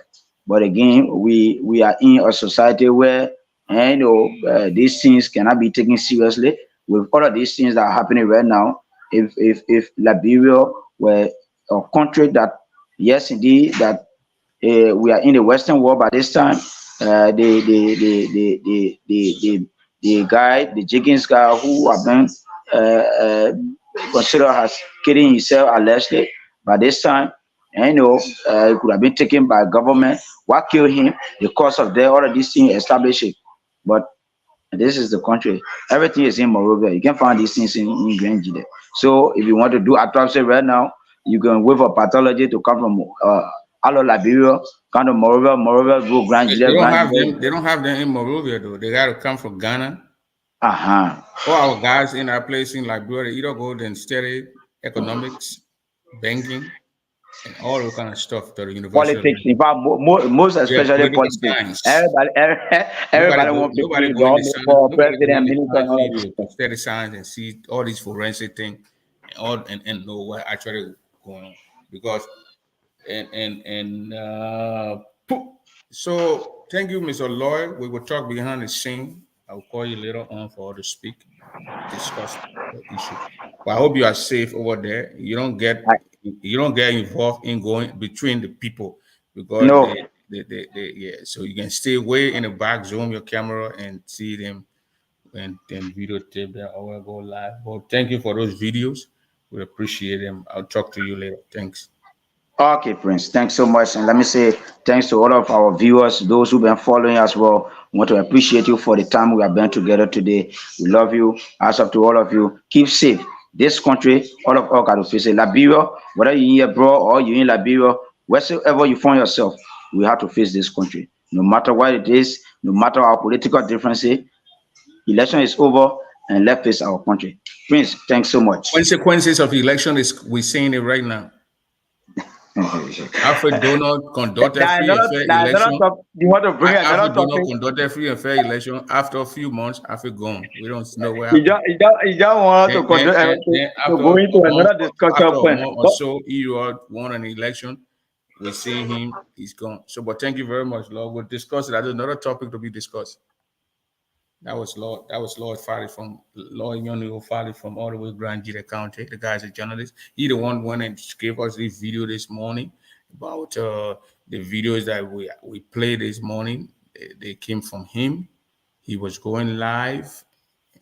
But again, we are in a society where these things cannot be taken seriously. With all of these things that are happening right now, if Liberia were a country that, yes, indeed, that we are in the Western world by this time, the guy, the Jenkins guy who have been considered as killing himself allegedly by this time, he could have been taken by government. What killed him? The cause of death, all of these things establish it. But this is the country. Everything is in Morovia. You can find these things in Grand Gide. So if you want to do autopsy right now, you can wait for pathology to come from Alo Liberia, come to Morovia, go Grand
they
Gide,
don't
Grand
have
Gide.
them. They don't have them in Monrovia though. They got to come from Ghana.
Uh-huh.
All our guys in our place in Liberia either go and study economics, banking, and all that kind of stuff to the University of
Politics, in
Liberia.
fact, most
Yeah,
especially
political
politics.
science.
Everybody wants to
Nobody
be
go in the
government
science.
for
Nobody go in
president,
the
minister, and
science
all of
area
this
to
stuff.
study science and see all these forensic thing and all and know what actually going on because so thank you, Mr. Lloyd. We will talk behind the scene. I'll call you later on for us to speak, discuss the issue. But I hope you are safe over there. You don't get involved in going between the people because
No.
they yeah. So you can stay way in the back, zoom your camera and see them and then videotape them or go live. But thank you for those videos. We appreciate them. I'll talk to you later. Thanks.
Okay, Prince. Thanks so much. And let me say thanks to all of our viewers, those who've been following as well. We want to appreciate you for the time we have been together today. We love you. As up to all of you, keep safe. This country, all of us got to face it. Liberia, whether you're in abroad or you're in Liberia, wherever you find yourself, we have to face this country. No matter what it is, no matter our political differences, election is over and let's face our country. Prince, thanks so much.
Consequences of election is we're seeing it right now. Alfred Donald conducted free and fair
That another
election.
topic. You want to bring another
Alfred Donald
topic?
conducted free and fair election. After a few months, Alfred gone. We don't know what
You
happened.
just, you just, you just want to,
Then
to
after
go into
a month,
another discussion
after a
point.
month or
But
so, he won an election. We see him, he's gone. So, but thank you very much, Lord. We'll discuss it. That's another topic to be discussed. That was Lord. That was Lord Farley from Lord Yoni Farley from all the way Grand Gita County. The guy's a journalist. He the one went and gave us this video this morning about the videos that we played this morning. They came from him. He was going live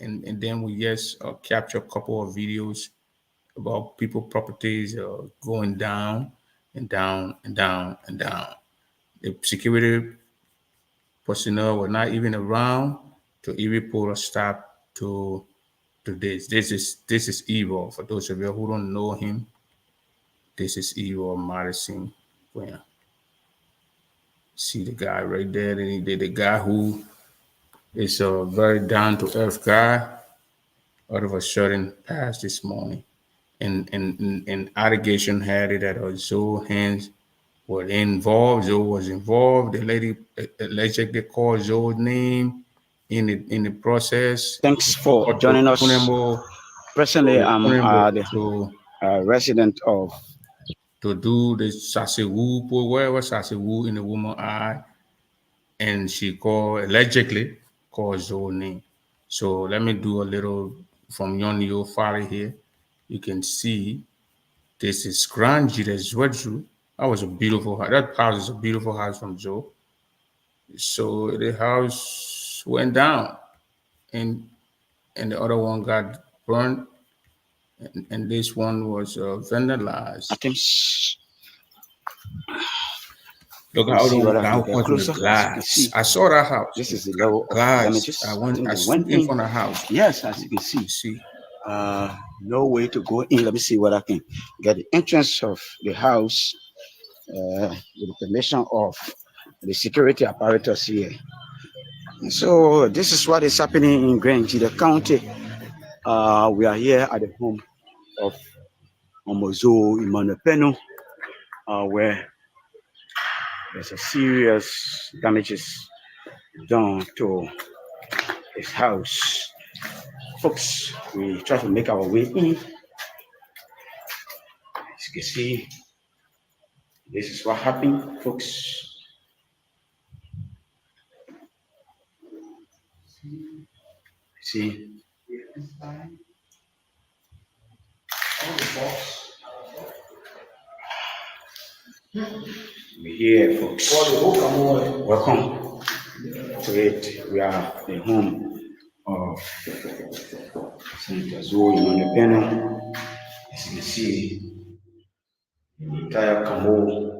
and then we just capture a couple of videos about people properties going down and down and down and down. The security personnel were not even around to even put a stop to this. This is evil. For those of you who don't know him, this is evil, Madison. Well, see the guy right there. The guy who is a very down to earth guy. All of a sudden, passed this morning, and allegation had it that Zoe hands were involved. Zoe was involved. The lady allegedly called Zoe's name in the process.
Thanks for joining us. Personally, I'm the resident of
to do the sasewu, wherever sasewu in the woman's eye, and she allegedly called Zoe's name. So let me do a little from Yonio Fari here. You can see this is Grand Jida's Wedru. That was a beautiful house. That house is a beautiful house from Joe. So the house went down, and the other one got burned, and this one was vandalized. Look how the glass. I saw that house.
This is the level of damages.
I stood in front of the house.
Yes, as you can see. No way to go in. Let me see what I can get. The entrance of the house with the permission of the security apparatus here. So this is what is happening in Ggc County. We are here at the home of Omozo Imanepenu, where there's a serious damages done to his house. Folks, we try to make our way in. As you can see, this is what happened, folks. See, we're here, folks. Welcome to it. We are the home of Senator Zoe Imanepenu. As you can see, the entire Camo